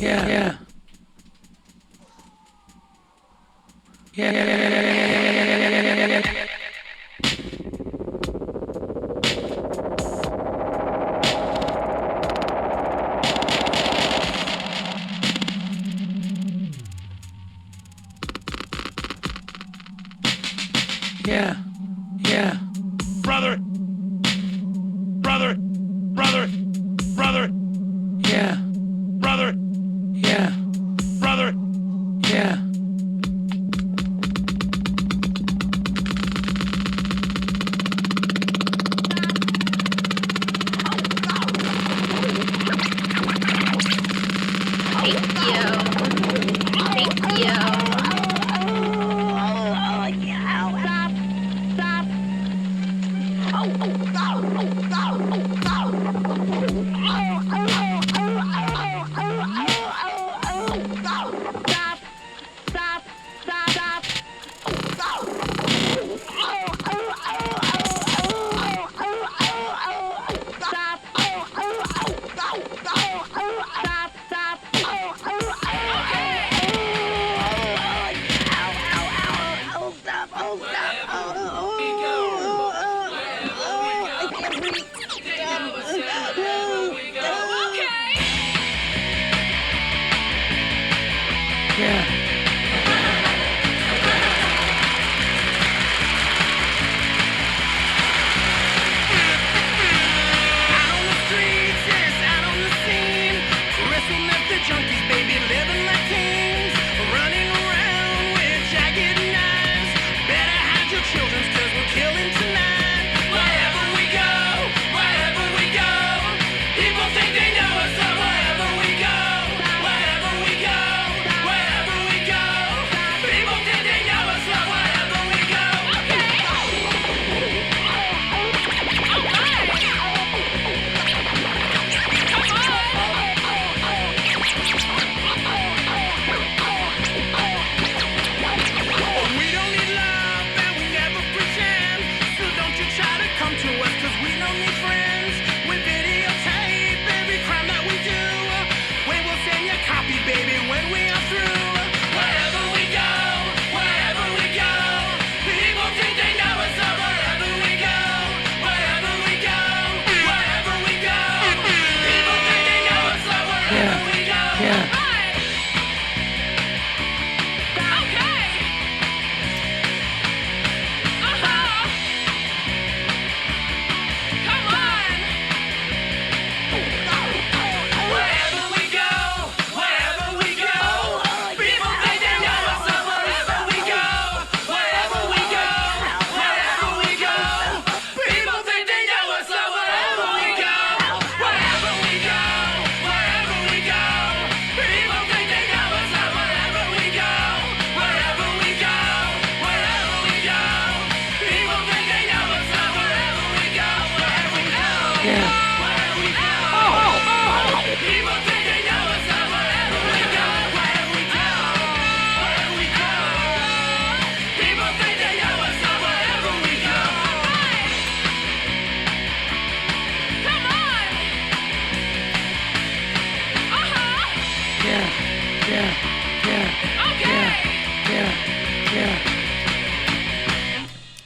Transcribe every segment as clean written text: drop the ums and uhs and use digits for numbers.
Yeah. Brother. Yeah. Brother. Yeah. Brother. Yeah.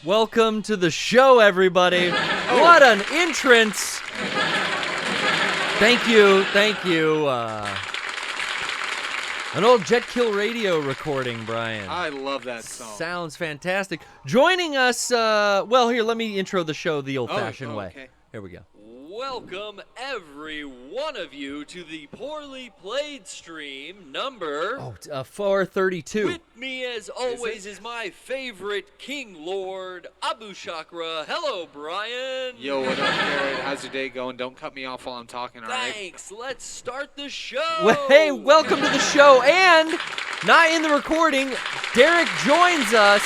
Welcome to the show, everybody. What an entrance. Thank you. An old Jet Kill Radio recording, Brian. I love that song. Sounds fantastic. Joining us, well, here, let me intro the show the old-fashioned way. Okay. Here we go. Welcome, every one of you, to the Poorly Played stream number... 432. With me, as always, is my favorite King Lord, Abou Chacra. Hello, Brian. Yo, what up, Garrett? How's your day going? Don't cut me off while I'm talking, all right? Thanks. Let's start the show. Well, hey, welcome to the show. And, not in the recording, Derrick joins us.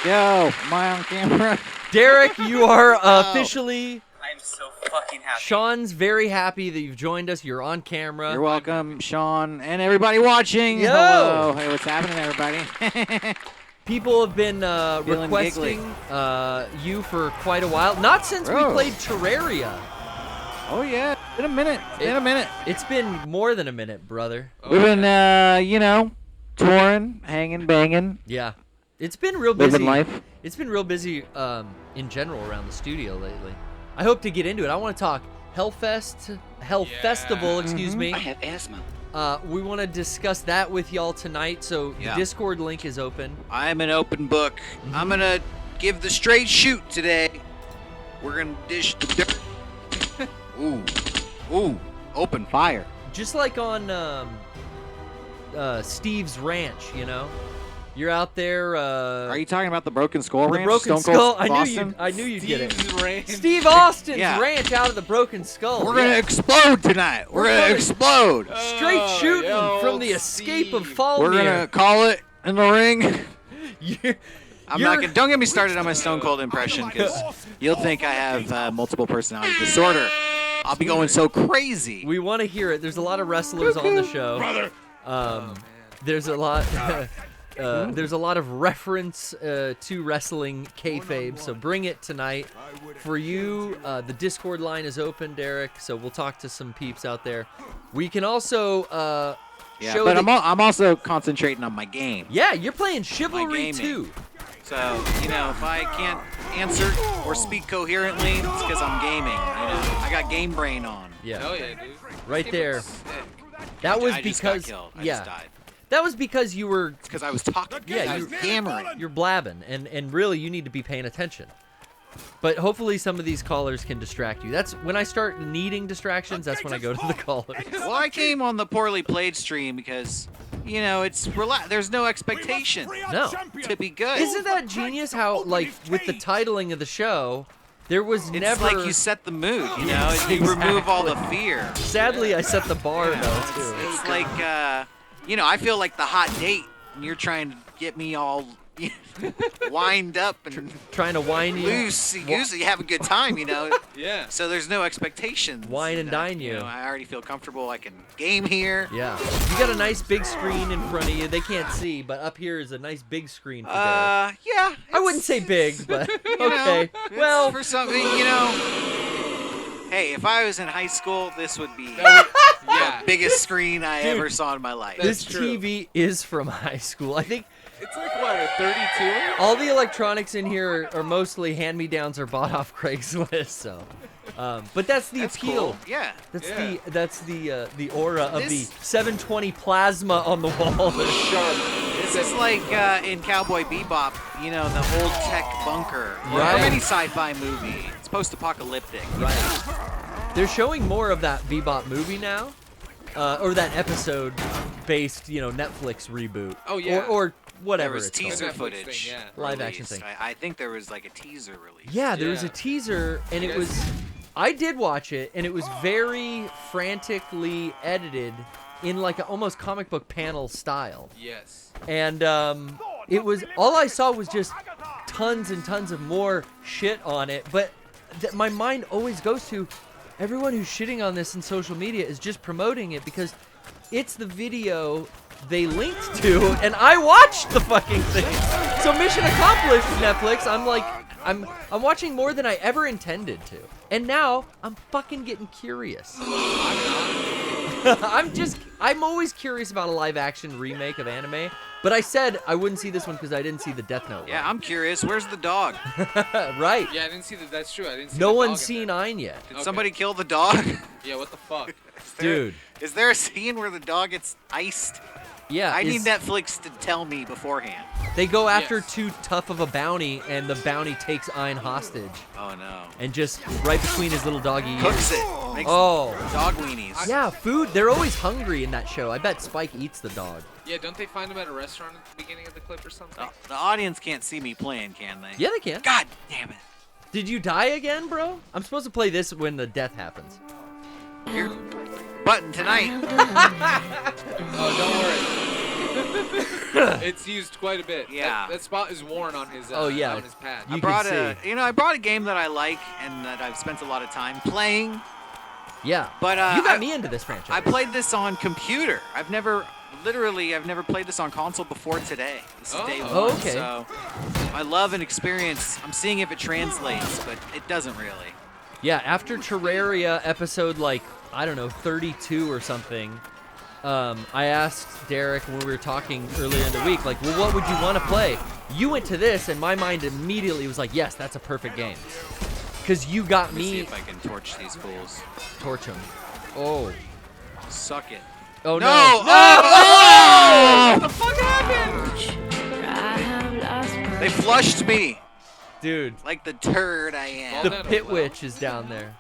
Yo, am I on camera? Derrick, you are officially... I'm so fucking happy. Sean's very happy that you've joined us. You're on camera. You're welcome, Sean, and everybody watching. Yo! Hello. Hey, what's happening, everybody? People have been Feeling requesting you for quite a while. Not since we played Terraria. Oh yeah, in a minute. In a minute. It's been more than a minute, brother. We've been, touring, hanging, banging, Yeah. It's been real busy. living life. It's been real busy in general around the studio lately. I hope to get into it. I want to talk Hell Festival, excuse me. I have asthma. We want to discuss that with y'all tonight, so the Yeah. Discord link is open. I'm an open book. I'm gonna give the straight shoot today. We're gonna dish the dirt. Ooh, open fire. Just like on Steve's Ranch, you know? You're out there. Are you talking about the Broken Skull the Ranch? Broken Stone Cold Skull? Boston? I knew you'd get it. Steve's Ranch. Steve Austin's Yeah. Ranch out of the Broken Skull. We're gonna explode tonight. We're gonna gonna- explode. Straight shooting yo, from the escape of Steve. Falmir. We're gonna call it in the ring. You're- I'm you're- not gonna. Don't get me started on my Stone Cold impression, because you'll think I have multiple personality disorder. I'll be going so crazy. We want to hear it. There's a lot of wrestlers on the show. Brother. There's a lot. There's a lot of reference to wrestling kayfabe, so bring it tonight. For you, the Discord line is open, Derrick, so we'll talk to some peeps out there. We can also Yeah, show but that- I'm also concentrating on my game. Yeah, you're playing Chivalry gaming. too. So, if I can't answer or speak coherently, it's because I'm gaming. I got game brain on. Yeah, Oh yeah, dude. right there. Sick. That was I just got because killed. I yeah, just died. that was because you were It's because I was talking. Yeah, I was hammering. you're blabbing, and really you need to be paying attention. But hopefully some of these callers can distract you. That's when I start needing distractions. That's when I go to the callers. Well, I came on the poorly played stream because, it's there's no expectation No. to be good. Isn't that genius how, like, with the titling of the show, there was It's never... like you set the mood, You remove all the fear. Sadly, I set the bar, though, too. It's like, I feel like the hot date, and you're trying to get me all wind up and Trying to whine you, loose. Usually you have a good time, Yeah. So there's no expectations. Wine and dine you. I already feel comfortable. I can game here. Yeah. You got a nice big screen in front of you. They can't see, but up here is a nice big screen for Derrick. Yeah. I wouldn't say big, but know, okay. It's Well, for something, Hey, if I was in high school, this would be Yeah. the biggest screen I ever saw in my life. this That's true. TV is from high school. I think It's like what, a 32? all the electronics in here are mostly hand-me-downs or bought off Craigslist. So, but that's the That's appeal. cool. Yeah. That's the aura of the This- 720 plasma on the wall. This is like in Cowboy Bebop, the old tech bunker. Right. Or any sci-fi movie. It's post-apocalyptic. Right. They're showing more of that Bebop movie now, or that episode-based, Netflix reboot. Oh, yeah. Or whatever There was it's teaser called. Netflix footage. thing, yeah. Live action released. thing. I think there was like a teaser release. Yeah, there was a Yeah. teaser, and it Yes. was. I did watch it, and it was very frantically edited in like a almost comic book panel style. Yes. And it was all I saw was just tons and tons of more shit on it. But my mind always goes to everyone who's shitting on this in social media is just promoting it because it's the video they linked to, and I watched the fucking thing. So mission accomplished, Netflix. I'm like, I'm watching more than I ever intended to, and now I'm fucking getting curious. I'm always curious about a live action remake of anime, but I said I wouldn't see this one because I didn't see the Death Note. Yeah, I'm curious. Where's the dog? one. Right. Yeah, I didn't see that. That's true. I didn't see No the dog one's in seen there. Ein yet, Did Okay. somebody kill the dog? Yeah, what the fuck? dude. Is there a scene where the dog gets iced? Yeah, I need is- Netflix to tell me beforehand. They go after Yes. too tough of a bounty, and the bounty takes Ein hostage, Oh no. and just right between his little doggy ears. Cooks it. Makes Oh. dog weenies. Yeah, food. They're always hungry in that show. I bet Spike eats the dog. Yeah, don't they find him at a restaurant at the beginning of the clip or something? Oh, the audience can't see me playing, can they? Yeah, they can. God damn it. Did you die again, bro? I'm supposed to play this when the death happens. Your button tonight. Oh, don't worry. It's used quite a bit. Yeah. That spot is worn on his. Oh, yeah. On his pad. You I brought can I brought a game that I like and that I've spent a lot of time playing. Yeah. But you got I- me into this franchise. I played this on computer. I've never played this on console before today. This is day Oh. one. Okay. So I love and experience. I'm seeing if it translates, but it doesn't really. Yeah, after Terraria episode, like, I don't know, 32 or something, I asked Derrick when we were talking earlier in the week, like, well, what would you want to play? You went to this, and my mind immediately was like, yes, that's a perfect game. Because you got Let me see me... if I can torch these fools. Torch him. Oh. Suck it. Oh, no. No! No! What the fuck happened? They flushed me Dude. like the turd I am. The Pit Witch is down there.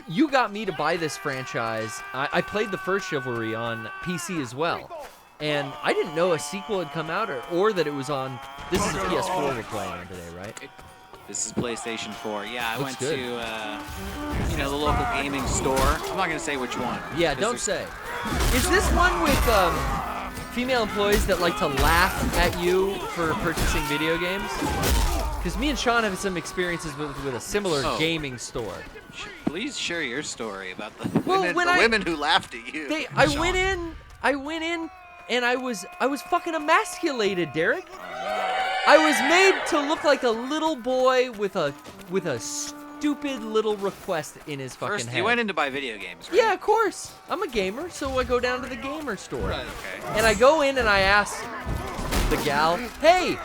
You got me to buy this franchise. I played the first Chivalry on PC as well. And I didn't know a sequel had come out or that it was on... This is a PS4 we're playing on today, right? This is PlayStation 4. Yeah, I Looks went good. to, the local gaming store. I'm not going to say which one. Yeah, 'cause don't there's- say. Is this one with female employees that like to laugh at you for purchasing video games? Because me and Sean have some experiences with a similar Oh. gaming store. Please share your story about the Well, women, when the I- women who laughed at you. I Sean. went in, and I was fucking emasculated, Derrick. I was made to look like a little boy with a stupid little request in his fucking First, head. you went in to buy video games, right? Yeah, of course. I'm a gamer, so I go down to the gamer store. Right. Okay. And I go in and I ask the gal, hey,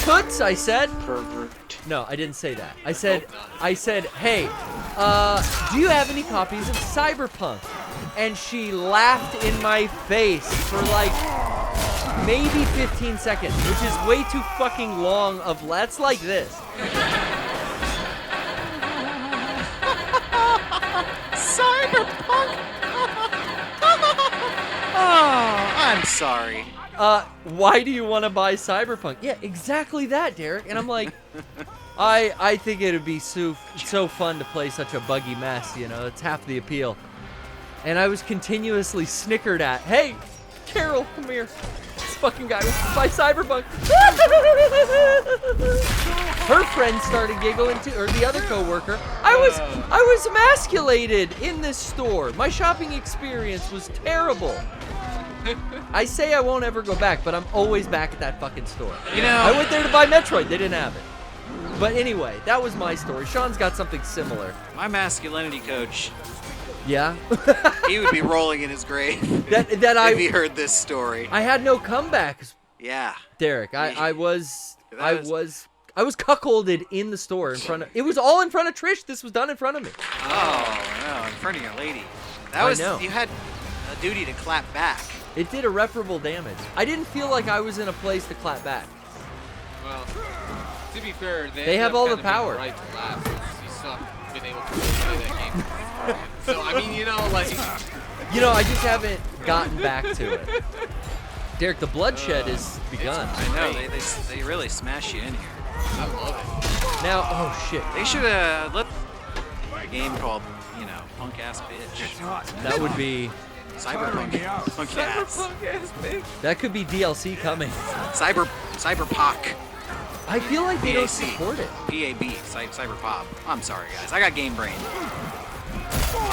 Toots, I said. No, I didn't say that. I said, hey, do you have any copies of Cyberpunk? And she laughed in my face for like maybe 15 seconds, which is way too fucking long of let's like this. Cyberpunk. Oh, I'm sorry. Why do you want to buy Cyberpunk? Yeah, exactly that, Derrick. And I'm like, I think it'd be so fun to play such a buggy mess, it's half the appeal. And I was continuously snickered at, hey, Carol, come here. This fucking guy wants to buy Cyberpunk. Her friend started giggling too, or the other coworker. I was emasculated in this store. My shopping experience was terrible. I say I won't ever go back, but I'm always back at that fucking store. I went there to buy Metroid. They didn't have it. But anyway, that was my story. Sean's got something similar. My masculinity coach, Yeah? he would be rolling in his grave that if he heard this story. I had no comebacks, Yeah. Derrick. I was That is- cuckolded in the store in front of. It was all in front of Trish. This was done in front of me. Oh, no, in front of your lady. I know. You had a duty to clap back. It did irreparable damage. I didn't feel like I was in a place to clap back. Well, to be fair, They have all the kind of power. Right to laugh. You still haven't been able to play that game. So I mean, I just haven't gotten back to it. Derrick, the bloodshed is begun. I know, they really smash you in here. I love it. Now, oh shit, They should have let a game called, Punk Ass Bitch. that would be. Cyberpunk. Punk Ass. That could be DLC coming. Cyberpunk. I feel like they don't PAC. support it. PAB. Cyberpop. I'm sorry, guys. I got game brain.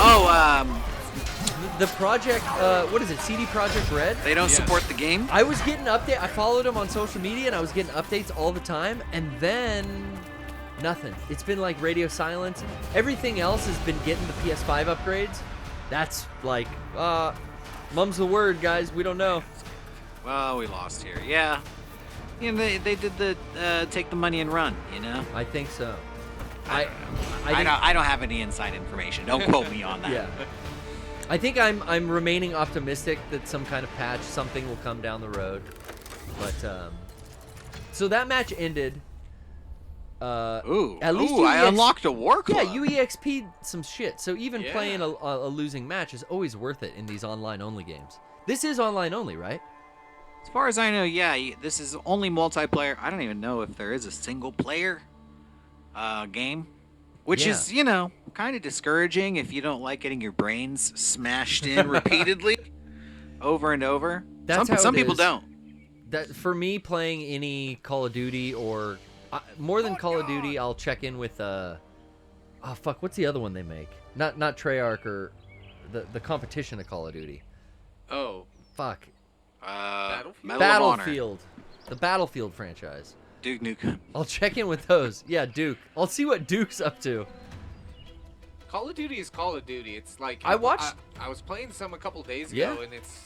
Oh, The project, what is it? CD Projekt Red. they don't support the game? I was getting update. I followed him on social media, and I was getting updates all the time. And then nothing. It's been like radio silence. Everything else has been getting the PS5 upgrades. That's like, mum's the word, guys. We don't know. Well, we lost here. Yeah. They did the take the money and run, I think so. I don't have any inside information. Don't quote me on that. Yeah. I think I'm remaining optimistic that some kind of patch, something will come down the road. But so that match ended. Ooh. At least Ooh, I you unlocked a war club. Yeah, you EXP'd some shit. So even Yeah. playing a losing match is always worth it in these online only games. This is online only, right? As far as I know, yeah, this is only multiplayer. I don't even know if there is a single player game, which Yeah. is, kind of discouraging if you don't like getting your brains smashed in repeatedly over and over. That's how some it people is. don't. That for me, playing any Call of Duty or more than Call of Duty, I'll check in with what's the other one they make? Not Treyarch or the competition of Call of Duty. Oh, Fuck. Medal of Honor. Battlefield. The Battlefield franchise. Duke Nukem. I'll check in with those. Yeah, Duke. I'll see what Duke's up to. Call of Duty is Call of Duty. It's like I watched- I was playing some a couple days Yeah. ago, and it's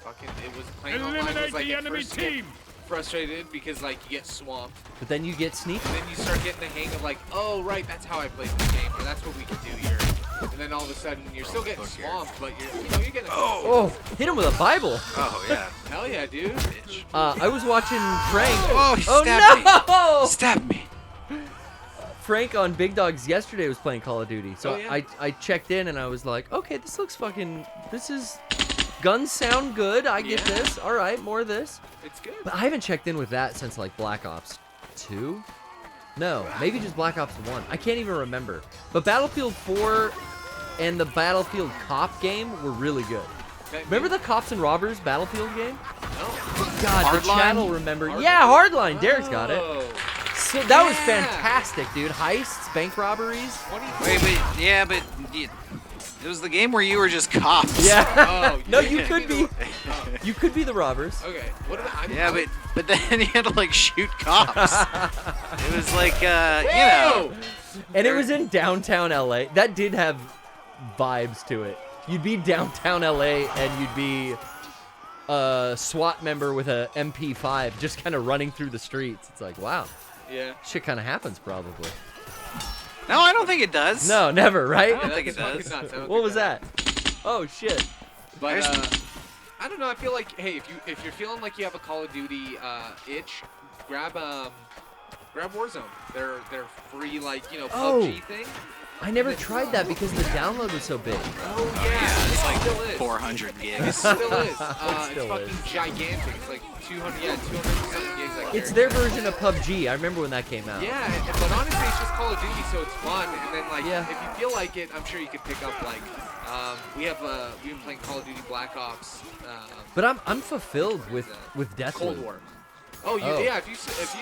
fucking. It was playing online. It was Eliminate like the at enemy first you get team. frustrated because like you get swamped, But then you get sneaky. and then you start getting the hang of like, oh right, that's how I played this game, or that's what we can do here. And then all of a sudden you're still getting swamped, but you're getting. Oh, hit him with a Bible. Oh yeah. Hell yeah, dude. I was watching Frank. Oh, he Oh stabbed no! me. Stabbed me. Frank on Big Dogs yesterday was playing Call of Duty, so Oh, yeah. I checked in and I was like, okay, this looks fucking. This is. Guns sound good. I get Yeah. this. All right, more of this. It's good. But I haven't checked in with that since like Black Ops 2. No, maybe just Black Ops 1. I can't even remember. But Battlefield 4 and the Battlefield Cop game were really good. Remember the Cops and Robbers Battlefield game? God, the Hardline? chat will remember. Yeah, Hardline. Derek's got it. Oh. So that was Yeah. fantastic, dude. Heists, bank robberies. What do you Wait, but yeah, but it was the game where you were just cops. Yeah. Oh, No, yeah. you could be. You could be the robbers. Okay. What about? Yeah, but then you had to like shoot cops. It was like you know. And it was in downtown LA. That did have vibes to it. You'd be downtown LA and you'd be a SWAT member with a MP5 just kind of running through the streets. It's like, wow, Yeah. shit kind of happens probably. No, I don't think it does. No, never, right? I don't think it That's does. fucking nuts. I don't What think was that? Oh, shit. But There's- I don't know. I feel like, hey, if you're feeling like you have a Call of Duty itch, grab Warzone. They're free, like, you know, Oh. PUBG thing. I never tried that because the download was so big. Oh yeah, It's like still is. 400 It gigs. still is. It's still fucking is. gigantic. It's like 200 something gigs. I It's carry. their version of PUBG. I remember when that came out. Yeah, but honestly, it's just Call of Duty, so it's fun. And then, like, Yeah. if you feel like it, I'm sure you could pick up, like, we've been playing Call of Duty Black Ops. But I'm fulfilled with Deathloop. Cold War. Oh, yeah. If you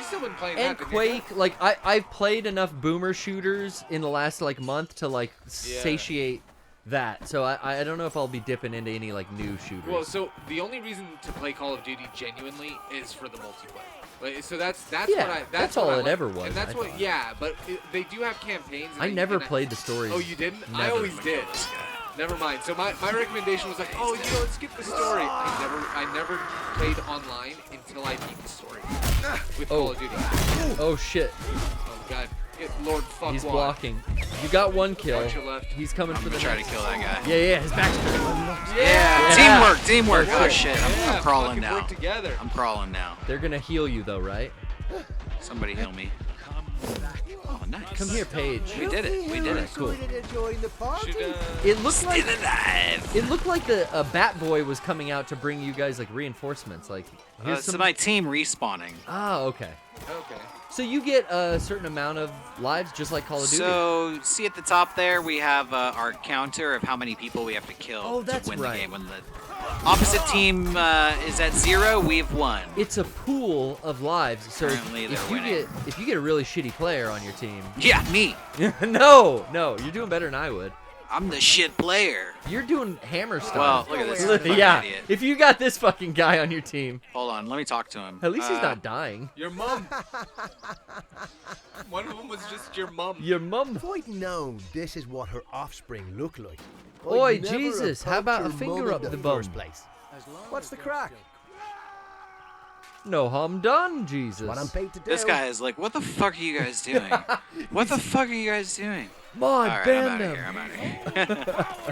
still been playing And that, then Quake, like I've played enough boomer shooters in the last like month to like satiate that. So I don't know if I'll be dipping into any like new shooters. Well, so the only reason to play Call of Duty genuinely is for the multiplayer. Like, so that's Yeah, what I that's what all I it like. ever was, And that's I what thought. but they do have campaigns. And I they- never and played the stories. Oh, you didn't? I Never. always did. Never mind. So my recommendation was like, oh, you know, let's skip the story. I never played online until I beat the story with Call of Duty. Oh shit, Oh god, Lord fuck. he's why. blocking. You got one kill. Watch your left. He's coming I'm for the gonna try to next. kill that guy. Yeah, his back's turned. Yeah. Teamwork. Oh, Oh shit, Yeah, I'm crawling fucking now. work together. I'm crawling now. They're gonna heal you though, right? Somebody heal me. Oh, nice. Come here, Paige. We did it. We did it. Cool. Should, It looked like alive. it looked like the Bat Boy was coming out to bring you guys like reinforcements. Like here's So some. my team respawning. Oh, okay. okay. So you get a certain amount of lives, just like Call of Duty. So see at the top there, we have our counter of how many people we have to kill Oh, that's to win right. the game. When the opposite team is at 0, we've won. It's a pool of lives. So Currently, they're winning. if you get a really shitty player on your team, Yeah, me. no, you're doing better than I would. I'm the shit player. You're doing hammer stuff. Well, look at this. Fucking yeah. idiot. If you got this fucking guy on your team, Hold on, let me talk to him. at least he's not dying. Your mom. One of them was just your mom. Your mum. If I'd known this is what her offspring look like. Oi, I'd never have Jesus, how about a poked her finger mum up in the first bum? place. What's the crack? No harm done, Jesus. What I'm paid to do. This guy is like, what the fuck are you guys doing? What the fuck are you guys doing? My All right, I'm band out of them. here. I'm out of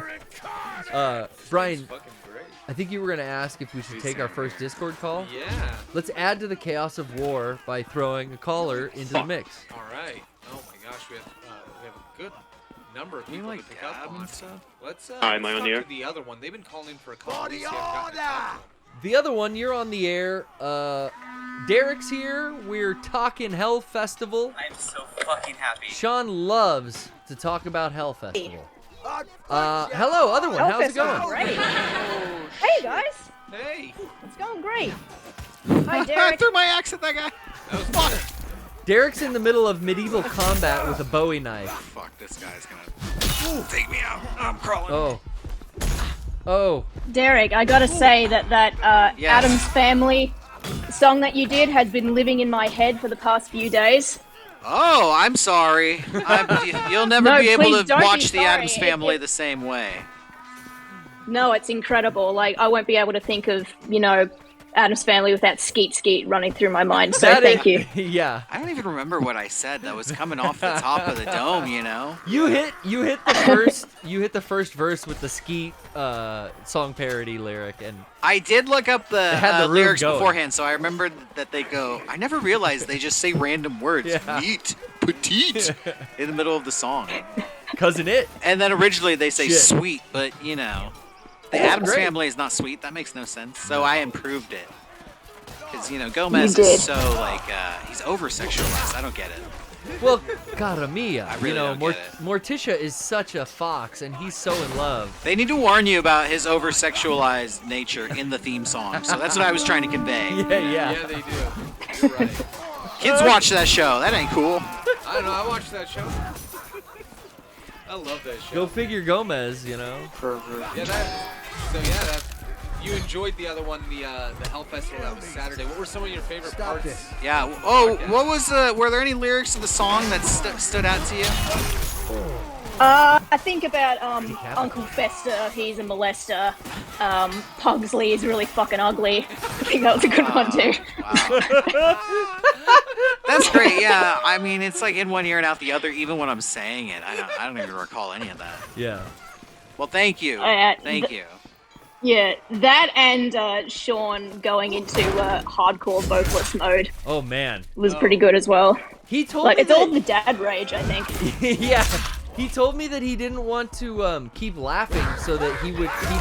here. Brian, Fucking great. I think you were gonna ask if we should take our first Discord call. Yeah. Let's add to the chaos of war by throwing a caller into the mix. All right. Oh my gosh, we have a good number of Can you, people like, to pick up dab on. and stuff? Let's Hi, am I let's on talk the to the other one. They've been calling in for a call. Body Let's see if I've gotten to talk to them. The other one, you're on the air. Derek's here. We're talking Hell Festival. I'm so fucking happy. Sean loves to talk about Hell Festival. Hello, other one. How's it going? Great. Oh, Hey guys, hey. it's going great. Hi I Derek. threw my axe at that guy. That was fun. Derek's in the middle of medieval combat with a Bowie knife. Fuck, this guy's gonna take me out. I'm crawling. Oh. Derek, I gotta say that Yes. Adam's Family song that you did has been living in my head for the past few days. Oh, I'm sorry. You'll never No, be able please to don't be watch The sorry. Addams Family the same way. No, it's incredible. Like, I won't be able to think of, Adam's Family without Skeet Skeet running through my mind, so That thank you. Yeah. I don't even remember what I said. That was coming off the top of the dome, you know? You hit the first verse with the Skeet song parody lyric, and I did look up the, had the room lyrics going. beforehand, so I remembered that they go. I never realized they just say random words. Yeah. Neat, petite, in the middle of the song. cousin it. And then originally they say Shit. sweet, but you know, the That's Addams great. Family is not sweet. That makes no sense. So I improved it. Because, Gomez You did. is so, he's over-sexualized. I don't get it. Well, cara mia, I really don't get it. Morticia is such a fox, and he's so in love. They need to warn you about his over-sexualized nature in the theme song. So that's what I was trying to convey. Yeah. Yeah, they do. You're right. Kids watch that show. That ain't cool. I don't know. I watched that show. I love that show. Go figure, Gomez. Yeah, that. You enjoyed the other one, the Hell Festival. That was Saturday. What were some of your favorite parts? Yeah. Oh, what was were there any lyrics to the song that stood out to you? I think about Uncle Fester, he's a molester. Pugsley is really fucking ugly. I think that was a good one too. Wow. That's great. Yeah. I mean, it's like in one ear and out the other. Even when I'm saying it, I don't even recall any of that. Yeah. Well, thank you. Thank you. Yeah, that and Sean going into hardcore vocalist mode Oh man. was pretty good as well. He told Like, me it's all that, the dad rage, I think. yeah. He told me that he didn't want to keep laughing, so that he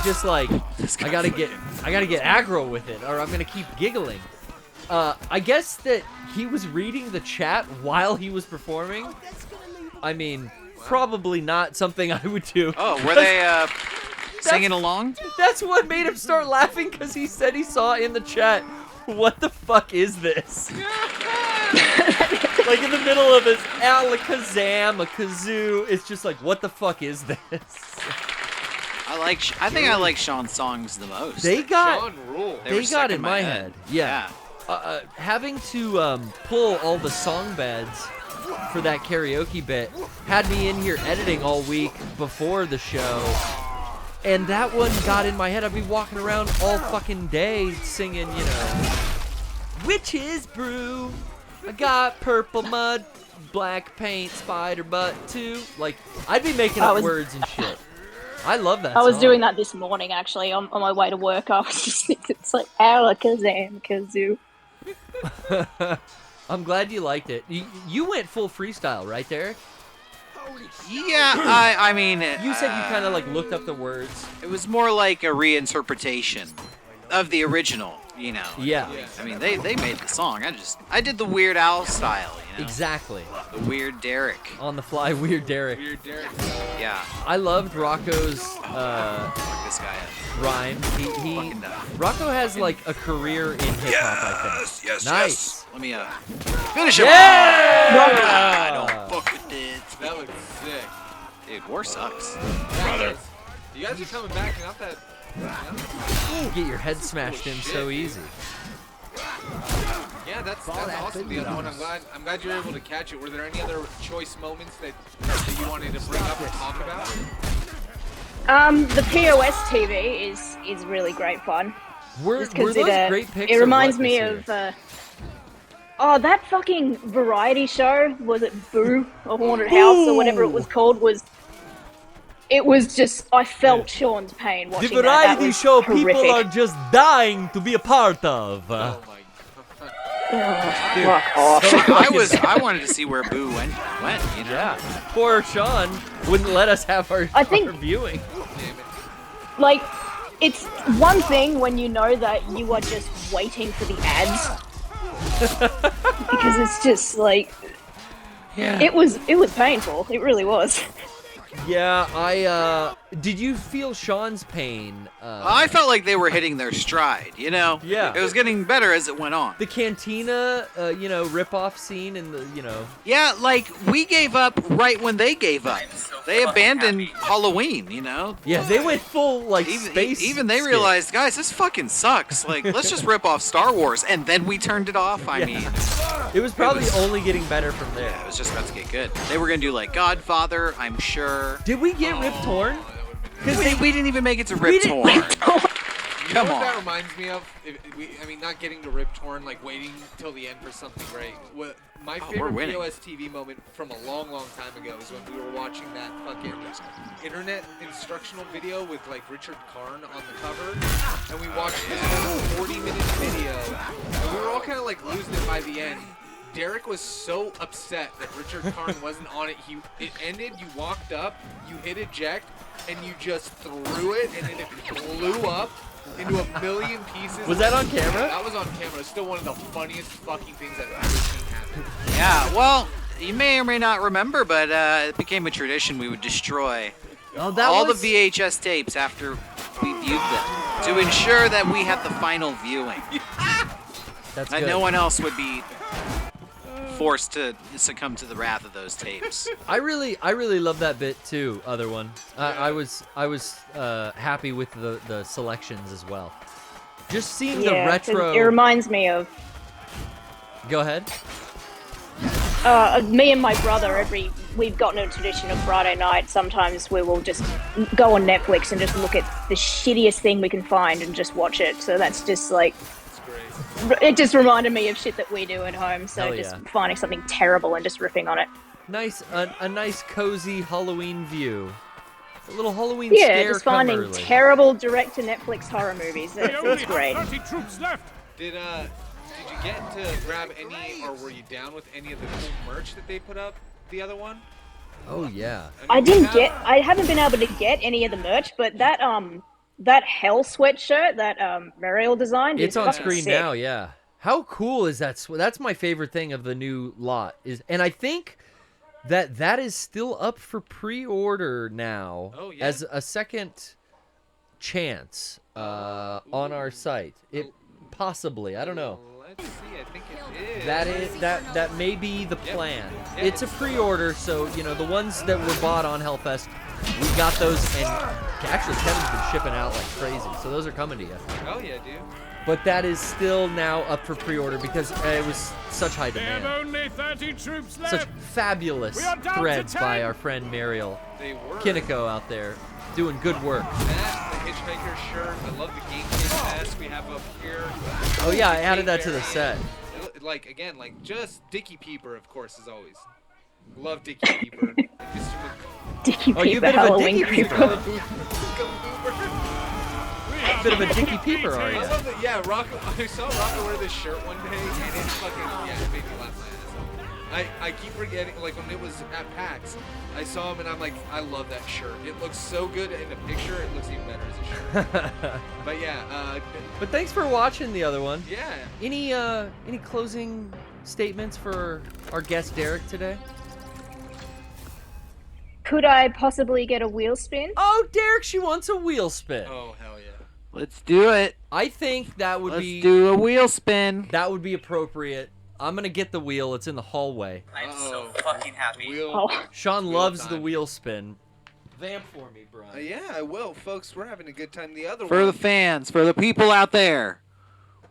just like, I gotta get aggro with it, or I'm gonna keep giggling. I guess that he was reading the chat while he was performing. I mean, probably not something I would do. Oh, were they singing along? That's what made him start laughing, because he said he saw in the chat, what the fuck is this? Like in the middle of his alakazam, a kazoo, it's just like, what the fuck is this? I think I like Sean's songs the most. They got Sean rule. they got in my head. Yeah. Having to pull all the song beds for that karaoke bit had me in here editing all week before the show. And that one got in my head. I'd be walking around all fucking day singing, Witch's Brew. I got purple mud, black paint, spider butt too. Like, I'd be making up words and shit. I love that I was song. doing that this morning, actually, on my way to work. I was just thinking, it's like alakazam kazoo. I'm glad you liked it. You went full freestyle, right, Derrick? Yeah, I mean... You said you kind of like looked up the words. It was more like a reinterpretation of the original, Yeah. I mean, they made the song. I did the Weird Al style, Exactly. The Weird Derrick. On the fly, Weird Derrick. Weird Derrick. Yeah. I loved Rocco's Fuck this guy up. rhyme. Fucking die. Rocco has like a career in hip hop, I think. Yes, Nice. Let me finish him. Yeah! Don't fuck with it. That looks sick. Dude, war sucks. Brother. You guys are coming back and not that. Get your head smashed in so easy. Yeah, that's awesome. The other one, I'm glad you're able to catch it. Were there any other choice moments that you wanted to bring up or talk about? The POS TV is really great fun. Were Just 'cause those great picks? it or reminds what me this year? of that fucking variety show. Was it Boo or Haunted House or whatever it was called? It was just, I felt Sean's pain watching The that. variety That was show horrific. people are just dying to be a part of. Oh my god. Fuck off. I wanted to see where Boo went. Yeah. Poor Sean wouldn't let us have our viewing. Like, it's one thing when you know that you are just waiting for the ads. Because it's just like, Yeah. it was painful. It really was. Yeah, Did you feel Sean's pain? I felt like they were hitting their stride, you know? Yeah. It was getting better as it went on. The cantina, rip-off scene and Yeah, like, we gave up right when they gave up. They abandoned Halloween, you know? Yeah, they went full, like, space Even they skit. realized, guys, this fucking sucks. Like, let's just rip off Star Wars. And then we turned it off. I mean... It was probably only getting better from there. Yeah, it was just about to get good. They were going to do, like, Godfather, I'm sure. Did we get Rip Torn? Because we didn't even make it to Rip Torn. You know Come what on. that reminds me of? Not getting to Rip Torn, like waiting till the end for something great. My favorite winning. POS TV moment from a long, long time ago is when we were watching that fucking internet instructional video with like Richard Karn on the cover, and we watched this whole 40-minute video, and we were all kind of like losing it by the end. Derrick was so upset that Richard Karn wasn't on it. It ended, you walked up, you hit eject, and you just threw it, and then it blew up into a million pieces. Was that on camera? That was on camera. It's still one of the funniest fucking things I've ever seen happen. Yeah, well, you may or may not remember, but it became a tradition we would destroy all the VHS tapes after we viewed them to ensure that we had the final viewing. That's and good. no one else would be forced to succumb to the wrath of those tapes. I really love that bit too. Other one, I was happy with the selections as well. Just seeing the 'cause retro. It reminds me of Go ahead. me and my brother. We've gotten a tradition of Friday night. Sometimes we will just go on Netflix and just look at the shittiest thing we can find and just watch it. So that's just like. It just reminded me of shit that we do at home, so Hell just yeah. finding something terrible and just riffing on it. Nice, a nice cozy Halloween view. A little Halloween Yeah, scare just finding come early. terrible direct-to-Netflix horror movies. It's great. Did you get to grab any, or were you down with any of the cool merch that they put up the other one? Oh yeah. I haven't been able to get any of the merch, but that Hell sweatshirt that Mariel designed It's is on fucking screen sick. now, yeah. How cool is that? That's my favorite thing of the new lot and I think that is still up for pre-order now as a second chance on our site. It possibly, I don't know. Let's see, I think it is. That may be the plan. It's a pre-order, so the ones that were bought on Hellfest, we got those, and actually Kevin's been shipping out like crazy, so those are coming to you. Oh yeah, dude. But that is still now up for pre-order because it was such high demand. Only 30 troops left. Such fabulous We are down to threads 10. by our friend Mariel They were. Kinnico out there doing good work. That, the Hitchhiker shirt, I love the Game Kid mask we have up here. Oh yeah, I added that to the set. Like just Dickie Peeper, of course, as always. Love Dickie Peeper. Dickie Oh, you've Peeper, been a Halloween Dickie Peeper. Creeper. Bit of a Dickie Peeper, are I you? love that. Yeah, Rocco. I saw Rocco wear this shirt one day, and it's fucking. Yeah, it made me laugh my ass off. I keep forgetting. Like when it was at PAX, I saw him, and I'm like, I love that shirt. It looks so good in a picture. It looks even better as a shirt. But yeah. But thanks for watching the other one. Yeah. Any closing statements for our guest Derrick today? Could I possibly get a wheel spin? Oh, Derrick, she wants a wheel spin. Oh hell yeah. Let's do it. I think that would Let's be. do a wheel spin. That would be appropriate. I'm gonna get the wheel. It's in the hallway. I'm so fucking happy. Sean Wheel loves time. the wheel spin. Vamp for me, Brian. Yeah, I will, folks. We're having a good time. The other For one. the fans, for the people out there,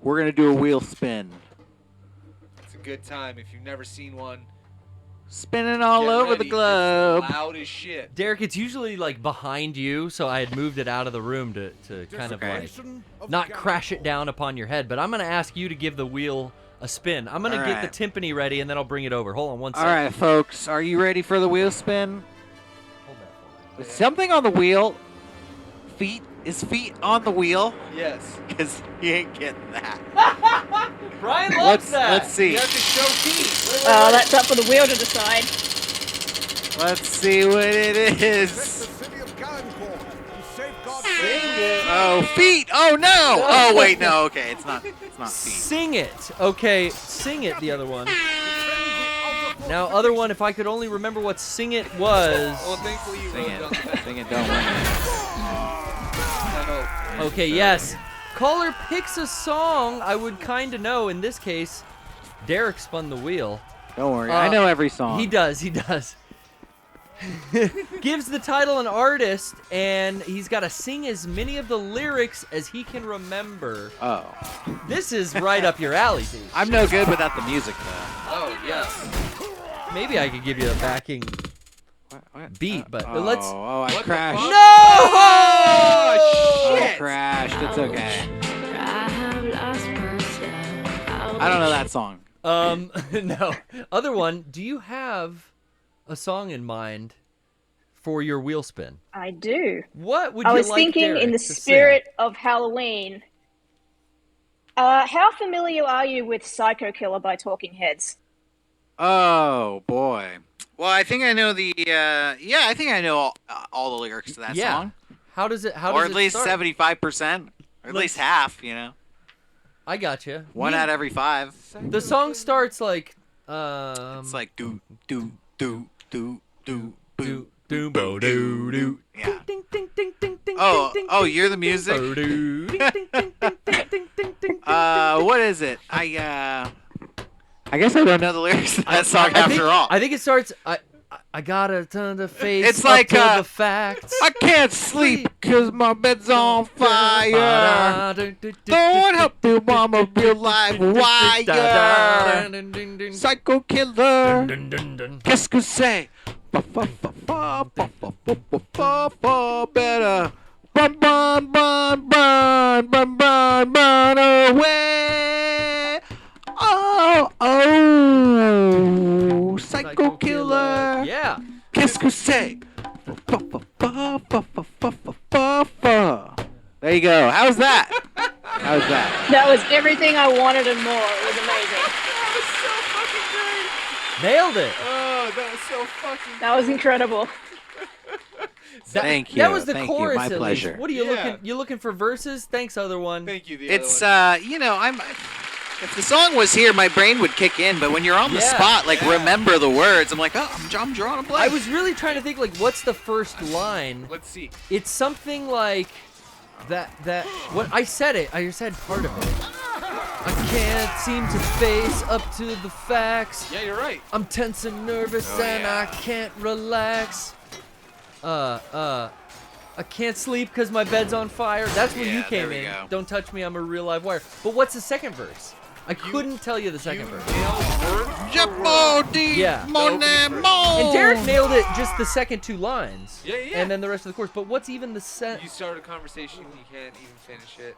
we're going to do a wheel spin. It's a good time. If you've never seen one, Spinning all get over ready. the globe. It's loud as shit. Derrick, it's usually like behind you, so I had moved it out of the room to kind of like not crash it down upon your head. But I'm gonna ask you to give the wheel a spin. I'm gonna All get right. the timpani ready, and then I'll bring it over. Hold on one All second. right, folks, are you ready for the wheel spin? Hold that for me. With something on the wheel. Feet. Is feet on the wheel? Yes. Because you ain't getting that. Brian loves that. Let's see. You have to show feet. Oh, that's up for the wheel to decide. Let's see what it is. Oh, feet! Oh no! Oh wait, no. Okay, it's not feet. Sing it. Okay, sing it. The other one. Now, other one, if I could only remember what Sing It was. Well, thankfully you Sing wrote it on the back. it. Sing it, don't win. Okay, yes. Caller picks a song I would kind of know. In this case, Derrick spun the wheel. Don't worry, I know every song. He does. Gives the title an artist, and he's got to sing as many of the lyrics as he can remember. Oh. This is right up your alley, dude. I'm no good without the music, though. Oh, yeah. Maybe I could give you a backing What? beat, but Oh, let's... oh, I What the crashed. fuck? No! Oh, I crashed. It's okay. I don't know that song. No. Other one, do you have a song in mind for your wheel spin? I do. What would I you was like thinking Derrick in the to sing? spirit of Halloween. How familiar are you with Psycho Killer by Talking Heads? Oh, boy. Well, I think I know the, I think I know all the lyrics to that song. How does it Or at least start? 75%. Or at least half, you know. I gotcha. One out of every 5. The song starts like It's like do do do do do do boo do boo do do. Yeah. Ding ding ding ding ding. Oh, ding, oh, ding, you're the ding, music? ding, ding, ding, ding, ding, ding, ding, ding. What is it? I guess I don't know the lyrics to that song after all. I think it starts. I gotta turn the face. It's up like, to the facts. I can't sleep 'cause my bed's on fire. Don't help me, mama, real life wire. Psycho killer. Qu'est-ce que c'est? Better burn, burn, burn, burn, burn, burn, burn away. Oh, oh, psycho killer. Yeah. Qu'est-ce que c'est? There you go. How's that? How's that? That was everything I wanted and more. It was amazing. Nailed it. Oh, that was so fucking. That was incredible. Thank you. That was the Thank chorus. you. My at least. pleasure. What are you Yeah. looking? You looking for verses? Thanks, other one. Thank you. The It's other one. you know, if the song was here, my brain would kick in. But when you're on the Yeah. spot, like remember the words, I'm like, oh, I'm drawing a blank. I was really trying to think like, what's the first line? Let's see. It's something like that. What I said it. I said part of it. I can't seem to face up to the facts. Yeah, you're right. I'm tense and nervous and I can't relax. I can't sleep because my bed's on fire. That's when you Yeah, came there we in. go. Don't touch me, I'm a real live wire. But what's the second verse? I couldn't tell you the second verse. Yeah. And Derrick nailed it just the second 2 lines. Yeah, yeah. And then the rest of the chorus. But what's even the You start a conversation, you can't even finish it.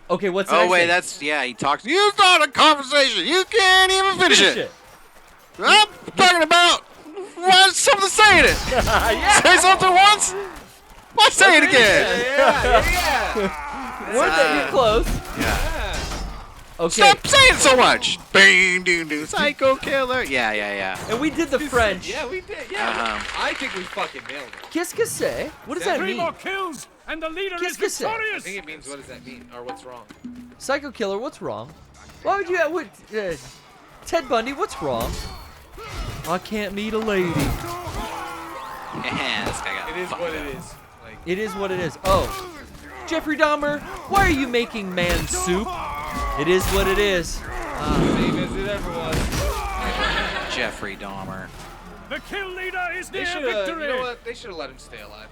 Okay, what's the Oh next wait, thing? that's he talks. You start a conversation, you can't even finish it. I'm talking about why something saying it. Yeah. Say something once. Why say it again? Yeah. Word that you're close. Yeah. Okay. Stop saying so much. Bing, doo, doo, psycho killer. Yeah. And we did the French. Yeah, we did. Yeah. I think we fucking nailed it. Qu'est-ce que c'est? What does that Three mean? more kills, and the leader Qu'est-ce is que c'est? I victorious. think it means what does that mean, or what's wrong? Psycho killer, what's wrong? Why would you have Ted Bundy, what's wrong? I can't meet a lady. Yeah, this guy got It is fucked what up. it is. Like, It is what it is. Oh. Jeffrey Dahmer, why are you making man soup? It is what it is. same as it ever was. Jeffrey Dahmer. The kill leader is They near should victory. you know what? They should have let him stay alive.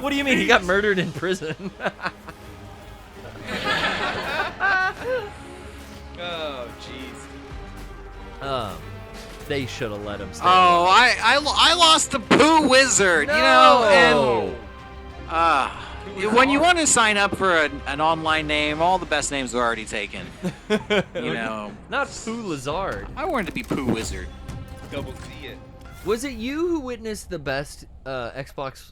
What do you mean? He got murdered in prison. Oh, jeez. They should have let him stay. Oh, I lost the Pooh Wizard, you know, and when you want to sign up for an online name, all the best names are already taken. You know, Not Pooh Lazard. I wanted to be Pooh Wizard. Double Z it. Was it you who witnessed the best Xbox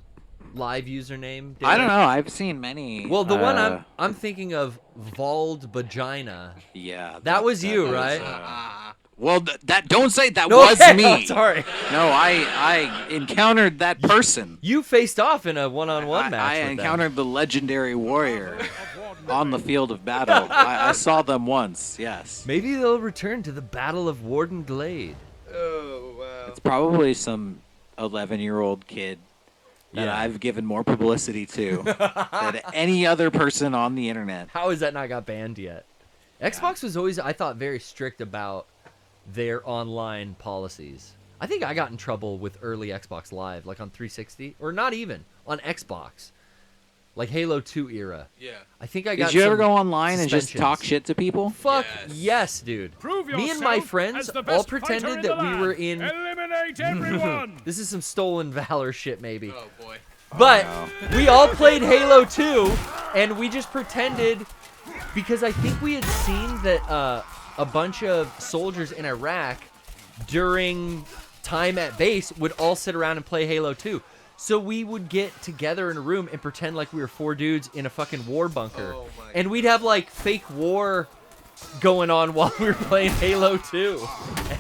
Live username? I don't Derrick? know. I've seen many. Well, the one I'm thinking of, Vald Vagina. Yeah. That was you, right? Well, that don't say that No, was okay, me. oh, sorry. No, I encountered that person. You faced off in a one-on-one match. I with them. encountered the legendary warrior. on the field of battle. I saw them once. Yes. Maybe they'll return to the Battle of Warden Glade. Oh wow. It's probably some 11-year-old kid that Yeah. I've given more publicity to than any other person on the internet. How has that not got banned yet? Xbox was always, I thought, very strict about their online policies. I think I got in trouble with early Xbox Live, like on 360, or not even on Xbox, like Halo 2 era. Yeah. I think I got. Did you ever some go online and just suspensions. talk shit to people? Fuck Yes. yes, dude. Prove Me and my yourself friends as the all best fighter pretended in that the we were land. in. Eliminate everyone. This is some stolen valor shit, maybe. Oh boy. But we all played Halo 2, and we just pretended because I think we had seen that a bunch of soldiers in Iraq during time at base would all sit around and play Halo 2. So we would get together in a room and pretend like we were 4 dudes in a fucking war bunker. Oh my And we'd have like fake war going on while we were playing Halo 2.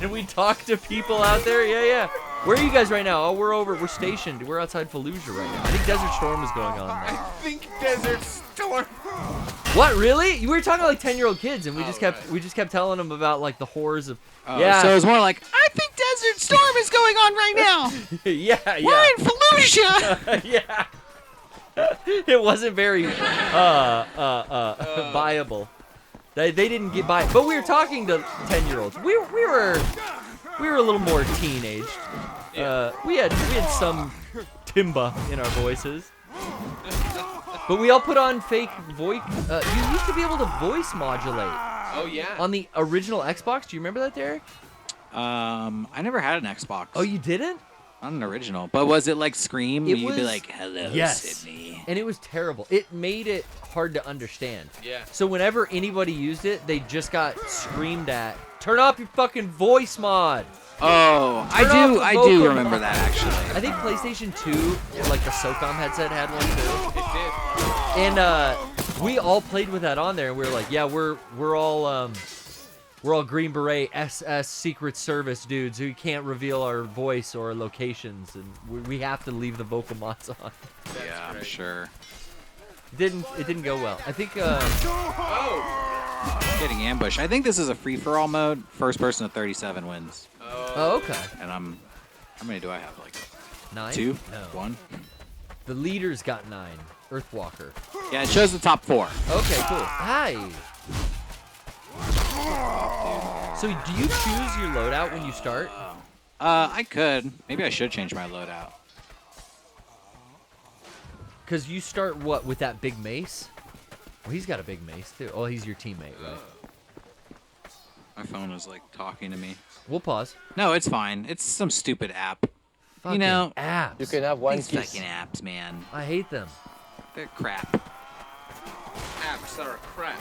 And we'd talk to people out there. Yeah. Where are you guys right now? Oh, we're stationed. We're outside Fallujah right now. I think Desert Storm is going on I now. think Desert Storm. What, really? We were talking like 10-year-old kids, and we Oh, just kept telling them about like the horrors of Oh, yeah. So it's more like, I think Desert Storm is going on right now. yeah. We're in Fallujah. Yeah. It wasn't very viable. They didn't get by, but we were talking to 10-year-olds. We were a little more teenaged. We had some timba in our voices. But we all put on fake voice. You used to be able to voice modulate Oh yeah. on the original Xbox. Do you remember that, Derrick? I never had an Xbox. Oh, you didn't? Not an original. But was it like Scream? It You'd be was- like, hello, Yes. Sydney. And it was terrible. It made it hard to understand. Yeah. So whenever anybody used it, they just got screamed at. Turn off your fucking voice mod. Oh, Turn off the I vocal do mod. remember that actually. I think PlayStation 2, like the SOCOM headset had one too. It did. And we all played with that on there, and we were like, yeah, we're all Green Beret SS Secret Service dudes who can't reveal our voice or locations, and we have to leave the vocal mods on. Yeah, I'm sure. It didn't go well. I think Getting ambushed. I think this is a free-for-all mode. First person to 37 wins. oh, okay. And how many do I have? Like 9? 2? No. 1? The leader's got 9. Earthwalker. Yeah, it shows the top 4. Okay, cool. Hi. So do you choose your loadout when you start? I could. Maybe I should change my loadout. Because you start what with that big mace? Well, he's got a big mace too. Oh, he's your teammate, right? My phone was like talking to me. We'll pause. No, it's fine. It's some stupid app. Fucking know, apps. You can have one These kiss. fucking apps, man. I hate them. They're crap. Apps are crap.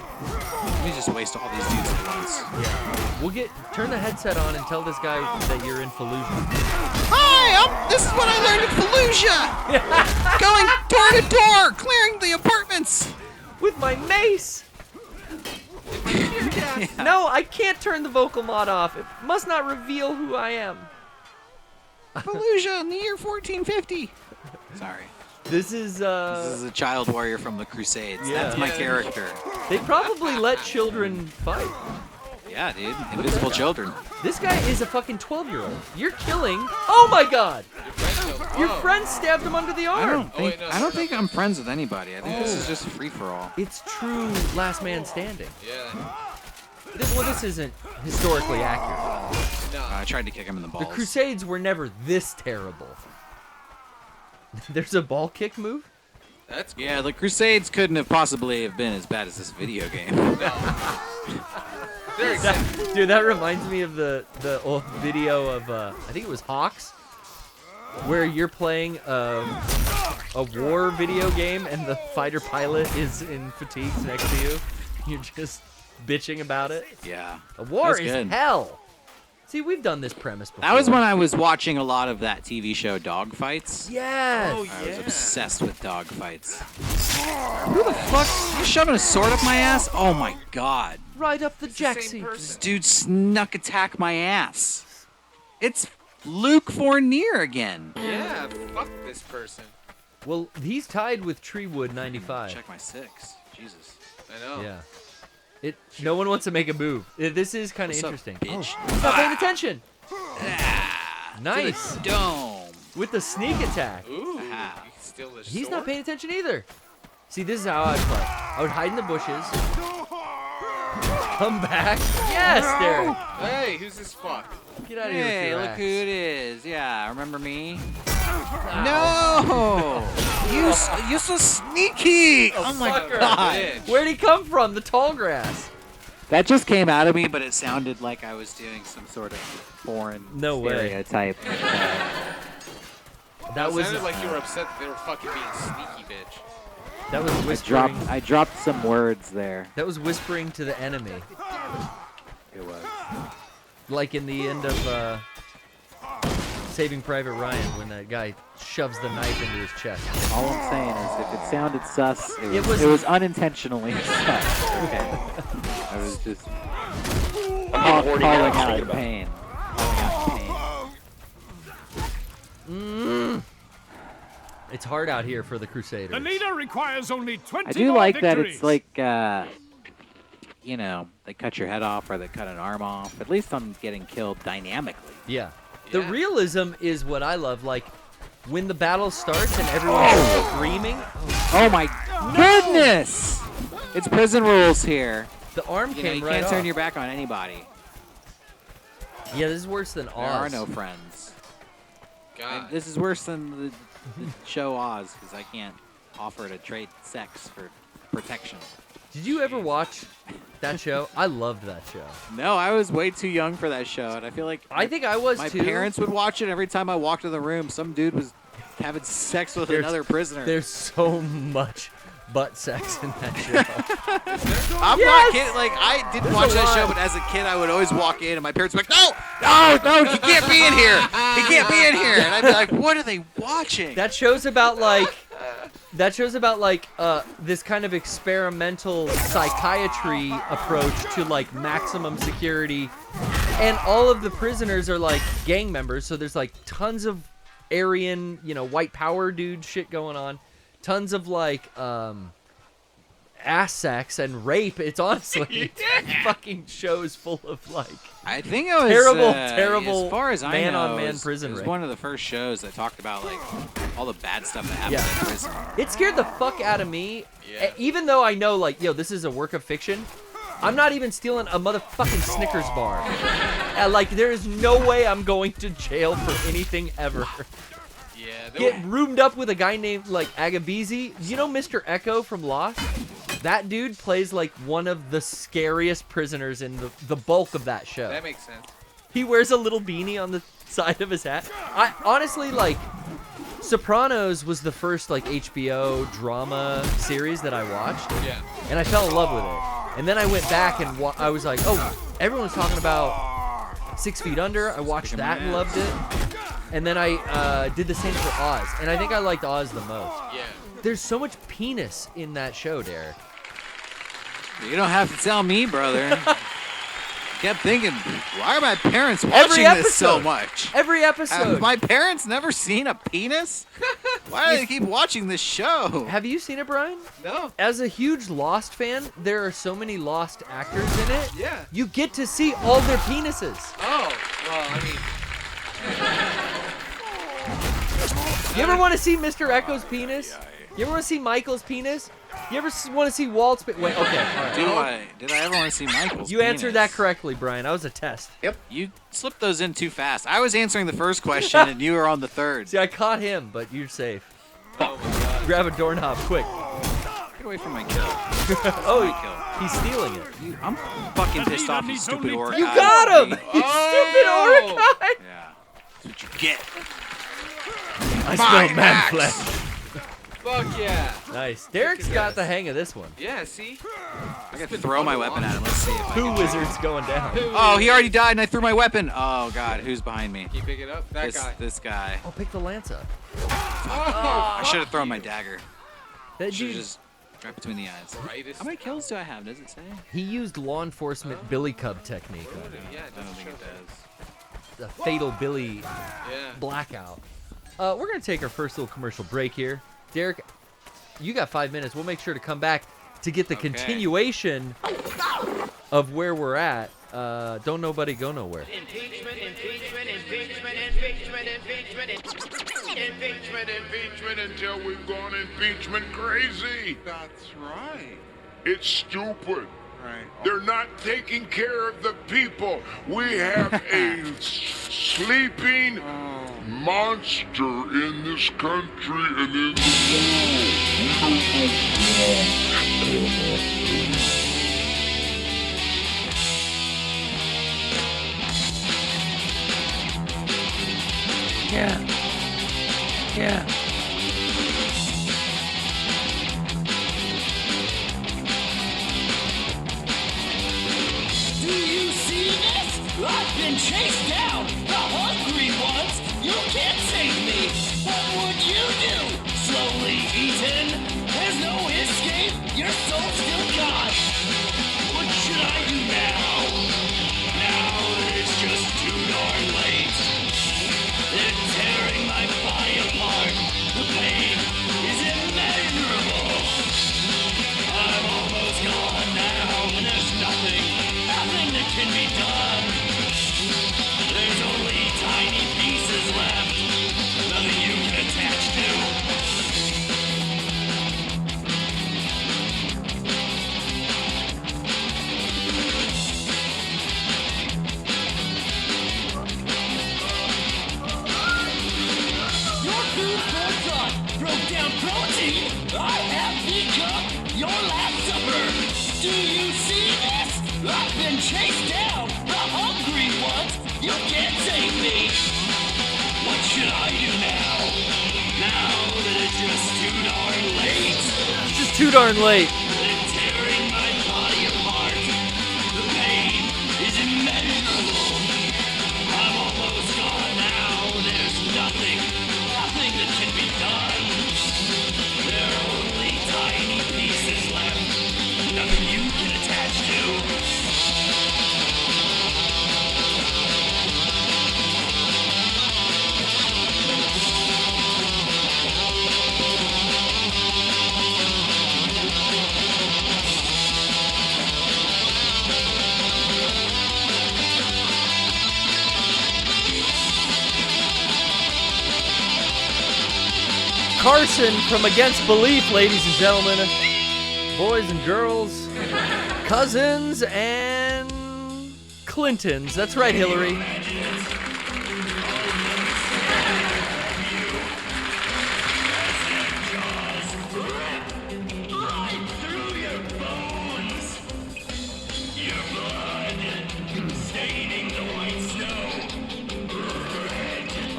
Let me just waste all these dudes at once. We'll turn the headset on and tell this guy that you're in Fallujah. Hi, this is what I learned in Fallujah. Going door to door, clearing the apartments. With my mace. No, I can't turn the vocal mod off. It must not reveal who I am. Fallujah in the year 1450. Sorry. This is This is a child warrior from the Crusades. Yeah. That's my character. they probably let children fight. Yeah, dude. Invisible children. This guy is a fucking 12-year-old. You're killing. Oh my god. Your friend stabbed him under the arm. I don't think I'm friends with anybody. I think this is just free for all. It's true last man standing. Yeah. This isn't historically accurate. No. I tried to kick him in the balls. The Crusades were never this terrible. There's a ball kick move? That's cool. Yeah, the Crusades couldn't have possibly have been as bad as this video game. They're exact- Dude, that reminds me of the old video of I think it was Hawks, where you're playing a war video game and the fighter pilot is in fatigues next to you. You're just bitching about it. Yeah. A war That's is good. hell. See, we've done this premise before. That was when I was watching a lot of that TV show Dogfights. Yes. Oh, I was obsessed with dogfights. Who the fuck? You shoving a sword up my ass? Oh my god. Right up the Same jacksie. person. This dude snuck attack my ass. It's Luke Fournier again. Yeah. Fuck this person. Well, he's tied with Treewood 95. Check my 6. Jesus. I know. Yeah. No one wants to make a move. This is kind of What's up, interesting. bitch? Oh, he's not paying attention. Nice. Dome. With the sneak attack. Ooh, you can steal the He's sword? not paying attention either. See, this is how I'd play. I would hide in the bushes. Come back. Yes, Derrick. Hey, who's this fuck? Get out of here with Hey, your look axe. who it is. Yeah, remember me? No! You're so sneaky! Oh my Fucker. god! Where'd he come from? The tall grass. That just came out of me, but it sounded like I was doing some sort of foreign No way. stereotype. That It was sounded like you were upset that they were fucking being sneaky, bitch. that was whispering. I dropped some words there. That was whispering to the enemy, It was. like in the end of Saving Private Ryan when that guy shoves the knife into his chest. All I'm saying is, if it sounded sus, It was- it was unintentionally sus. Okay. I was just calling out in pain. Calling out in pain. It's hard out here for the Crusaders. The leader requires only 20 I do more like that victories. it's like, you know, they cut your head off or they cut an arm off. At least I'm getting killed dynamically. Yeah. The Yeah. realism is what I love. Like when the battle starts and everyone's screaming. Oh my goodness! It's prison rules here. The arm You know, came you right can't turn off. your back on anybody. Yeah, this is worse than Oz. There are no friends. God. This is worse than the show Oz because I can't offer to trade sex for protection. Did you ever watch that show? I loved that show. No, I was way too young for that show, and I feel like I think I was my too. parents would watch it every time I walked in the room. Some dude was having sex with another prisoner. There's so much butt sex in that show. I'm Yes! not kidding. Like I didn't There's watch a that lot. show, but as a kid, I would always walk in, and my parents would be like, "No, he can't be in here. He can't be in here." And I'd be like, "What are they watching?" That show's about like this kind of experimental psychiatry approach to like maximum security, and all of the prisoners are like gang members. So there's like tons of Aryan, white power dude shit going on, tons of like ass sex and rape. It's honestly fucking shows full of like I think it was terrible As far as I know, man-on-man it was, prison it was rape. one of the first shows that talked about like all the bad stuff that happened in prison. It scared the fuck out of me. Yeah. Even though I know, like, this is a work of fiction, I'm not even stealing a motherfucking Snickers bar. Like, there is no way I'm going to jail for anything ever. Yeah. Get roomed up with a guy named, like, Agabizi. You know Mr. Echo from Lost? That dude plays, like, one of the scariest prisoners in the bulk of that show. That makes sense. He wears a little beanie on the side of his hat. I honestly, like, Sopranos was the first, like, HBO drama series that I watched. Yeah. And I fell in love with it. And then I went back and I was like, oh, everyone's talking about 6 Feet Under. I watched that and loved it. And then I did the same for Oz. And I think I liked Oz the most. Yeah. There's so much penis in that show, Derrick. You don't have to tell me, brother. Kept thinking, why are my parents watching this so much? Every episode. Have my parents never seen a penis? Why do they keep watching this show? Have you seen it, Brian? No. As a huge Lost fan, there are so many Lost actors in it. Yeah. You get to see all their penises. Oh, well, I mean, You ever want to see Mr. Echo's penis? You ever want to see Michael's penis? You ever want to see Walt's penis? Wait, okay. All right. Did I ever want to see Michael's You answered penis? that correctly, Brian. That was a test. Yep. You slipped those in too fast. I was answering the first question, and you were on the third. See, I caught him, but you're safe. oh my God. Grab a doorknob, quick. Get away from my kill. Oh, My kill. he's stealing it. I'm fucking pissed off, you stupid orc. You got him! You stupid Orikai! Yeah. That's what you get. I smell man flesh. Fuck yeah. Nice. Derrick's got the hang of this one. Yeah, see? I gotta throw my weapon at him. Let's see if I Two can. wizards going down. Oh, he already died, and I threw my weapon. Oh God, who's behind me? Can you pick it up? That guy. This guy. Oh, pick the lance up. I should have thrown my dagger. That Should dude, have just right between the eyes. Brightest. How many kills do I have? Does it say? he used law enforcement Billy Cub technique. Yeah, it I don't doesn't think show it that. does. The fatal Billy Yeah. blackout. We're going to take our first little commercial break here. Derrick, you got 5 minutes. We'll make sure to come back. to get the continuation of where we're at. Don't nobody go nowhere. Impeachment until we've gone impeachment crazy. That's right. It's stupid. Right. They're not taking care of the people. We have a sleeping monster in this country and in the world. Yeah. Yeah. Do you see this? I've been chased down. The hungry ones. You can't save me. What would you do? Slowly eaten. There's no escape. Your soul's still gone. What should I do now? Now that it's just too darn late. They're tearing my body apart. The pain is immeasurable. I'm almost gone now, and there's nothing that can be done. There's only tiny pieces left. Nothing you can attach to. Your food for thought broke down protein. I have become your last supper. Do you see this? I've been chased down. The hungry ones. You can't save me. What should I do now? Now that it's just too darn late. It's just too darn late. They're tearing my body apart. The pain is immeasurable. I'm almost gone now. There's nothing that can be done. There are only tiny pieces left. Nothing you can attach to. Carson from Against Belief, ladies and gentlemen, boys and girls, cousins and Clintons. That's right, Hillary.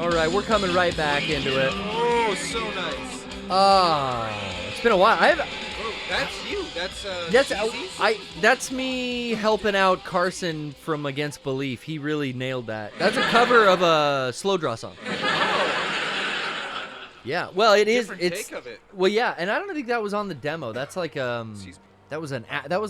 All right, we're coming right back into it. Oh, so nice. It's been a while. Oh, that's you. That's me helping out Carson from Against Belief. He really nailed that. That's a cover of a slow draw song. Yeah, well, it's take of it. Well, yeah, and I don't think that was on the demo. That's like that was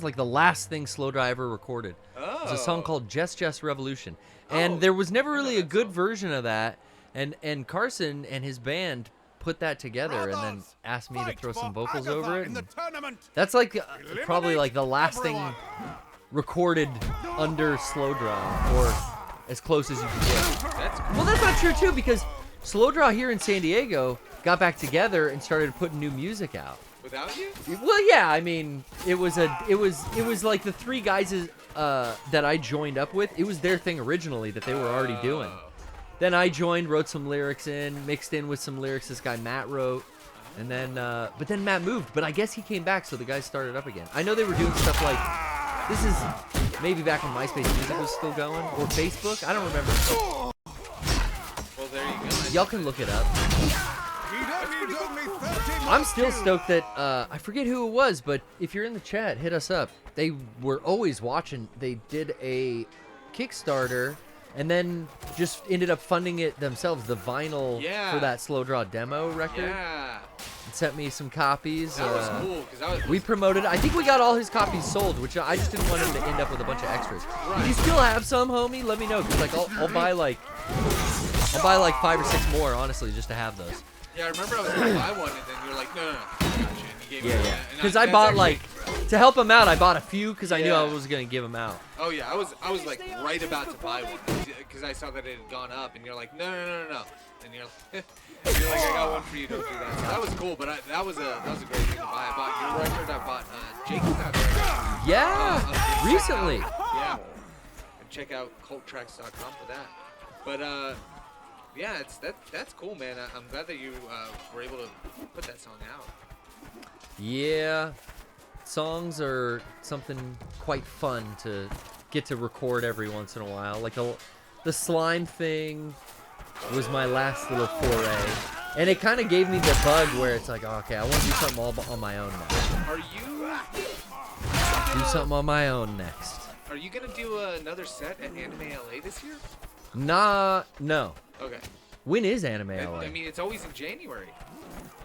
like the last thing Slow Draw ever recorded. Oh. It was a song called Just Revolution, and there was never really a good version of that. And Carson and his band put that together and then asked me to throw some vocals over it. And that's like probably like the last thing recorded under Slow Draw, or as close as you can get. Well, that's not true too, because Slow Draw here in San Diego got back together and started putting new music out. Without you? Well, yeah. I mean, it was like the three guys that I joined up with. It was their thing originally that they were already doing. Then I joined, wrote some lyrics in, mixed in with some lyrics this guy Matt wrote, and then but then Matt moved. But I guess he came back, so the guys started up again. I know they were doing stuff like, this is maybe back when MySpace Music was still going, or Facebook. I don't remember. Well, there you go. Y'all can look it up. I'm still stoked that I forget who it was, but if you're in the chat, hit us up. They were always watching. They did a Kickstarter. And then just ended up funding it themselves, the vinyl for that Slow Draw demo record. Yeah. And sent me some copies. That was cool. We promoted. I think we got all his copies sold, which I just didn't want him to end up with a bunch of extras. Right. If you still have some, homie, let me know. Cause like I'll buy like 5 or 6 more, honestly, just to have those. Yeah, I remember I was gonna buy one, and then you're like, no. I got you. And you gave me that. Because I bought like, to help him out, I bought a few because I knew Yeah. I was gonna give them out. Oh yeah, I was like right about to buy one because I saw that it had gone up, and you're like, no, and you're like, I got one for you. Don't do that. So that was cool, but that was a great thing to buy. I bought your record. I bought Jake's out there. Yeah, recently. Yeah, and check out culttracks.com for that. But yeah, that's cool, man. I'm glad that you were able to put that song out. Yeah, songs are something quite fun to get to record every once in a while. Like the slime thing was my last little foray, and it kind of gave me the bug where it's like, oh, okay, I want to do something all on my own now. Are you Do something on my own next. Are you gonna do another set at Anime LA this year? Nah, no. Okay. When is Anime LA? I mean, it's always in January.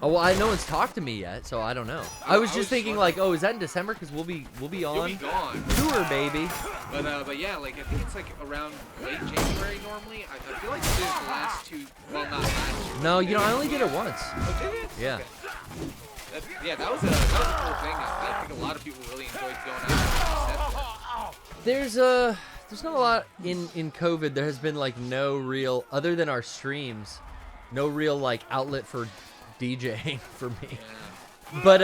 Oh well, no one's talked to me yet, so I don't know. I was just thinking like, oh, is that in December? Because we'll be on You'll be gone. tour, baby. But yeah, like I think it's like around late January normally. I feel like this is the last two. Well, not last year. No, you know, I only did it once. Oh, did it? Yeah. Okay. That was a cool thing. I think a lot of people really enjoyed going out. There's not a lot in COVID. There has been like no real, other than our streams, no real like outlet for DJing for me. Yeah. But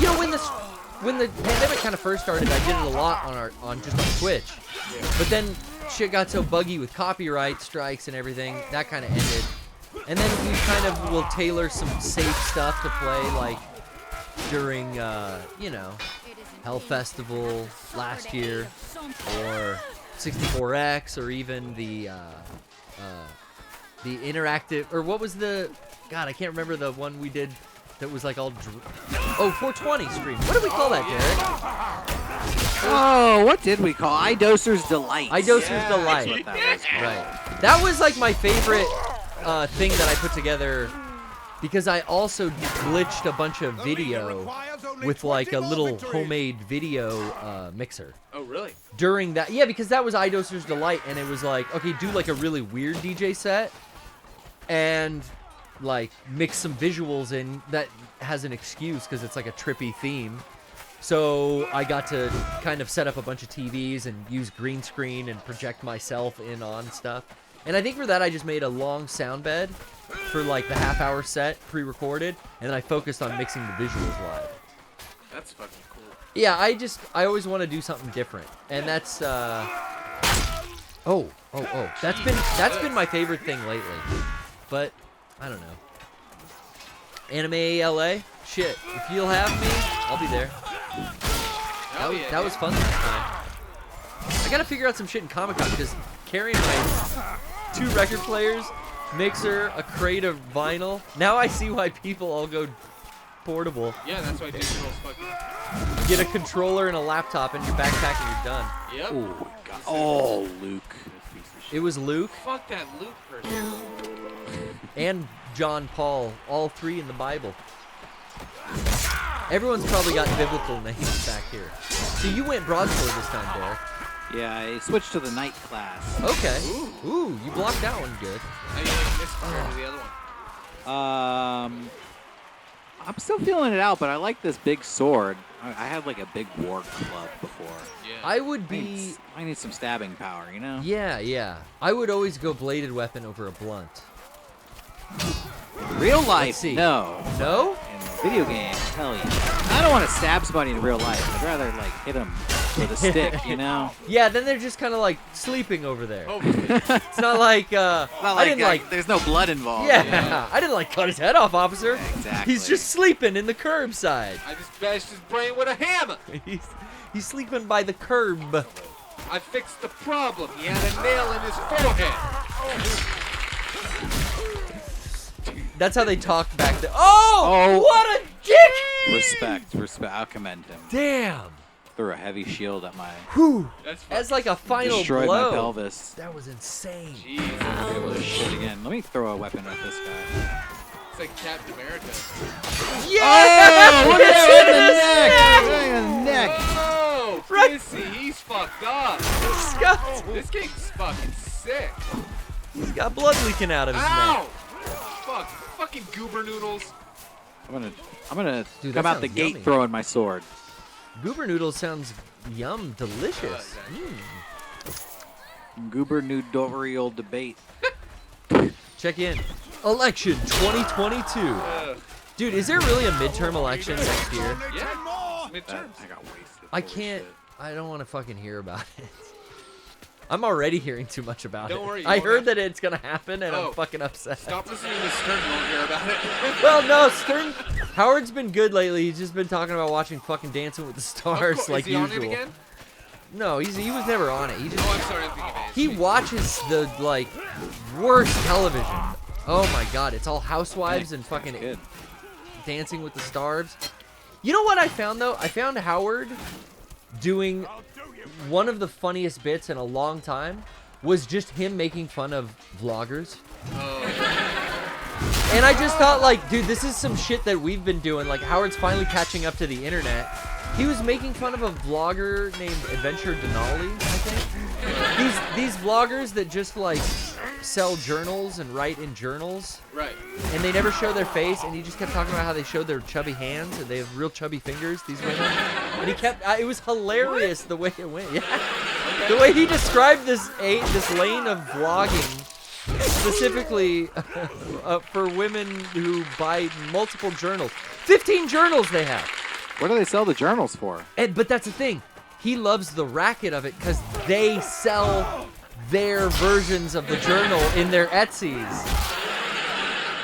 you know, when the pandemic kind of first started, I did it a lot on just on Twitch. Yeah. But then shit got so buggy with copyright strikes and everything, that kind of ended. And then we kind of will tailor some safe stuff to play, like during you know, Hell Festival last year, or 64X, or even the interactive, or what was the, God, I can't remember the one we did that was like all, 420 stream. What did we call that, Derrick? Oh, what did we call iDoser's Delight? iDoser's Delight. That's what that was called. Right. That was like my favorite thing that I put together, because I also glitched a bunch of video with like a little homemade video mixer. Oh, really? During that, yeah, because that was iDoser's Delight, and it was like, okay, do like a really weird DJ set, and like mix some visuals in that has an excuse because it's like a trippy theme. So I got to kind of set up a bunch of TVs and use green screen and project myself in on stuff. And I think for that I just made a long sound bed for like the half-hour set pre-recorded, and then I focused on mixing the visuals live. That's fucking cool. Yeah, I always want to do something different, and that's that's been my favorite thing lately. But I don't know. Anime LA, shit. If you'll have me, I'll be there. That was fun that time. I gotta figure out some shit in Comic-Con, because carrying my 2 record players, mixer, a crate of vinyl. Now I see why people all go portable. Yeah, that's why digital's fucking. Get a controller and a laptop in your backpack and you're done. Yep. Oh, God. Oh, Luke. It was Luke. Fuck that Luke person. And John Paul, all 3 in the Bible. Everyone's probably got biblical names back here. So you went broadsword this time, Derrick. Yeah, I switched to the night class. Okay. Ooh, you blocked that one good. How you like this compared to the other one? I'm still feeling it out, but I like this big sword. I had like a big war club before. Yeah. I would be... I need some stabbing power, you know? Yeah. I would always go bladed weapon over a blunt. Real life, Let's see. no. No? In video games, hell yeah. I don't want to stab somebody in real life. I'd rather like hit them with a stick, you know? Yeah, then they're just kind of like sleeping over there. Oh, It's not like, I didn't like... There's no blood involved. Yeah, I didn't like cut his head off, officer. Yeah, exactly. He's just sleeping in the curbside. I just bashed his brain with a hammer. He's sleeping by the curb. I fixed the problem. He had a nail in his forehead. That's how they talk back then. Oh! What a dick! Respect. I'll commend him. Damn. Threw a heavy shield at my... Whew. That's As like a final destroyed blow. my pelvis. That was insane. Jeez. I'll be able to shit again. Let me throw a weapon at this guy. It's like Captain America. Yeah! Oh, look at that in the neck! Oh, Right. Prissy, he's fucked up. This game's fucking sick. He's got blood leaking out of his Ow! neck. Fuck. Fucking goober noodles. I'm gonna Dude, come that out the sounds gate yummy. throwing my sword. Goober noodles sounds yum, delicious. Gubernatorial debate. Check in. Election 2022. Dude, is there really a midterm election next year? Yeah. Midterms. I got wasted. I can't. I don't want to fucking hear about it. I'm already hearing too much about it. Don't worry, you I won't heard have that it's gonna happen, and I'm fucking upset. Stop listening to Stern. You won't hear about it. Well, no, Stern. Howard's been good lately. He's just been talking about watching fucking Dancing with the Stars like Is he usual. on it again? No, he was never on it. He just I'm sorry. I'm thinking of it. he watches the like worst television. Oh my god, it's all housewives and fucking Dancing with the Stars. You know what I found though? I found Howard doing one of the funniest bits in a long time was just him making fun of vloggers. And I just thought, like, dude, this is some shit that we've been doing. Like, Howard's finally catching up to the internet. He was making fun of a vlogger named Adventure Denali, I think. These vloggers that just, like, sell journals and write in journals. Right. And they never show their face, and he just kept talking about how they showed their chubby hands, and they have real chubby fingers, these women. And he kept, it was hilarious the way it went. Yeah. The way he described this lane of vlogging, specifically for women who buy multiple journals. 15 journals they have. What do they sell the journals for? But that's the thing. He loves the racket of it because they sell their versions of the journal in their Etsy's.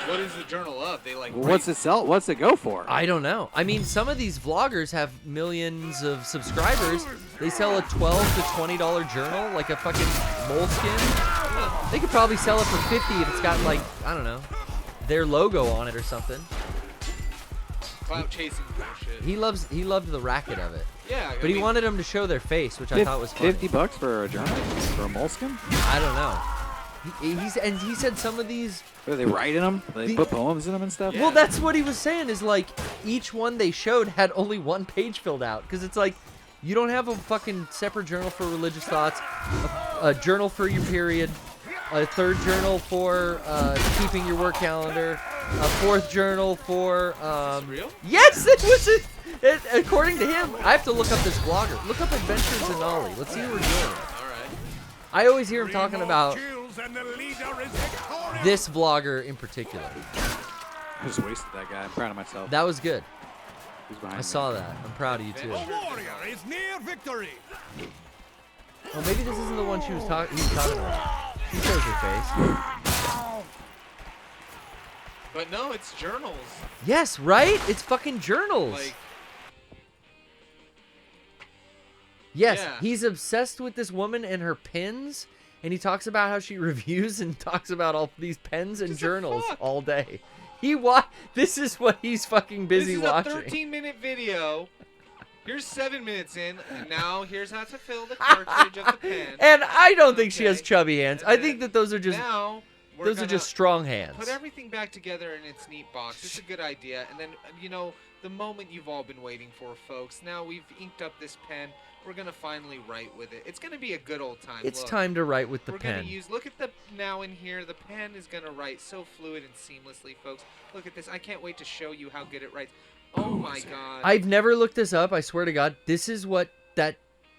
What is the journal of? They like. What's it sell? What's it go for? I don't know. I mean, some of these vloggers have millions of subscribers. They sell a $12 to $20 journal, like a fucking moleskin. They could probably sell it for $50 if it's got like, I don't know, their logo on it or something. Clout chasing bullshit. He loved the racket of it. Yeah. But he wanted them to show their face, which I thought was funny. $50 for a journal? For a moleskin? I don't know. He said some of these. Are they writing them? They put poems in them and stuff? Yeah. Well, that's what he was saying. Is like each one they showed had only one page filled out because it's like you don't have a fucking separate journal for religious thoughts, a journal for your period, a third journal for keeping your work calendar, a fourth journal for. Is this real? Yes, it was. According to him, I have to look up this blogger. Look up Adventures in Ollie. Let's see what we're doing. All right. I always hear him talking about this vlogger in particular. I just wasted that guy. I'm proud of myself. That was good. Who's behind I me? saw that. I'm proud of you too. The warrior is near victory. Well, maybe this isn't the one he was talking about. She shows her face. But no, it's journals. Yes, right? It's fucking journals. Like. Yes, Yeah. he's obsessed with this woman and her pens, and he talks about how she reviews and talks about all these pens and journals all day. This is what he's fucking busy watching. This is a 13-minute video. Here's 7 minutes in, and now here's how to fill the cartridge of the pen. And I don't think she has chubby hands. I think that those are just strong hands. Put everything back together in its neat box. It's a good idea. And then, the moment you've all been waiting for, folks. Now we've inked up this pen. We're going to finally write with it. It's going to be a good old time. It's Look, time to write with the we're pen. Going to use, look at the now in here. The pen is going to write so fluid and seamlessly, folks. Look at this. I can't wait to show you how good it writes. Oh, my God. I've never looked this up. I swear to God. This is what that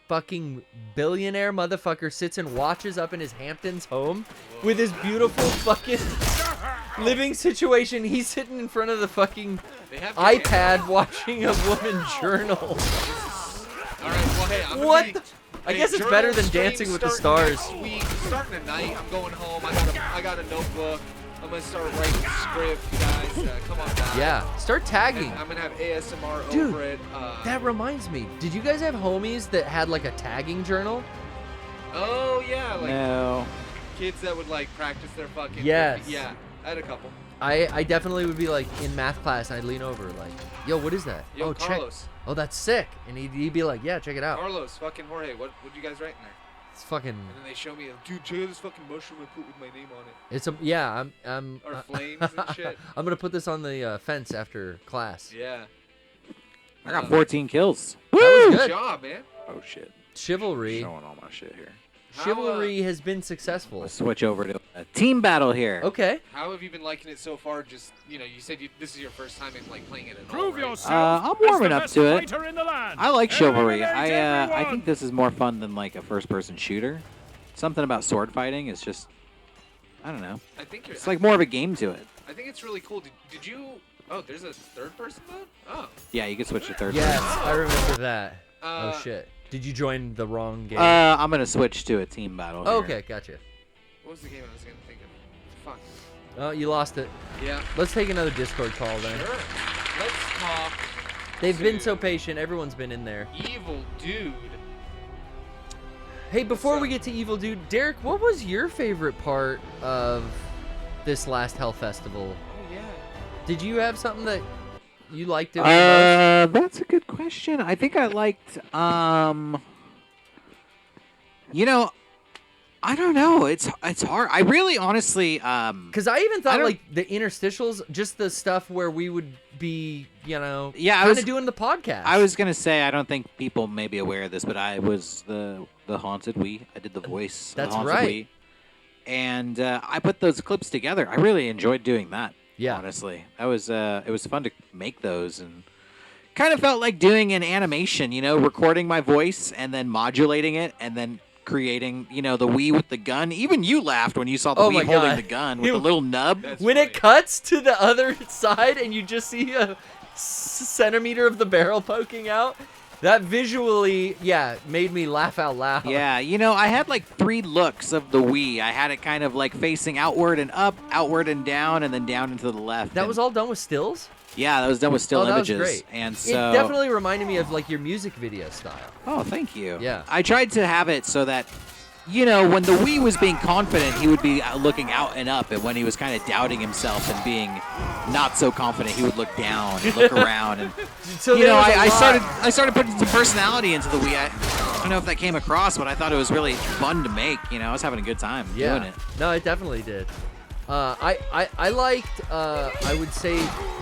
fucking billionaire motherfucker sits and watches up in his Hamptons home with his beautiful fucking living situation. He's sitting in front of the fucking iPad watching a woman journal. All right, well, hey, I'm what? I guess it's better than Dancing with the Stars. Next week, starting tonight, I'm going home. I got a notebook. I'm gonna start writing the script, guys. Come on down. Yeah, start tagging. And I'm gonna have ASMR Dude, over it. That reminds me. Did you guys have homies that had like a tagging journal? Oh yeah, like no. Kids that would like practice their fucking. Yes. Yeah, I had a couple. I definitely would be like in math class and I'd lean over like, yo, what is that? Yo, oh, Carlos. check. Oh, that's sick. And he'd be like, yeah, check it out. Carlos, fucking Jorge, what you guys write in there? It's fucking. And then they show me, dude, check out this fucking mushroom I put with my name on it. It's yeah, I'm. Or flames and shit. I'm gonna put this on the fence after class. Yeah. I got 14 kills. That was Good good. job, man. Oh shit. Chivalry. Showing all my shit here. Chivalry has been successful. Let's switch over to a team battle here. Okay. How have you been liking it so far? Just, you said this is your first time in like playing it at all, Prove right? yourself. I'm warming up to it. In the land. I like Chivalry. Eliminate I everyone. think this is more fun than like a first-person shooter. Something about sword fighting is just, I don't know. I think It's like more of a game to it. I think it's really cool. Did you? Oh, there's a third-person mode. Oh. Yeah, you can switch to third. Yes, person. I remember that. Uh, Oh shit. Did you join the wrong game? I'm gonna switch to a team battle. Here. Okay, gotcha. What was the game I was gonna think of? Fuck. Oh, you lost it. Yeah. Let's take another Discord call then. Sure. Let's talk. They've been to so patient. Everyone's been in there. Evil Dude. Hey, before we get to Evil Dude, Derrick, what was your favorite part of this last Hell Festival? Oh yeah. Did you have something that you liked doing the most? That's a good question. I think I liked, I don't know. It's hard. I really honestly, Because I even thought like the interstitials, just the stuff where we would be, I kind was of doing the podcast. I was gonna say I don't think people may be aware of this, but I was the Haunted Wii. I did the voice. That's of the Haunted right. Wii. And I put those clips together. I really enjoyed doing that. Yeah. Honestly, that was it was fun to make those and kind of felt like doing an animation. Recording my voice and then modulating it and then creating, the Wii with the gun. Even you laughed when you saw the Oh Wii my holding God. the gun with the little nub. When it cuts to the other side and you just see a centimeter of the barrel poking out, that visually, made me laugh out loud. Yeah, I had like 3 looks of the Wii. I had it kind of like facing outward and up, outward and down, and then down and to the left. That And was all done with stills? Yeah, that was done with still that was images. great. And It so definitely reminded me of like your music video style. Oh, thank you. Yeah. I tried to have it so that, when the Wii was being confident, he would be looking out and up, and when he was kind of doubting himself and being not so confident, he would look down and look around. And So there was a I started putting some personality into the Wii. I don't know if that came across, but I thought it was really fun to make. I was having a good time doing it. No, it definitely did. I liked, I would say,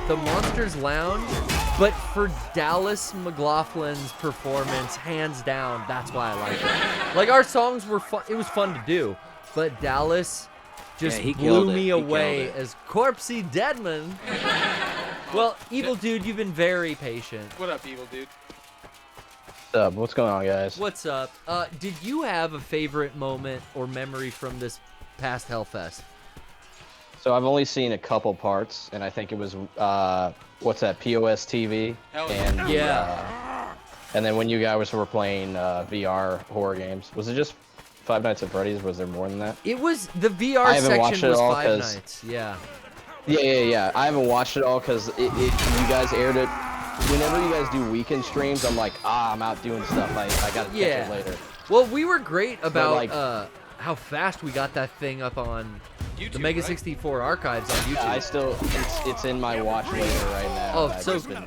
the Monsters Lounge, but for Dallas McLaughlin's performance, hands down, that's why I liked it. Like, our songs were fun. It was fun to do, but Dallas just he blew killed it. me He away killed it. as Corpsey Deadman. Well, Evil Dude, you've been very patient. What up, Evil Dude? What's up? What's going on, guys? What's up? Did you have a favorite moment or memory from this past Hellfest? So I've only seen a couple parts, and I think it was what's that? POS TV. Hell And yeah. and then when you guys were playing VR horror games, was it just Five Nights at Freddy's? Was there more than that? It was the VR I haven't watched section it was all Five 'cause- Nights. Yeah. Yeah. I haven't watched it all because you guys aired it. Whenever you guys do weekend streams, I'm like, I'm out doing stuff. I gotta catch it later. Well, we were great about like- how fast we got that thing up on YouTube, the Mega right? 64 archives on YouTube. Yeah, I still, it's in my watch later right now. Oh,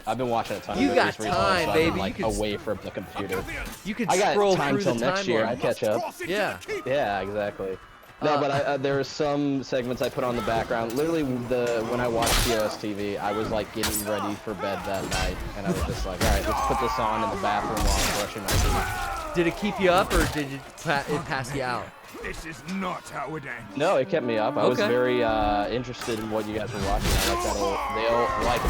I've been watching a ton of You movies got recently, time, so I've baby. been, like, You could- away from the computer. You could I got scroll time through till the next year. timeline. I catch up. Yeah. Yeah, exactly. No, but there were some segments I put on the background. Literally, when I watched POS TV, I was like getting ready for bed that night, and I was just like, all right, let's put this on in the bathroom while I'm brushing my teeth. Did it keep you up, or did it pass you out? This is not how it ends. No, it kept me up. I was Okay. very interested in what you guys were watching. I like that whole,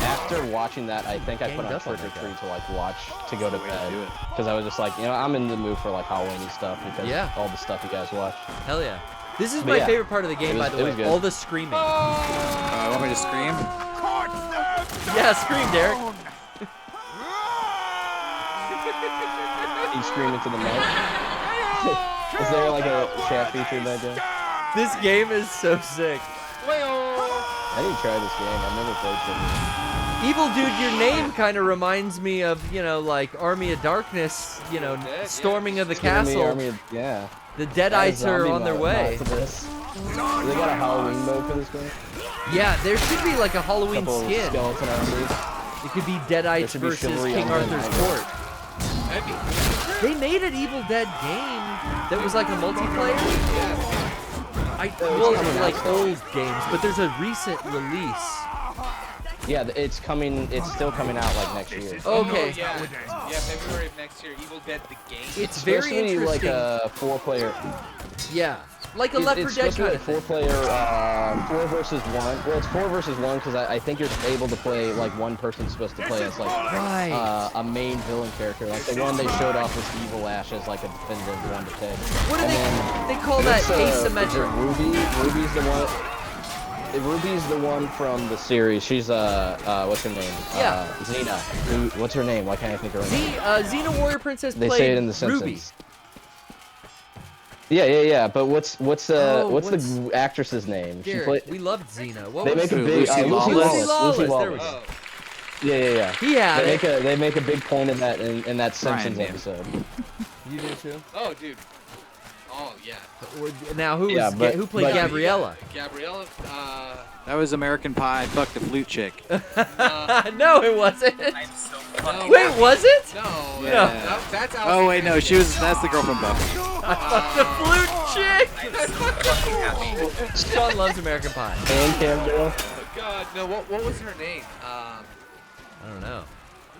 after watching that, I think I put on Trick or Treat to like watch to go to bed. Because I was just like, I'm in the mood for like Halloween stuff because all the stuff you guys watch. Hell yeah. This is But my yeah, favorite part of the game, it was- by it the was way. good. All the screaming. Want me to scream? Yeah, scream, Derrick. You scream into the mic. Is there like a chat feature in that game? This game is so sick. I need to try this game. I've never played it. Evil Dude, your name kind of reminds me of, like Army of Darkness, storming of the castle. Yeah. The Deadites are Zombie on their mod way. for this. They got a Halloween mode for this game. Yeah, there should be like a Halloween Couple skin. skeleton armies. It could be Deadites should be versus Chivalry King and Arthur's then- Court. They made an Evil Dead game that was like a multiplayer. Well, like old games, but there's a recent release. Yeah, it's coming. It's still coming out like next year. Okay. Yeah, February of next year. Evil Dead the game. It's supposed very to be like interesting. a 4-player. Yeah, like a Left 4 It's Dead supposed to be kind a of thing. 4-player, 4 versus 1. Well, it's 4 versus 1 because I think you're able to play, like, one person's supposed to play as, like, a main villain character. Like, the one they showed off was Evil Ash as, like, a definitive one to pick. What do they call that? Asymmetric. Ruby's the one. Ruby's the one from the series. She's what's her name? Yeah. Xena. What's her name? Why can't I think of her name? Xena Warrior Princess They played say it in The Simpsons. Ruby. Yeah. But what's the actress's name? Derrick, we loved Xena. What They was make a big Lucy Lawless. Lucy There we Lawless. go. Yeah. He had it. They make a big point of that in that Simpsons Brian, episode. You do too? Oh, dude. Oh, yeah. Now who Yeah, who played Gabriella? Gabriella, That was American Pie. Fuck the flute chick. No, it wasn't. no, Wait, was it? No. Yeah. That's Oh wait, no, that's the girl from Buffy. I fucked the flute chick. Sean loves American Pie. And Campbell. Oh, God, no, what was her name? I don't know.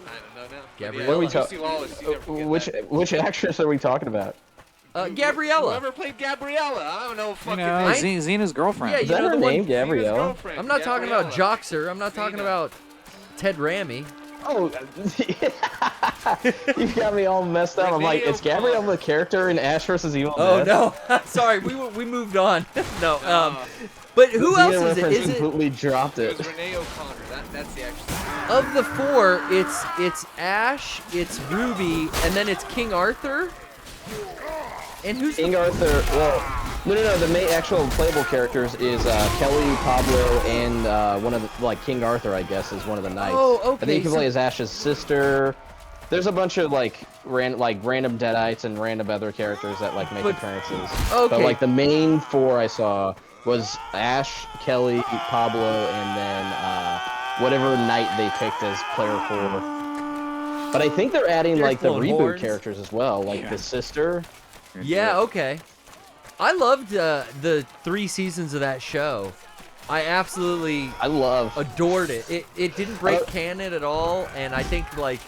I don't know now. Gabriella. What are we Lucy Lawless, you never forget which actress are we talking about? Gabriella. Whoever played Gabriella, I don't know You fucking know, name. Xena's girlfriend. Yeah, Is you that know her the one. name, Gabrielle? Girlfriend, I'm not talking about Gabriella. Joxer. I'm not talking Xena. about Ted Ramey. Oh, you got me all messed up. I'm like, Renee is Gabrielle the character in Ash vs. Evil Oh Dead? no, sorry, we moved on. No, but who else is it? Is it completely dropped It it. was Renee O'Connor. That's the actress. of the four? It's Ash, it's Ruby, and then it's King Arthur. And who's King Arthur? Well, no. The main actual playable characters is Kelly, Pablo, and one of the, King Arthur, I guess, is one of the knights. Oh, okay. I think you can play as Ash's sister. There's a bunch of random Deadites and random other characters that make appearances. Okay. But the main four I saw was Ash, Kelly, Pablo, and then whatever knight they picked as player 4. But I think they're adding the blowing reboot horns. characters as well, the sister. Yeah, okay. I loved the 3 seasons of that show. I absolutely adored it. It didn't break canon at all, and I think the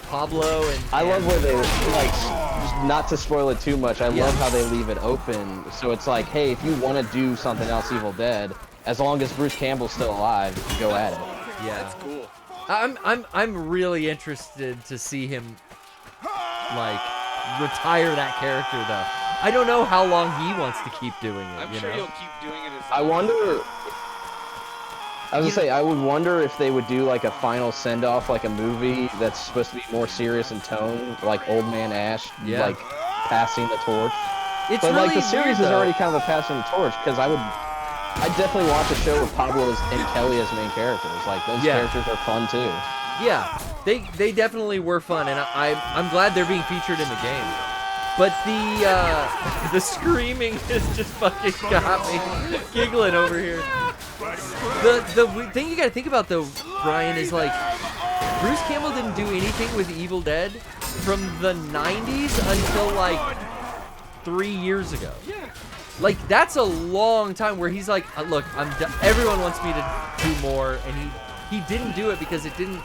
Pablo and I love where they just not to spoil it too much. I love how they leave it open. So it's like, hey, if you want to do something else Evil Dead, as long as Bruce Campbell's still alive, go at it. Yeah, That's cool. I'm really interested to see him retire that character though. I don't know how long he wants to keep doing it. I'm sure he'll keep doing it as I wonder. I was gonna say, I would wonder if they would do a final send-off, a movie that's supposed to be more serious in tone, like Old Man Ash, passing the torch. It's But really the series weird, is already though. kind of a passing the torch because I'd definitely watch a show with Pablo and Kelly as main characters. Those characters are fun too. Yeah, they definitely were fun, and I'm glad they're being featured in the game. But the screaming has just fucking got me giggling over here. The thing you gotta think about though, Brian, is Bruce Campbell didn't do anything with Evil Dead from the 90s until 3 years ago. That's a long time where he's like, look, everyone wants me to do more, and he didn't do it because it didn't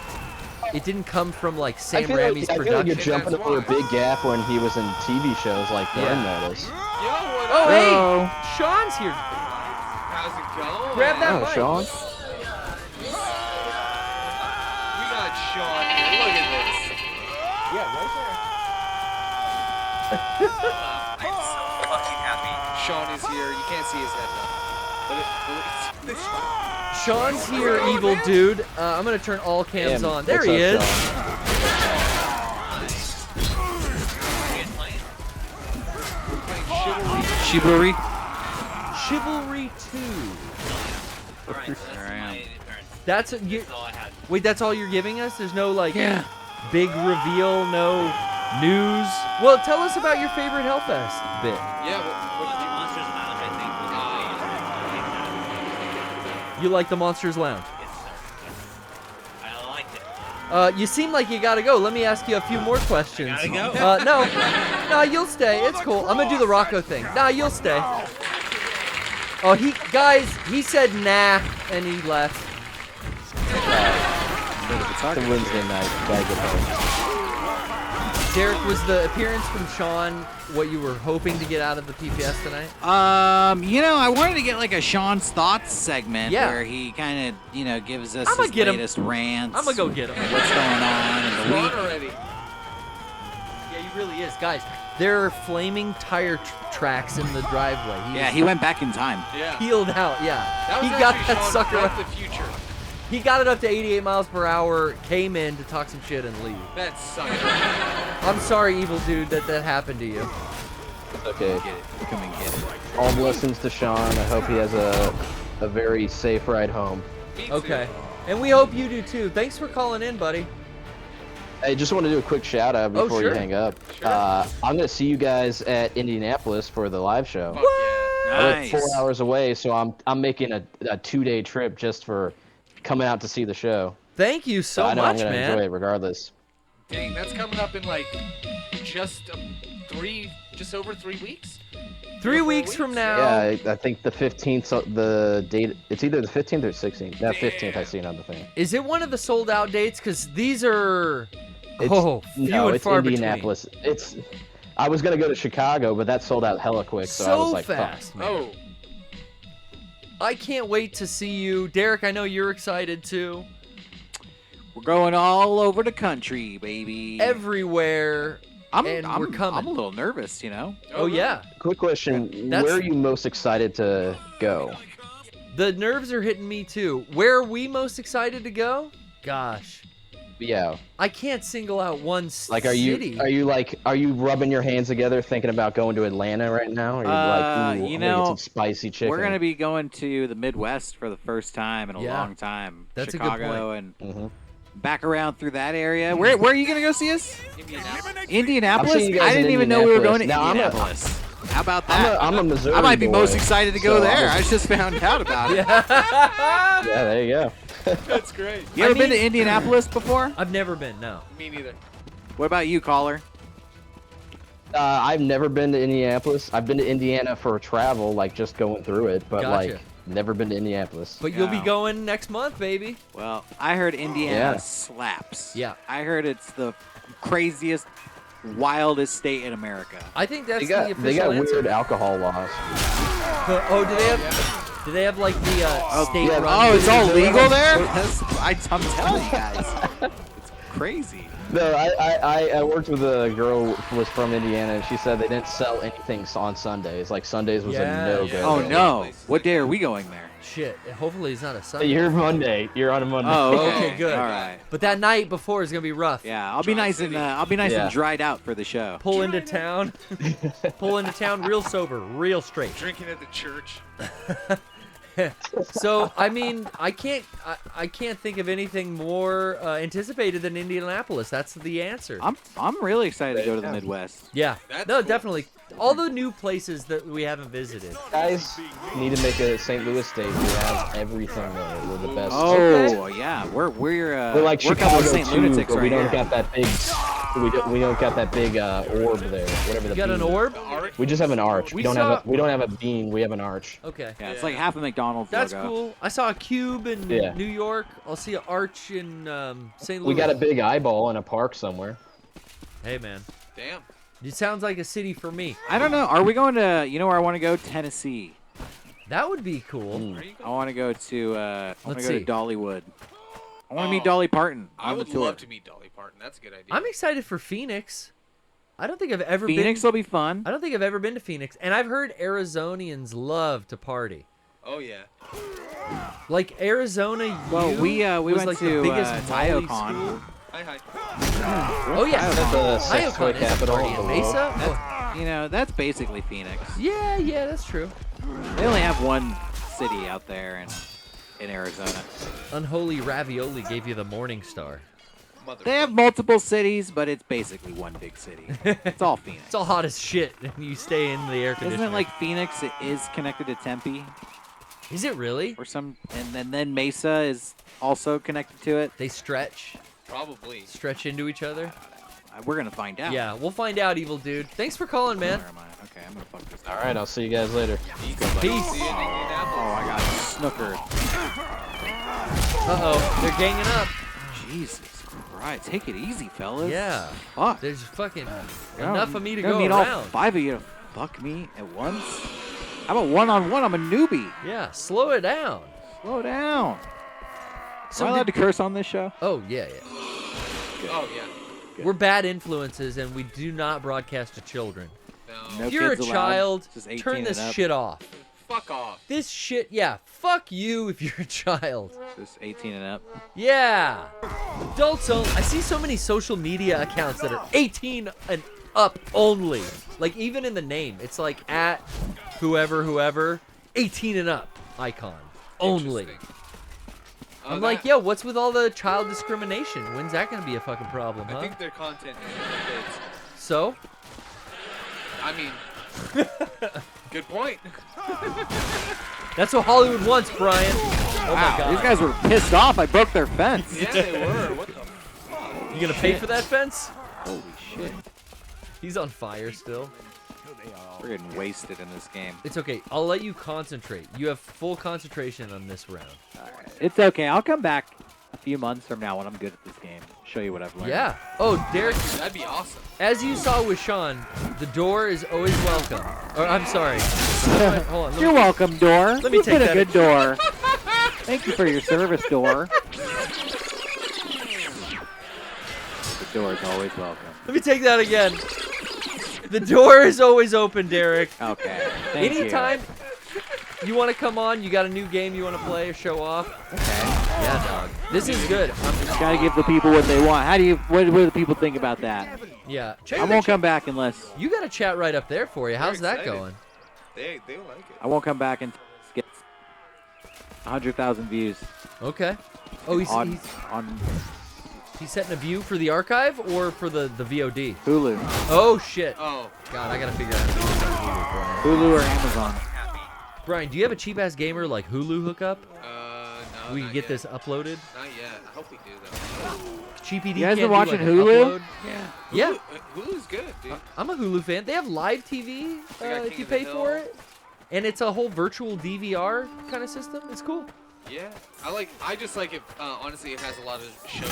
come from Sam Raimi's production. I feel like you're jumping over a big gap when he was in TV shows like Burn Notice. Oh, hey, Sean's here. How's it going? Grab that mic. Sean. We got Sean here. Look at this. Yeah, right I'm so fucking happy. Sean is here. You can't see his head though. Sean's here, evil dude. I'm gonna turn all cams on. There he is. Chivalry. Chivalry 2. There I am. That's wait, that's all you're giving us? There's no big reveal, no news. Well, tell us about your favorite Hellfest bit. Yeah, what did you Monsters Lounge, I think. You like the Monsters Lounge? Yes, sir. I liked it. You seem like you gotta go. Let me ask you a few more questions. I gotta go? No, you'll stay. It's cool. I'm gonna do the Rocco thing. Nah, you'll stay. Oh, he said nah, and he left. It's a Wednesday night. Gotta get home. Derrick, was the appearance from Sean what you were hoping to get out of the PPS tonight? I wanted to get like a Sean's Thoughts segment where he kind of, gives us his latest rants. I'm gonna go get him. What's going on in the week. Already. Yeah, he really is. Guys, there are flaming tire tracks in the driveway. He went back in time. Yeah. Peeled out, yeah. That was He got actually that Sean sucker from the future. He got it up to 88 miles per hour, came in to talk some shit and leave. That sucks. I'm sorry, evil dude, that happened to you. Okay. Get it. Come and get it. All blessings to Sean. I hope he has a very safe ride home. Okay. And we hope you do too. Thanks for calling in, buddy. I just want to do a quick shout out before sure. you hang up. I'm going to see you guys at Indianapolis for the live show. Fuck I Nice. live 4 hours away, so I'm making a 2-day trip just for coming out to see the show. Thank you so I know much, I'm gonna man. enjoy it regardless. Dang, that's coming up in like just over 3 weeks. 3 weeks from now. Yeah, I think the 15th, so the date, it's either the 15th or 16th. No, 15th I seen on the thing. Is it one of the sold out dates? Because these are few No, and it's far Indianapolis. I was gonna go to Chicago, but that sold out hella quick, so I was like, fast, fuck. man. Oh, I can't wait to see you. Derrick, I know you're excited too. We're going all over the country, baby. Everywhere. and we're coming. I'm a little nervous, Oh, yeah. Quick question, where are you most excited to go? The nerves are hitting me too. Where are we most excited to go? Gosh. Yeah. I can't single out one Like, city. are you rubbing your hands together thinking about going to Atlanta right now? Or are you like, ooh, I'm gonna get some spicy chicken? We're gonna be going to the Midwest for the first time in a long time. That's a good Chicago point. and back around through that area. Where are you gonna go see us? Indianapolis. I'm seeing you guys I didn't in even know we were going to Indianapolis. Indianapolis. How about that? I'm a Missouri I might be boy, most excited to go so there. I just found out about it. Yeah, there you go. that's great. You ever been to Indianapolis before? I've never been, no. Me neither. What about you, caller? I've never been to Indianapolis. I've been to Indiana for travel, like just going through it, but Gotcha. like never been to Indianapolis. But you'll be going next month, baby. Well, I heard Indiana Yeah. slaps. Yeah. I heard it's the craziest, wildest state in America. I think that's They got the official answer. weird alcohol laws. Oh, do they have like the state run? Oh, it's all legal there? I'm telling you guys. It's crazy. No, I worked with a girl who was from Indiana, and she said they didn't sell anything on Sundays. Like Sundays was a no-go. Oh no! What day are we going there? Shit. Hopefully it's not a Sunday. You're Monday. You're on a Monday. Oh, Okay, good. All right. But that night before is gonna be rough. Yeah, I'll be nice and Yeah. dried out for the show. Pull into town. Pull into town real sober, real straight. Drinking at the church. So I mean, I can't think of anything more anticipated than Indianapolis. That's the answer. I'm really excited to go to the Midwest. Yeah. That's No, cool. definitely. All the new places that we haven't visited. Guys need to make a St. Louis state. We have everything there. We're the best. Oh yeah, we're like we're a couple Chicago of St. too, Lunatics but right we don't here. got that big. We don't got that big orb there. Whatever the You got an beam. orb? We just have an arch. We We don't saw- have a beam. We have an arch. Okay. Yeah, it's like half a McDonald's That's logo. cool. I saw a cube in Yeah. New York. I'll see an arch in St. Louis. We got a big eyeball in a park somewhere. Hey, man. Damn. It sounds like a city for me. I don't know. Are we going to? You know where I want to go? Tennessee. That would be cool. I want to go to. I want Let's to go see. to Dollywood. I want to meet Dolly Parton I on the would tour. love to meet Dolly Parton. That's a good idea. I'm excited for Phoenix. I don't think I've ever Phoenix been. will be fun. I don't think I've ever been to Phoenix, and I've heard Arizonians love to party. Oh yeah. Like Arizona, Well, we was went like to the biggest Molly Taiyocon. school. Hi. Oh yeah, The sex toy Taiyocon is a capital party of in the world. Mesa. Oh, You know, that's basically Phoenix. yeah, that's true. They only have one city out there in Arizona. Unholy Ravioli gave you the Morning Star. They have multiple cities, but it's basically one big city. It's all Phoenix. It's all hot as shit, and you stay in the air Isn't conditioner. it like Phoenix? It is connected to Tempe, Is it really? or some, and then Mesa is also connected to it. They stretch Probably. into each other. We're gonna find out. Yeah, we'll find out, evil dude. Thanks for calling, man. Where am I? Okay, I'm gonna fuck this. All right, I'll see you guys later. Peace. Oh, I got snookered. Uh-oh, they're ganging up. Jesus right, take it easy, fellas. Yeah. Fuck. There's fucking I don't- enough of me to I don't go need around. all 5 of you to fuck me at once. How about one-on-one? I'm a newbie. Yeah, slow it down. Slow down. So Am I allowed to curse on this show? Oh, yeah. Oh, yeah. We're bad influences, and we do not broadcast to children. No If you're a kids allowed. child, Just 18 turn and this up. shit off. Fuck off. This shit, yeah, fuck you if you're a child. Just 18 and up. Yeah. Adults only. I see so many social media accounts that are 18 and up only. Like, even in the name, it's like at whoever, 18 and up icon only. I'm like, yo, what's with all the child discrimination? When's that going to be a fucking problem, huh? I think their content is for kids. So? I mean, good point. That's what Hollywood wants, Brian. Oh Wow, my God. these guys were pissed off. I broke their fence. Yeah, they were. What the fuck? You gonna pay for that fence? Holy shit. He's on fire still. We're getting wasted in this game. It's okay. I'll let you concentrate. You have full concentration on this round. It's okay. I'll come back a few months from now when I'm good at this game. Show you what I've learned. Yeah. Oh, Derrick. That'd be awesome. As you saw with Sean, the door is always welcome. Or I'm sorry. Hold on. You're welcome, door. Let me You've take been that. a good door. Thank you for your service, door. The door is always welcome. Let me take that again. The door is always open, Derrick. Okay. Thank Anytime you want to come on, you got a new game you want to play or show off. Okay. Yeah, dog. This is good. Gotta give the people what they want. What do the people think about that? Yeah. I won't come back unless You got a chat right up there for you. How's that excited. going? They like it. I won't come back until it gets 100,000 views. Okay. Oh, on he's setting a view for the archive or for the VOD? Hulu. Oh shit. Oh. God, I gotta figure out how to do this on Hulu, Brian. Hulu or Amazon. Brian, do you have a cheap ass gamer like Hulu hookup? No. We can not get yet. this uploaded. Not yet. I hope we do though. Cheapy D You guys can't been do, watching like, an Hulu? upload? Yeah. Yeah. Hulu's good, dude. I'm a Hulu fan. They have live TV They got if King you of the pay Hill. for it, and it's a whole virtual DVR kind of system. It's cool. Yeah, I just like it. Honestly, it has a lot of shows.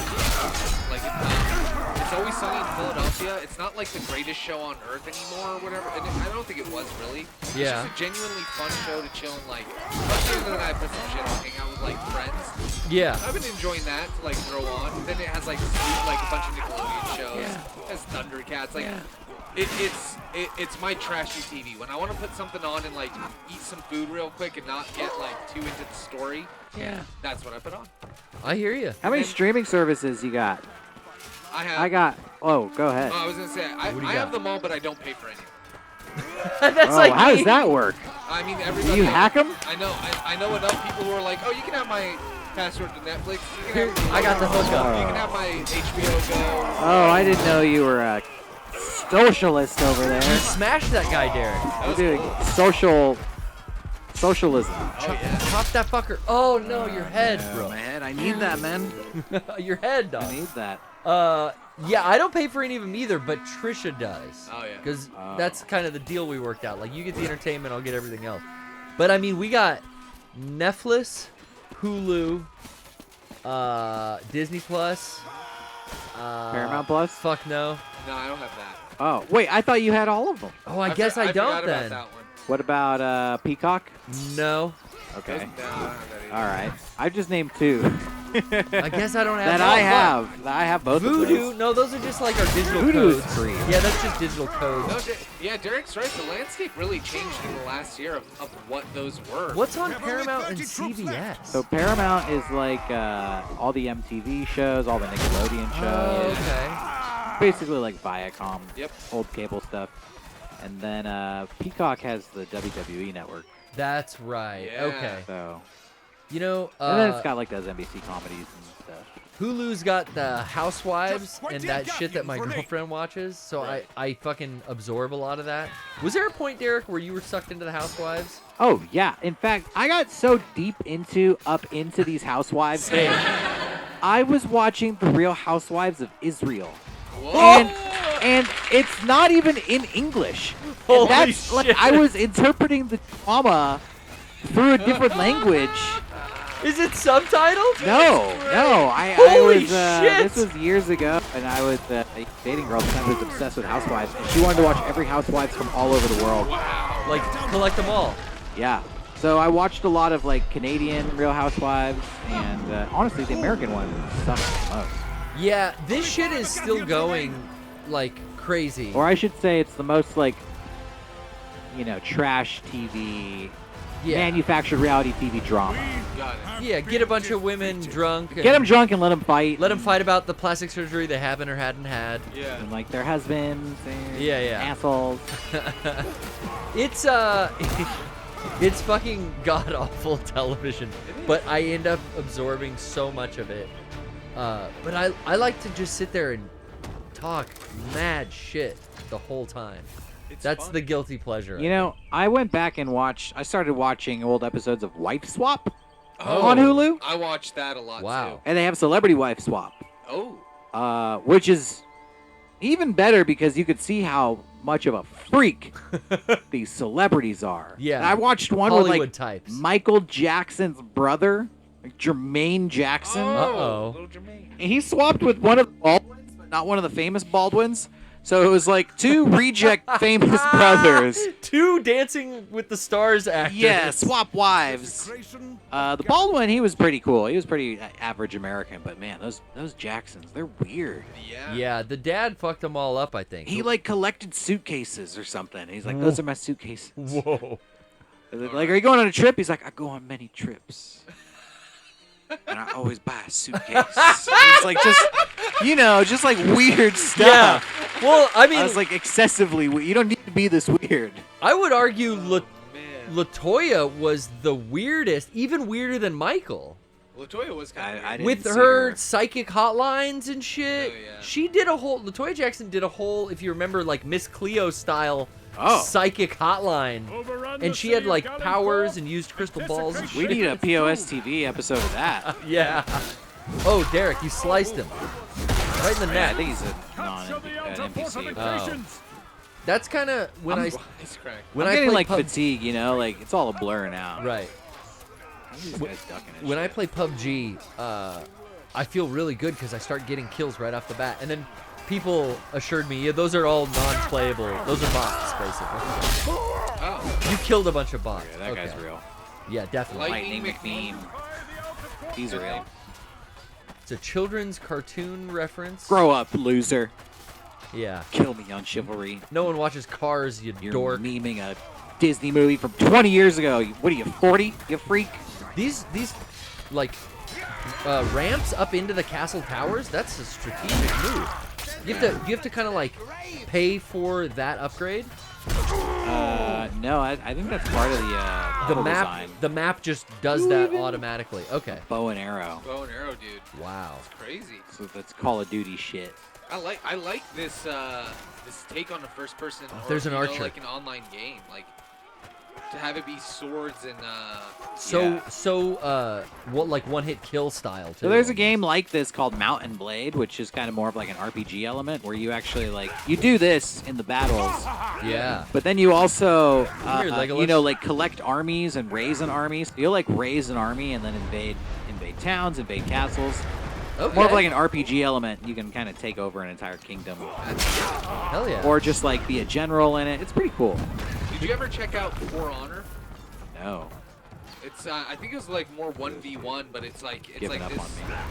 Like it's Always Sunny in Philadelphia. It's not like the greatest show on earth anymore or whatever. And I don't think it was really. Yeah. It's just a genuinely fun show to chill and like. Especially when I put some shit on, hang out with like friends. Yeah. I've been enjoying that to like throw on. Then it has like a bunch of Nickelodeon shows. Yeah. It has Thundercats. Like. Yeah. It's my trashy TV. When I want to put something on and like eat some food real quick and not get like too into the story, Yeah. that's what I put on. I hear you. How many streaming services you got? I got. Oh, go ahead. I was gonna say I What do you have got? them all, but I don't pay for any. That's Oh, like how me. does that work? I mean, Do everybody. you hack them? I know. I know enough people who are like, oh, you can have my password to Netflix. You can have, I got the hookup. You can have my HBO Go. Oh, I didn't know you were a socialist over You there. smashed that guy, Derrick. You're doing socialism. Oh yeah. Chop that fucker. Oh no, your head, bro. My head, I need that, man. Your head, dog. I need that. Yeah, I don't pay for any of them either, but Trisha does. Oh, yeah. Because that's kind of the deal we worked out. Like, you get the entertainment, I'll get everything else. But, I mean, we got Netflix, Hulu, Disney Plus. Paramount Plus? Fuck no. No, I don't have that. Oh, wait, I thought you had all of them. Oh, I guess I don't forgot then. About that one. What about Peacock? No. Okay. No, I don't have that either. All right. I just named two. I guess I don't have that all, I but have. I have both of Voodoo, those. no, those are just like our digital Voodoo's codes. free. Yeah, that's just digital codes. No, yeah, Derrick's right. The landscape really changed in the last year of what those were. What's on Paramount and CBS? So Paramount is like all the MTV shows, all the Nickelodeon shows. Okay. Basically like Viacom, Yep. old cable stuff. And then Peacock has the WWE network. That's right. Yeah. Okay. So, You know, and then it's got like those NBC comedies and stuff. Hulu's got the Housewives and that shit that my girlfriend watches, so I fucking absorb a lot of that. Was there a point, Derrick, where you were sucked into the Housewives? Oh yeah. In fact, I got so up into these Housewives that I was watching the Real Housewives of Israel. Whoa. And it's not even in English. Holy And that's like shit. I was interpreting the drama through a different language. Is it subtitled? No. I Holy was. shit! This was years ago, and I was dating a girl who was obsessed with Housewives, and she wanted to watch every Housewives from all over the world. Wow. Like collect them all. Yeah. So I watched a lot of like Canadian Real Housewives, and honestly, the American one sucks the most. Yeah, this shit is still going like crazy. Or I should say, it's the most like, trash TV. Yeah. Manufactured reality TV drama. Yeah, get a bunch of women drunk. Get them drunk and let them fight. Let them fight about the plastic surgery they haven't or hadn't had. Yeah. And like their husbands and yeah. assholes. It's fucking god awful television, but I end up absorbing so much of it. But I like to just sit there and talk mad shit the whole time. That's fun. The guilty pleasure. I went back and I started watching old episodes of Wife Swap on Hulu. I watched that a lot too. And they have Celebrity Wife Swap. Oh. Which is even better because you could see how much of a freak these celebrities are. Yeah. And I watched one Hollywood with types. Michael Jackson's brother, like Jermaine Jackson. Uh-oh. And he swapped with one of the Baldwins, but not one of the famous Baldwins. So it was like two reject famous brothers. Two Dancing with the Stars actors. Yeah, swap wives. The Baldwin, he was pretty cool. He was pretty average American, but man, those Jacksons, they're weird. Yeah, the dad fucked them all up, I think. He like collected suitcases or something. He's like, those are my suitcases. Whoa. Like, are you going on a trip? He's like, I go on many trips. And I always buy a suitcase. It's like just like weird stuff. Yeah. Well, I mean, I was like excessively weird. You don't need to be this weird. I would argue LaToya was the weirdest, even weirder than Michael. LaToya was kind of with her psychic hotlines and shit. Oh, yeah. She did LaToya Jackson did a whole, if you remember, like Miss Cleo style psychic hotline. And she had like powers and used crystal balls and shit. We need a POS TV episode of that. Yeah. Oh, Derrick, you sliced him. Right in the neck. I think he's an NPC. Oh. That's kind of when I'm getting like fatigue, like it's all a blur now. Right. When I play PUBG, I feel really good because I start getting kills right off the bat, and then people assured me, yeah, those are all non-playable. Those are bots, basically. Oh. You killed a bunch of bots. Yeah, that guy's real. Yeah, definitely. Lightning McBeam. He's real. It's a children's cartoon reference. Grow up, loser. Yeah. Kill me on Chivalry. No one watches Cars, you dork. You're memeing a Disney movie from 20 years ago. What are you, 40? You freak? These like ramps up into the castle towers, that's a strategic move. You have to kind of like pay for that upgrade. No, I think that's part of the map. Design. The map just does that automatically. Okay. Bow and arrow. Bow and arrow, dude. Wow. It's crazy. So that's Call of Duty shit. I like this this take on a first person. There's an archer. Like an online game, like to have it be swords and like one hit kill style too. So there's a game like this called Mount and Blade, which is kind of more of like an RPG element where you actually like you do this in the battles. Yeah. But then you also like collect armies and raise an army. So you'll like raise an army and then invade towns, invade castles. Okay. More of like an RPG element. You can kind of take over an entire kingdom. Hell yeah. Or just like be a general in it. It's pretty cool. Did you ever check out For Honor? No. It's I think it was like more 1v1, but it's like this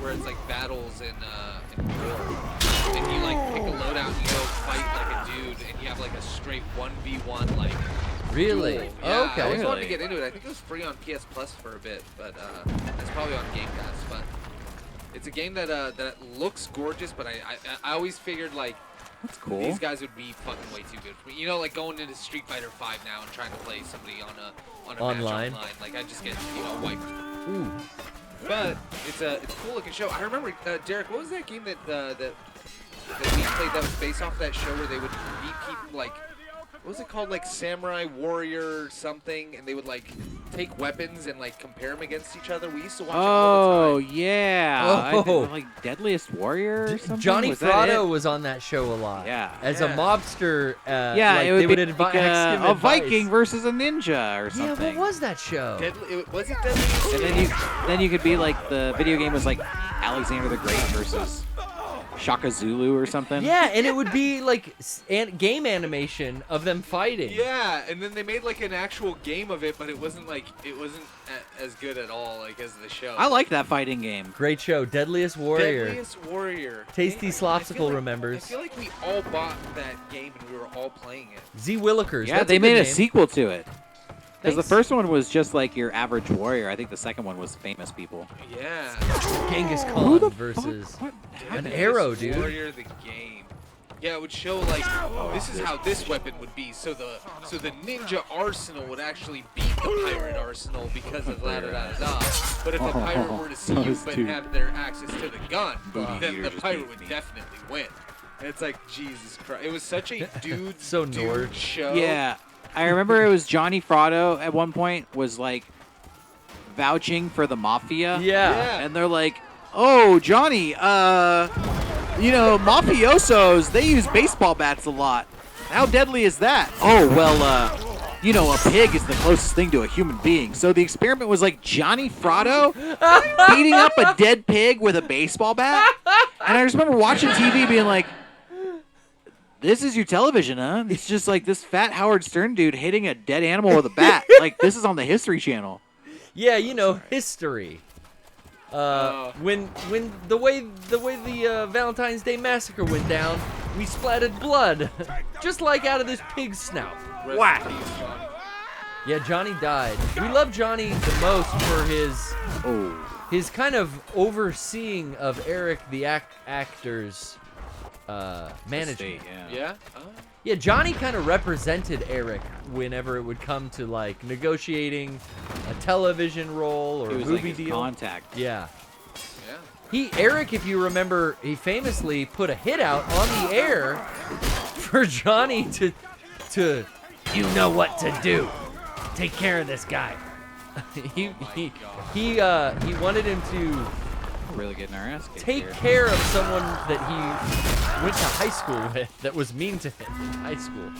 where it's like battles in war, and you like pick a loadout and you go fight like a dude, and you have like a straight 1v1 like. Really? Duel. Yeah, Okay. I always wanted to get into it. I think it was free on PS Plus for a bit, but it's probably on Game Pass. But it's a game that that looks gorgeous, but I always figured like. That's cool. These guys would be fucking way too good for me. You know, like going into Street Fighter 5 now and trying to play somebody on a online. Match online. Like I just get wiped. Ooh. But it's a cool looking show. I remember Derrick. What was that game that we played that was based off that show where they would beat people like what was it called, like Samurai Warrior something, and they would like take weapons and like compare them against each other. We used to watch it all the time. Yeah. I Oh. think, like Deadliest Warrior or something? Johnny Was that Frotto it? was on that show a lot. Yeah. As Yeah. a mobster, Yeah, like, it would they be would like advise him a advice. Viking versus a ninja or Yeah, something. what was that show? Was it Deadliest? And then you could be like the video game was like Alexander the Great versus Shaka Zulu or something. Yeah, and it would be like game animation of them fighting. Yeah, and then they made like an actual game of it, but it wasn't as good at all like as the show. I like that fighting game. Great show, Deadliest Warrior. Deadliest Warrior. Tasty I feel Slopsicle like- remembers. I feel like we all bought that game and we were all playing it. Z Willikers. Yeah, that's they a good made a name. sequel to it. Because the Thanks. first one was just like your average warrior. I think the second one was famous people. Yeah. Genghis Who the Khan versus fuck? an Deadliest arrow, dude. Warrior the game. Yeah, it would show like this is how this weapon would be. So the ninja arsenal would actually beat the pirate arsenal because of da da da da. But if a pirate were to see you Those but two. have their access to the gun, Booty then the eaters just pirate beat would me. definitely win. And it's like Jesus Christ. It was such a dude So dude Nord. show. Yeah, I remember it was Johnny Frotto at one point was like vouching for the mafia. Yeah. And they're like, "Oh, Johnny, you know, mafiosos, they use baseball bats a lot. How deadly is that?" "Oh, well, you know, a pig is the closest thing to a human being." So the experiment was like Johnny Frotto beating up a dead pig with a baseball bat. And I just remember watching TV being like, this is your television, huh? It's just like this fat Howard Stern dude hitting a dead animal with a bat. Like, this is on the History Channel. Yeah, you know, history. When the way the Valentine's Day massacre went down, we splattered blood, just like out of this pig's snout. Whack. Yeah, Johnny died. We love Johnny the most for his kind of overseeing of Eric the actor's management. Yeah? Yeah, Johnny kind of represented Eric whenever it would come to like negotiating a television role or It a was movie like his deal. contact. Yeah. Yeah. Eric, if you remember, he famously put a hit out on the air for Johnny to you know what to do. Take care of this guy. he wanted him to Really getting our ass kicked take here. care of someone that he went to high school with that was mean to him in high school.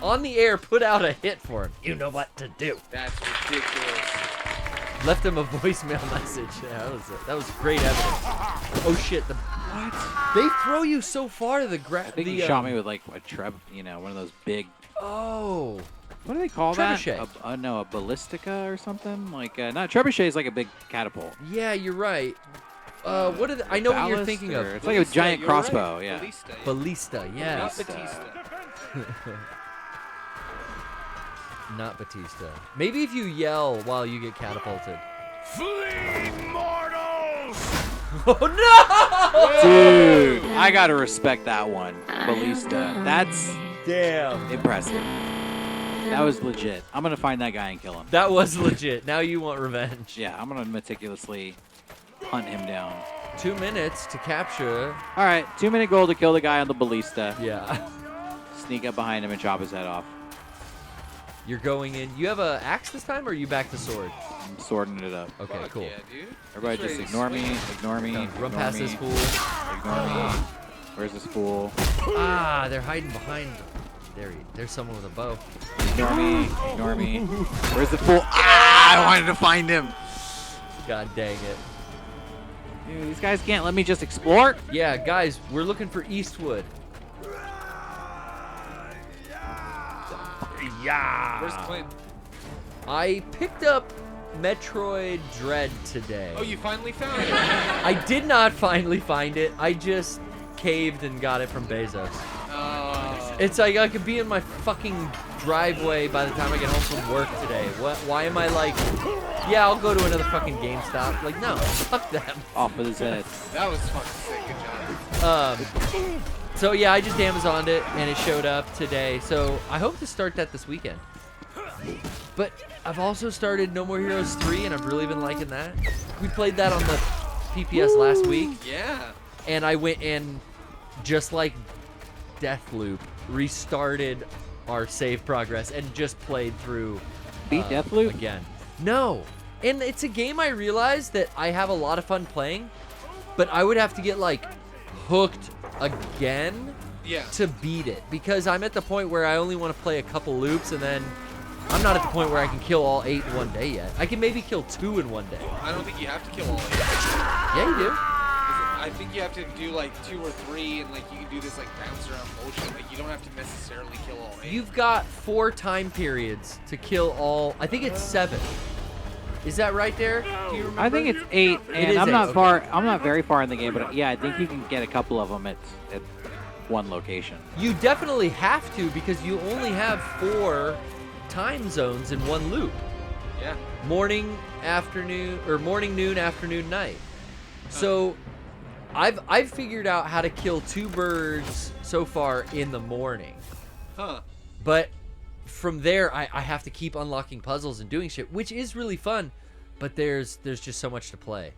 On the air, put out a hit for him. You know what to do. That's ridiculous. Left him a voicemail message. Yeah, that was great evidence. Oh shit! They throw you so far to the ground. I think he shot me with like a one of those big. Oh. What do they call Trebuchet. that? No, a ballistica or something? Like, not trebuchet is like a big catapult. Yeah, you're right. What are I know what you're Ballast thinking of. or- It's like a giant you're right. crossbow, yeah. Ballista, yes. Not Batista. Not Batista. Maybe if you yell while you get catapulted. Flee, mortals! Oh no! Dude, I gotta respect that one. Ballista. That's damn impressive. That was legit. I'm gonna find that guy and kill him. That was legit. Now you want revenge. Yeah, I'm gonna meticulously hunt him down. 2 minutes to capture. All right, 2-minute goal to kill the guy on the ballista. Yeah. Sneak up behind him and chop his head off. You're going in. You have a axe this time, or are you back to sword? I'm swording it up. Okay, Fuck cool. yeah, dude. Everybody just ignore me, ignore me, Run ignore past me, this fool. ignore me. Where's this fool? Ah, they're hiding behind. There's someone with a bow. Ignore me, ignore me. Where's the fool? Ah, I wanted to find him. God dang it. Dude, these guys can't let me just explore. Yeah, guys, we're looking for Eastwood. Yeah. Where's Clint? I picked up Metroid Dread today. Oh, you finally found it. I did not finally find it. I just caved and got it from Bezos. It's like I could be in my fucking driveway by the time I get home from work today. Why am I like, yeah, I'll go to another fucking GameStop? Like, no, fuck them. Off with his head. That was fucking sick. Good job. So yeah, I just Amazoned it and it showed up today. So I hope to start that this weekend. But I've also started No More Heroes 3 and I've really been liking that. We played that on the PPS last week. Yeah. And I went and just like Deathloop, restarted our save progress and just played through Beat Deathloop again. No, and it's a game I realized that I have a lot of fun playing, but I would have to get like hooked again to beat it, because I'm at the point where I only want to play a couple loops, and then I'm not at the point where I can kill all 8 in one day yet. I can maybe kill 2 in one day. I don't think you have to kill all 8. Yeah, you do. I think you have to do like 2 or 3, and like you can do this like bounce around motion. Like you don't have to necessarily kill all 8. You've got 4 time periods to kill all. I think it's 7. Is that right, Derrick? Do you remember? I think it's 8, and is I'm 8, not okay. far. I'm not very far in the game, but yeah, I think you can get a couple of them at one location. You definitely have to, because you only have 4 time zones in one loop. Yeah. Morning, afternoon, or morning, noon, afternoon, night. So I've figured out how to kill 2 birds so far in the morning. Huh. But from there, I have to keep unlocking puzzles and doing shit, which is really fun, but there's just so much to play.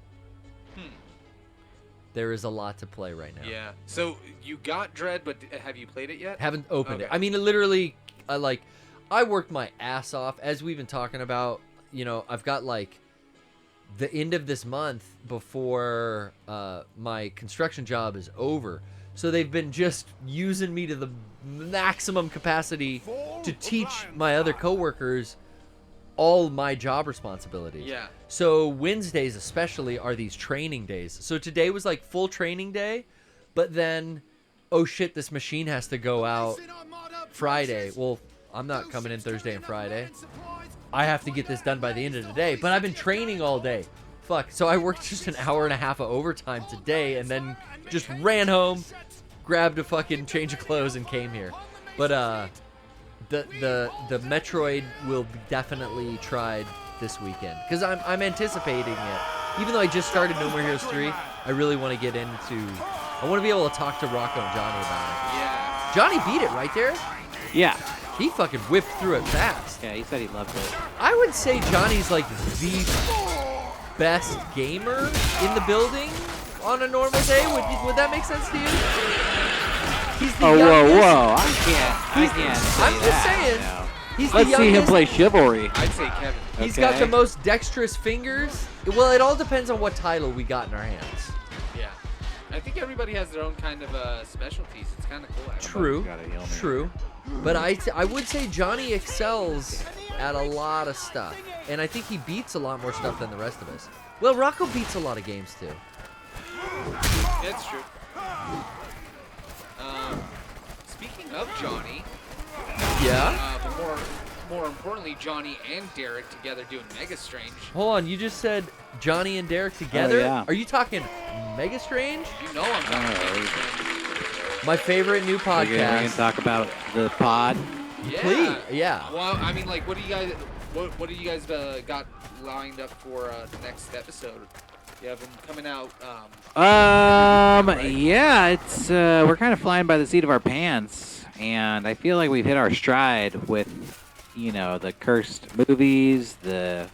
There is a lot to play right now. Yeah. So you got Dread, but have you played it yet? Haven't opened it. I mean, literally, I worked my ass off, as we've been talking about. You know, I've got like the end of this month before my construction job is over. So they've been just using me to the maximum capacity to teach my other coworkers all my job responsibilities. Yeah. So Wednesdays especially are these training days. So today was like full training day, but then, oh shit, this machine has to go out Friday. Well, I'm not coming in Thursday and Friday. I have to get this done by the end of the day, but I've been training all day. Fuck. So I worked just an hour and a half of overtime today, and then just ran home, grabbed a fucking change of clothes, and came here. But the Metroid will be definitely tried this weekend, because I'm anticipating it. Even though I just started No More Heroes 3, I really want to get into. I want to be able to talk to Rocco and Johnny about it. Yeah. Johnny beat it, right there? Yeah. He fucking whipped through it fast. Yeah, he said he loved it. I would say Johnny's like the best gamer in the building on a normal day. Would that make sense to you? He's the youngest. Whoa! I can't. Say I'm just that, saying. no. He's Let's the see him youngest. play Chivalry. I'd say Kevin. He's got the most dexterous fingers. Well, it all depends on what title we got in our hands. Yeah. I think everybody has their own kind of specialties. It's kind of cool. True. True. But I would say Johnny excels at a lot of stuff. And I think he beats a lot more stuff than the rest of us. Well, Rocco beats a lot of games, too. That's true. Speaking of Johnny. Yeah? But more importantly, Johnny and Derrick together doing Mega Strange. Hold on, you just said Johnny and Derrick together? Oh, yeah. Are you talking Mega Strange? You know I'm talking My favorite new We're gonna podcast. talk about the pod. Yeah. Please, yeah. Well, I mean, like, what do you guys got lined up for the next episode? You have them coming out. Yeah, it's we're kind of flying by the seat of our pants, and I feel like we've hit our stride with, the cursed movies, the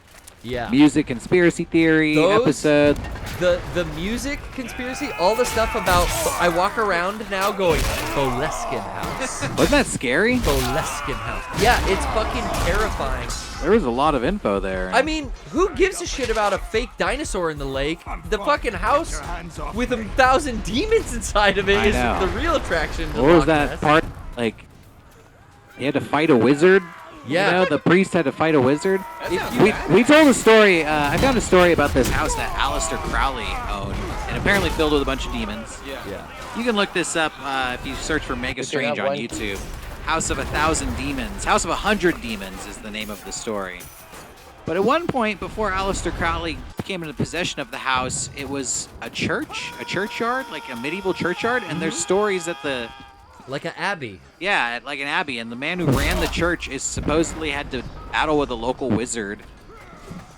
music conspiracy theory episode. The music conspiracy, all the stuff about. I walk around now going, Boleskine House. Wasn't that scary? Boleskine House. Yeah, it's fucking terrifying. There was a lot of info there. I mean, who gives a shit about a fake dinosaur in the lake? The fucking house with 1,000 demons inside of it I is know. the real attraction. To What was Loch that Ness. part? Like, he had to fight a wizard? Yeah. The priest had to fight a wizard? We told a story. I found a story about this house that Aleister Crowley owned, and apparently filled with a bunch of demons. Yeah. You can look this up if you search for Mega Strange on YouTube. House of 1,000 Demons. House of 100 Demons is the name of the story. But at one point, before Aleister Crowley came into possession of the house, it was a churchyard, like a medieval churchyard, and there's stories that the... Like an abbey. Yeah, like an abbey, and the man who ran the church is supposedly had to battle with a local wizard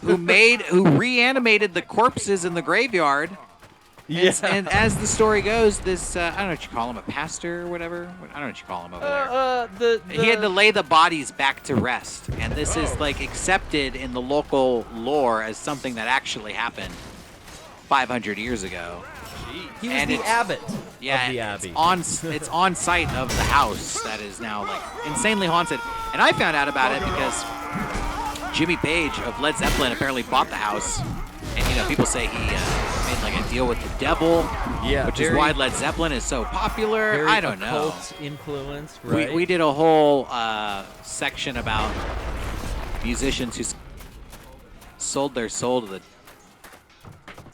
who reanimated the corpses in the graveyard. Yeah. And as the story goes, this, I don't know what you call him, a pastor or whatever? I don't know what you call him over there. He had to lay the bodies back to rest. And this is, like, accepted in the local lore as something that actually happened 500 years ago. He was And the it's- abbot Yeah, of the abbey. it's on site of the house that is now like insanely haunted. And I found out about it because Jimmy Page of Led Zeppelin apparently bought the house. And people say he made like a deal with the devil, which is why Led Zeppelin is so popular. Very I don't know. occult influence, right? We did a whole section about musicians who sold their soul to the.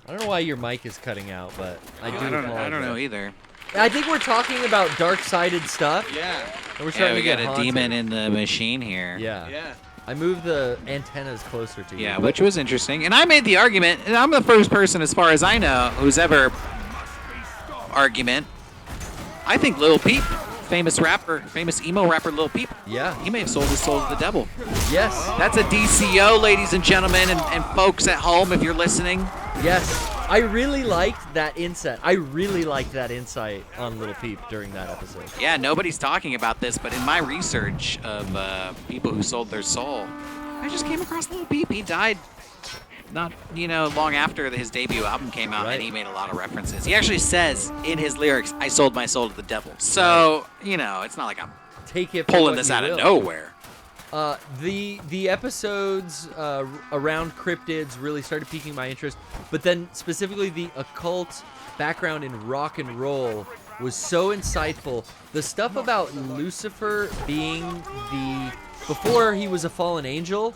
I don't know why your mic is cutting out, but I do. I don't know either. I think we're talking about dark-sided stuff. Yeah. And we're starting we to get got a haunted. demon in the machine here. Yeah. Yeah. I moved the antennas closer to you. Yeah, but- which was interesting. And I made the argument, and I'm the first person, as far as I know, who's ever argument. I think Lil Peep, famous emo rapper Lil Peep. Yeah. He may have sold his soul to the devil. Yes. That's a DCO, ladies and gentlemen, and folks at home, if you're listening. Yes. I really liked that insight. I really liked that insight on Lil Peep during that episode. Yeah, nobody's talking about this, but in my research of people who sold their soul, I just came across Lil Peep. He died not, long after his debut album came out, and he made a lot of references. He actually says in his lyrics, "I sold my soul to the devil." So, it's not like I'm Take it for pulling what this you out of will. nowhere. The episodes around cryptids really started piquing my interest, but then specifically the occult background in rock and roll was so insightful. The stuff about Lucifer being before he was a fallen angel,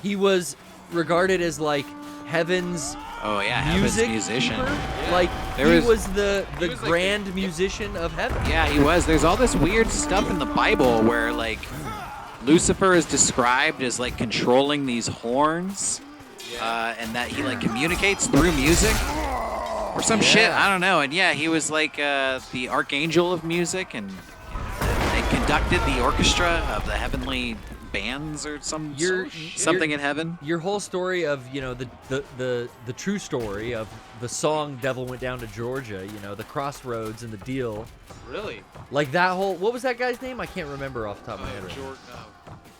he was regarded as like heaven's heaven's music musician. keeper. Yeah. Like There he was the grand musician of heaven. Yeah, he was. There's all this weird stuff in the Bible where, like, Lucifer is described as, like, controlling these horns, and that he, like, communicates through music or some shit. I don't know. And, yeah, he was, like, the archangel of music, and they conducted the orchestra of the heavenly bands or something in heaven. Your whole story of the true story of the song "Devil Went Down to Georgia," the crossroads and the deal. Really? Like that whole what was that guy's name? I can't remember off the top of my head.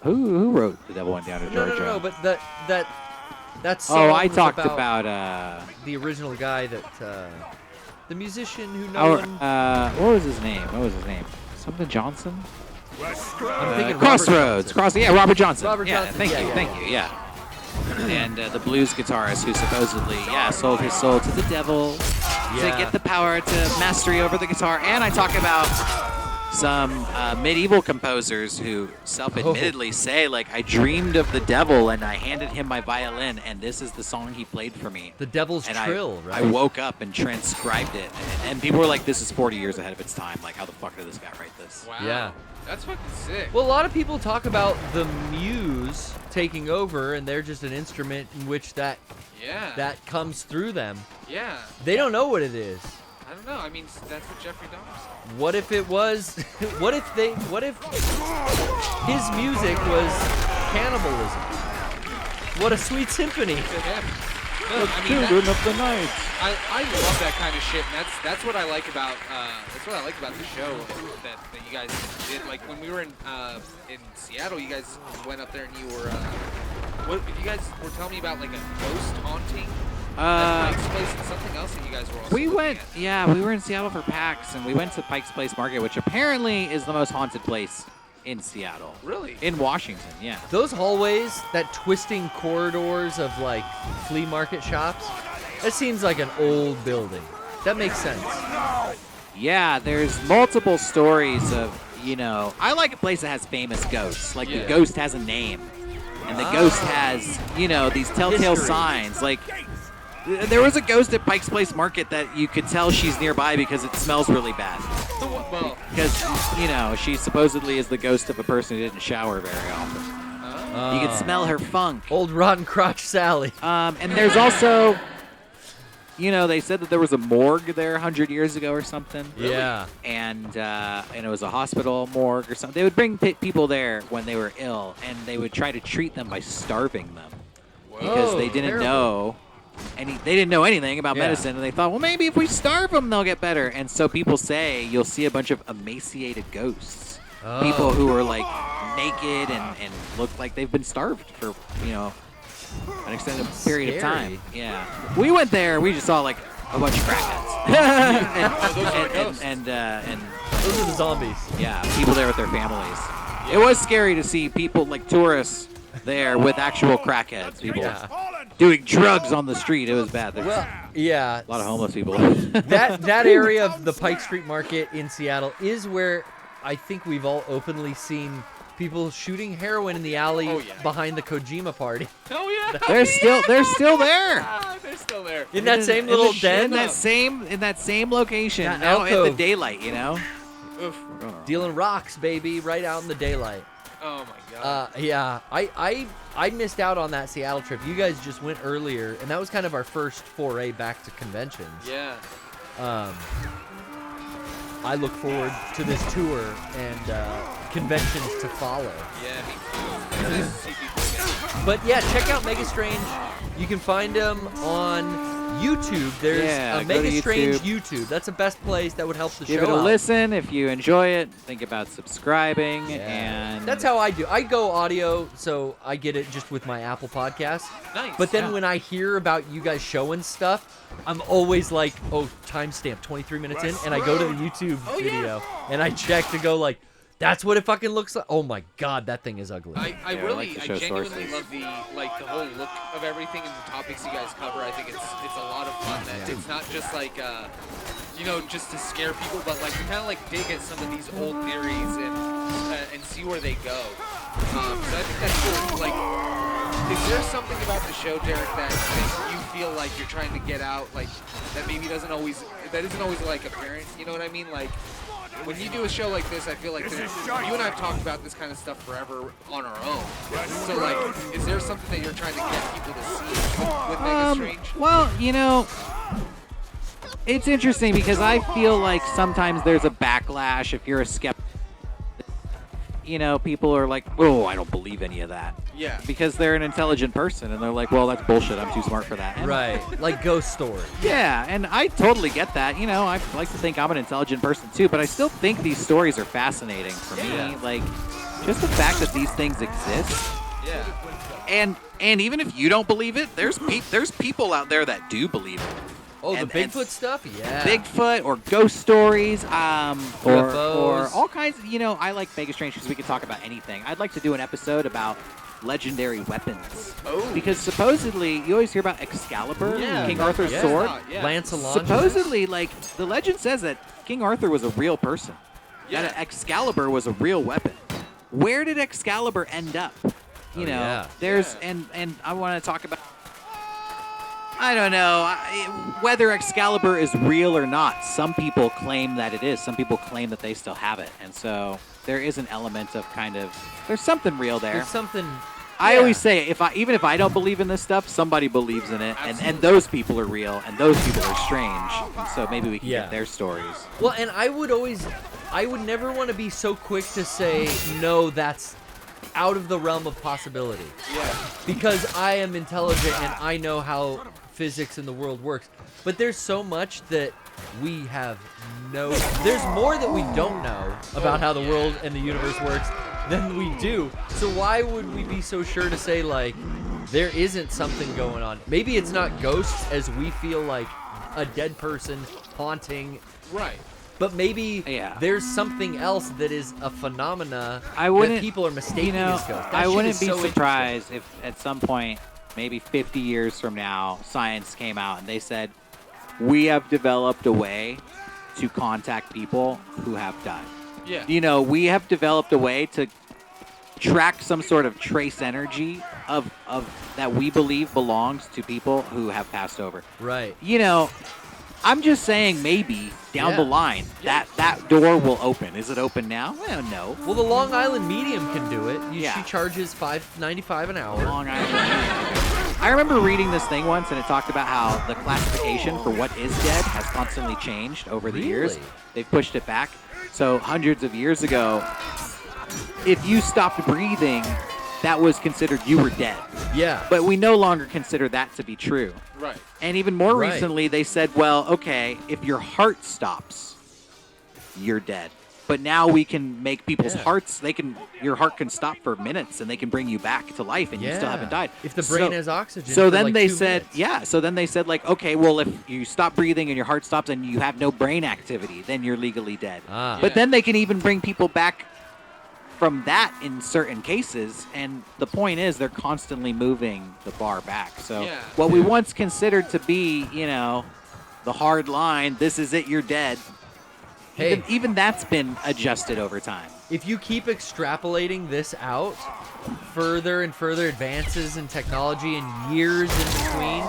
Who wrote The Devil Went Down to Georgia? No, but that song. I was talked about the original guy that the musician who no one. What was his name? Something Johnson? I'm thinking Crossroads. Robert Johnson. Robert Johnson. Thank you. And the blues guitarist who supposedly, sold his soul to the devil to get the power to mastery over the guitar. And I talk about some medieval composers who self-admittedly say, like, I dreamed of the devil and I handed him my violin and this is the song he played for me. The Devil's Trill, I right? woke up and transcribed it. And people were like, this is 40 years ahead of its time. Like, how the fuck did this guy write this? Wow. Yeah. That's fucking sick. Well, a lot of people talk about the muse taking over, and they're just an instrument in which that comes through them. Yeah. They don't know what it is. I don't know. I mean, that's what Jeffrey Dahmer said. What if it was? What if his music was cannibalism? What a sweet symphony. No, I mean, Children of the night. I love that kind of shit, and that's what I like about the show that you guys did. Like when we were in Seattle, you guys went up there and you were you guys were telling me about like a ghost haunting at Pike's Place and something else that you guys were also We looking went, at. we were in Seattle for PAX, and we went to Pike's Place Market, which apparently is the most haunted place in Seattle. Really? In Washington, yeah. Those hallways, that twisting corridors of like flea market shops, that seems like an old building. That makes sense. Yeah, there's multiple stories of, I like a place that has famous ghosts. Like the ghost has a name, and the ghost has, these telltale History. signs. Like, there was a ghost at Pike's Place Market that you could tell she's nearby because it smells really bad. Well, Because, she supposedly is the ghost of a person who didn't shower very often. You can smell her funk. Old rotten crotch Sally. And there's also, they said that there was a morgue there 100 years ago or something. Yeah. And it was a hospital morgue or something. They would bring people there when they were ill, and they would try to treat them by starving them. Because they didn't know. They didn't know anything about medicine, and they thought, well, maybe if we starve them, they'll get better. And so people say you'll see a bunch of emaciated ghosts, people who are like naked and look like they've been starved for an extended period of time. Yeah, we went there. We just saw like a bunch of crackheads. and those are the zombies. Yeah, people there with their families. It was scary to see people like tourists there with actual crackheads. People doing drugs on the street. It was bad. There's yeah, a lot of homeless people. that area of the Pike Street Market in Seattle is where I think we've all openly seen people shooting heroin in the alley behind the Kojima party. Oh yeah, they're still there. They're still there in that same little den, in that same location. Now in the daylight, you know. Oof. Dealing rocks, baby, right out in the daylight. Oh my god. Yeah, I missed out on that Seattle trip. You guys just went earlier, and that was kind of our first foray back to conventions. Yeah. I look forward to this tour and conventions to follow. Yeah, me too. But yeah, check out Mega Strange. You can find him on YouTube. There's a Mega Strange YouTube. That's the best place that would help the show. Give it a out. listen if you enjoy it. Think about subscribing, and that's how I do. I go audio, so I get it just with my Apple Podcast. Nice. But then when I hear about you guys showing stuff, I'm always like, oh, timestamp 23 minutes in, and I go to the YouTube video and I check to go like, that's what it fucking looks like. Oh my god, that thing is ugly. I genuinely love the whole look of everything and the topics you guys cover. I think it's a lot of fun. That it's not just like just to scare people, but like to kind of like dig at some of these old theories and see where they go. So I think that's cool. Like, is there something about the show, Derrick, that you feel like you're trying to get out, like that maybe isn't always like apparent? You know what I mean? Like, when you do a show like this, I feel like you and I have talked about this kind of stuff forever on our own. So, like, is there something that you're trying to get people to see with Mega Strange? Well, it's interesting because I feel like sometimes there's a backlash if you're a skeptic. People are like, oh, I don't believe any of that. Yeah. Because they're an intelligent person, and they're like, well, that's bullshit. I'm too smart for that. And right. Like ghost story. Yeah, and I totally get that. I like to think I'm an intelligent person, too, but I still think these stories are fascinating for me. Like, just the fact that these things exist. Yeah. And even if you don't believe it, there's people out there that do believe it. Oh, the Bigfoot stuff? Yeah. Bigfoot or ghost stories, UFOs. or all kinds. I like Mega Strange because we can talk about anything. I'd like to do an episode about legendary weapons. Oh. Because supposedly, you always hear about Excalibur, King Arthur's sword. Lance Alonso. Supposedly, like, the legend says that King Arthur was a real person. Yeah. That Excalibur was a real weapon. Where did Excalibur end up? There's and I want to talk about. I don't know whether Excalibur is real or not. Some people claim that it is. Some people claim that they still have it. And so there is an element of there's something real there. There's something. I always say, even if I don't believe in this stuff, somebody believes in it. And those people are real, and those people are strange. And so maybe we can get their stories. Well, and I would never want to be so quick to say, no, that's out of the realm of possibility. Yeah. Because I am intelligent and I know how physics in the world works. But there's so much that we have there's more that we don't know about how the world and the universe works than we do. So why would we be so sure to say, like, there isn't something going on? Maybe it's not ghosts as we feel like a dead person haunting. Right. But maybe there's something else that is a phenomena that people are mistaking as ghosts. I wouldn't be surprised if at some point, maybe 50 years from now, science came out and they said, we have developed a way to contact people who have died. Yeah. We have developed a way to track some sort of trace energy of that we believe belongs to people who have passed over. Right. I'm just saying maybe down the line that door will open. Is it open now? Well, no. Well, the Long Island Medium can do it. She charges $5.95 an hour. Long Island. I remember reading this thing once, and it talked about how the classification for what is dead has constantly changed over the years. They've pushed it back. So hundreds of years ago, if you stopped breathing, that was considered you were dead. Yeah. But we no longer consider that to be true. Right. And even more recently, they said, well, okay, if your heart stops, you're dead. but now we can make people's hearts. Your heart can stop for minutes, and they can bring you back to life, and you still haven't died. If the brain has oxygen. So for then like they 2 said, minutes. So then they said, like, okay, well, if you stop breathing and your heart stops and you have no brain activity, then you're legally dead. But then they can even bring people back from that in certain cases, and the point is they're constantly moving the bar back. So what we once considered to be, the hard line, this is it, you're dead. Hey. Even that's been adjusted over time. If you keep extrapolating this out, further and further advances in technology and years in between,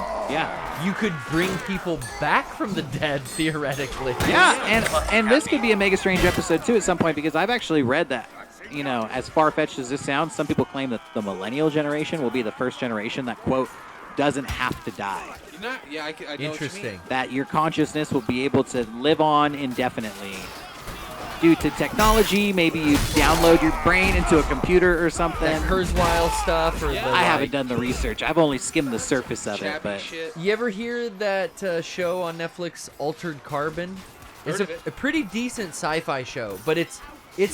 you could bring people back from the dead theoretically. Yeah, and this could be a Mega Strange episode too at some point, because I've actually read that, as far-fetched as this sounds, some people claim that the millennial generation will be the first generation that, quote, doesn't have to die. I know what you mean. That your consciousness will be able to live on indefinitely. Due to technology, maybe you download your brain into a computer or something. That Kurzweil stuff. Or I haven't done the research. I've only skimmed the surface of it. But you ever hear that show on Netflix, Altered Carbon? It's a pretty decent sci-fi show, but it's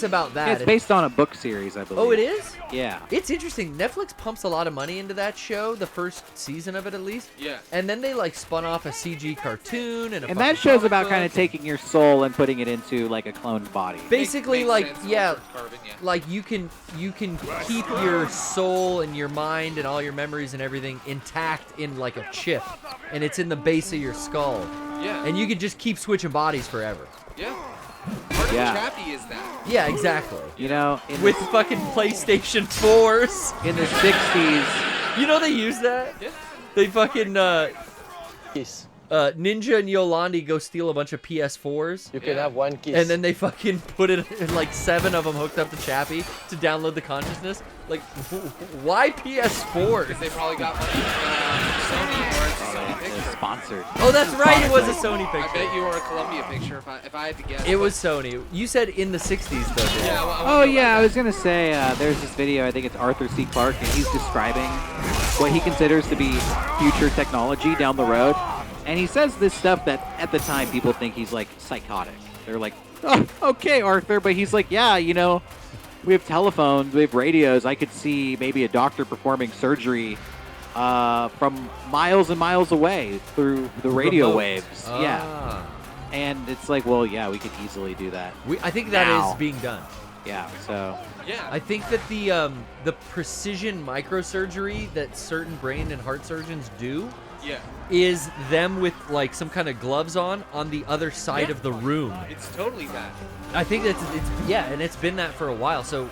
about that. It's based on a book series, I believe. Oh, it is? Yeah. It's interesting. Netflix pumps a lot of money into that show, the first season of it at least. Yeah. And then they spun off a CG cartoon and And that show's about kind of taking your soul and putting it into like a cloned body. Basically, Makes sense. Carbon, like you can keep your soul and your mind and all your memories and everything intact in like a chip, and it's in the base of your skull. Yeah. And you can just keep switching bodies forever. Yeah. Part of Chappie is that. Yeah, exactly. With fucking PlayStation 4s in the 60s. They use that? Yeah. They fucking Ninja and Yolandi go steal a bunch of PS4s. You can have one kiss. And then they fucking put it in 7 of them hooked up to Chappie to download the consciousness. Why PS4? Because they probably got money from Sony, or it's a Sony picture. Sponsored. Oh, that's right. It was a Sony picture. I bet you were a Columbia picture if I had to guess. It was Sony. You said in the 60s, though, dude. Yeah. I was going to say there's this video, I think it's Arthur C. Clarke, and he's describing what he considers to be future technology down the road. And he says this stuff that at the time people think he's psychotic. They're like, oh, okay, Arthur. But he's like, yeah, we have telephones, we have radios. I could see maybe a doctor performing surgery from miles and miles away through the radio waves. Yeah. And it's like, well, yeah, we could easily do that. I think that is being done. Yeah, so. Yeah. I think that the precision microsurgery that certain brain and heart surgeons do is them with some kind of gloves on the other side of the room. It's totally that. I think it's and it's been that for a while. So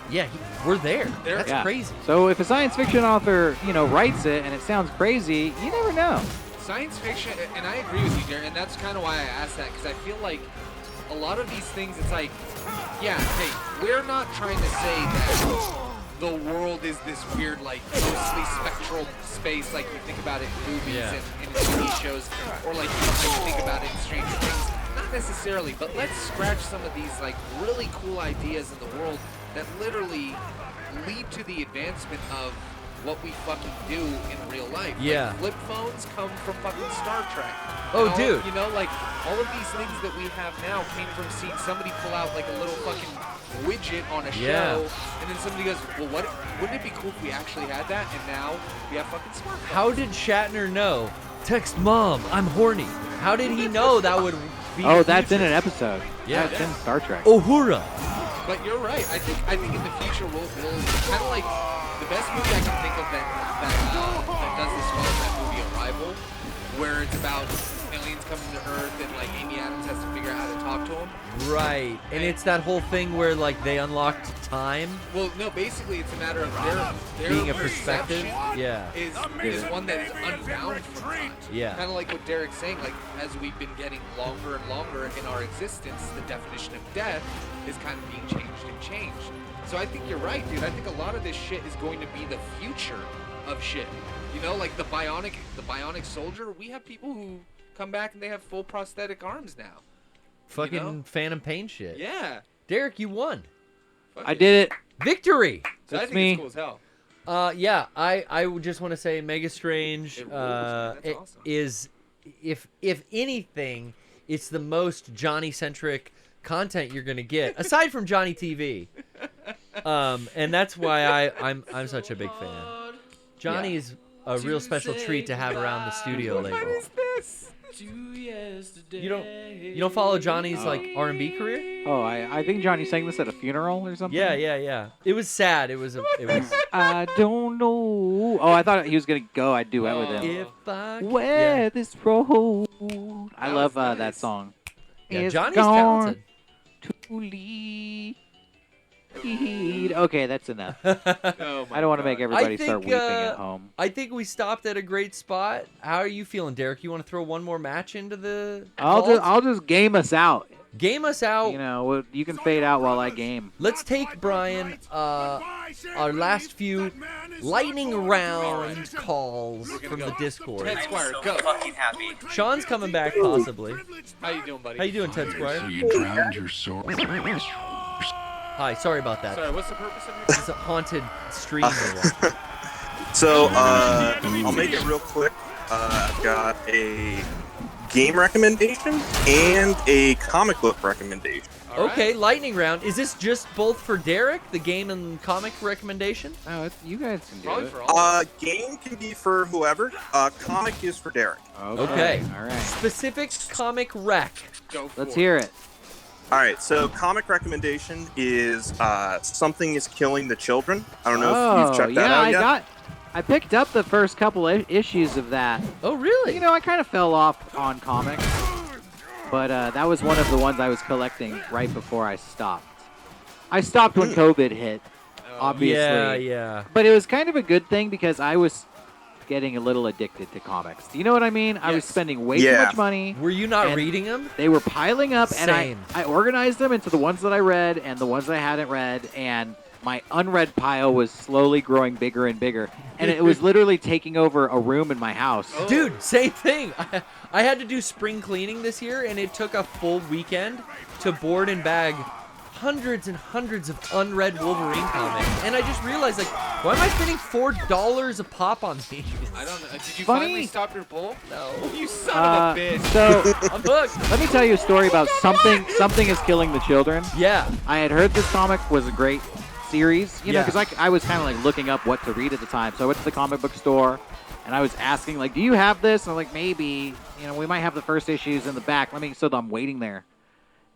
we're there. That's crazy. So if a science fiction author, writes it and it sounds crazy, you never know. Science fiction, and I agree with you, Derrick, and that's kind of why I asked that, because I feel like a lot of these things, it's like, hey, we're not trying to say that the world is this weird, mostly spectral space, like you think about it in movies and in TV shows, or like you think about it in Stranger Things. Not necessarily, but let's scratch some of these really cool ideas in the world that literally lead to the advancement of what we fucking do in real life. Yeah. Flip phones come from fucking Star Trek. Oh, dude. All of these things that we have now came from seeing somebody pull out a little fucking widget on a show, and then somebody goes, well, wouldn't it be cool if we actually had that? And now we have fucking smartphones. How did Shatner know? Text Mom, I'm horny. How did he know that would be that's in an episode. Yeah. That's in Star Trek. Uhura. But you're right. I think in the future we'll kind of the best movie I can think of that does this well is that movie Arrival, where it's about aliens coming to Earth and Amy Adams has to figure out how to talk to them. Right, and it's that whole thing where they unlocked time. Well, no, basically it's a matter of their being a perspective. Is one that is unbound from time. Yeah. Kind of like what Derrick's saying. As we've been getting longer and longer in our existence, the definition of death is kind of being changed. So I think you're right, dude. I think a lot of this shit is going to be the future of shit. The bionic soldier. We have people who come back and they have full prosthetic arms now. Fucking Phantom Pain shit. Yeah. Derrick, you won. I did it. Victory. So That's I think me. it's cool as hell. I would just want to say Mega Strange It rules, man. That's awesome. is, if anything, it's the most Johnny-centric content you're gonna get, aside from Johnny TV. And that's why I'm such a big fan. Johnny's a real special treat to have around the studio lately. What is this? You don't follow Johnny's like R&B career? Oh, I think Johnny sang this at a funeral or something. Yeah. It was sad. It was. I don't know. Oh, I thought he was gonna go. I'd duet with him. If I Where this road. I love that song. Yeah, It's Johnny's gone talented. to lead. Okay, that's enough. Oh I don't want to make everybody start weeping at home. I think we stopped at a great spot. How are you feeling, Derrick? You want to throw one more match into the? I'll just game us out. Game us out. You know, you can fade out while I game. Let's take, Brian, our last few lightning round calls from the Discord. Ted Squire, go. Fucking happy. Sean's coming back, possibly. How you doing, buddy? How you doing, Ted Squire? So you drowned your sword. Hi, sorry about that. Sorry, what's the purpose of your? It's a haunted stream we're watching. So, I'll make it real quick. I've got a game recommendation and a comic book recommendation. Okay, lightning round. Is this just both for Derrick, the game and comic recommendation? Oh, you guys can do Probably it. for all. Game can be for whoever. Comic is for Derrick. Okay. All right. Specific comic rec. Go for Let's it. hear it. All right, so comic recommendation is Something is Killing the Children. I don't know if you've checked that out yet. I picked up the first couple issues of that. Oh, really? You know, I kind of fell off on comics, but that was one of the ones I was collecting right before I stopped. I stopped when COVID hit, obviously. Yeah. But it was kind of a good thing because I was getting a little addicted to comics. Do you know what I mean? I was spending way too much money. Were you not and reading them? They were piling up, and Same. I organized them into the ones that I read and the ones that I hadn't read, and my unread pile was slowly growing bigger and bigger, and it was literally taking over a room in my house. Dude, same thing. I had to do spring cleaning this year, and it took a full weekend to board and bag hundreds and hundreds of unread Wolverine comics. And I just realized, like, why am I spending $4 a pop on these? I don't know. Did you Funny. finally stop your pull? No. You son of a bitch. So I'm hooked. let me tell you a story about Something is Killing the Children. Yeah. I had heard this comic was a great series, you know, Yeah. because I was kind of like looking up what to read at the time. So I went to the comic book store, and I was asking, like, do you have this? And I'm like, maybe. You know, we might have the first issues in the back. So I'm waiting there.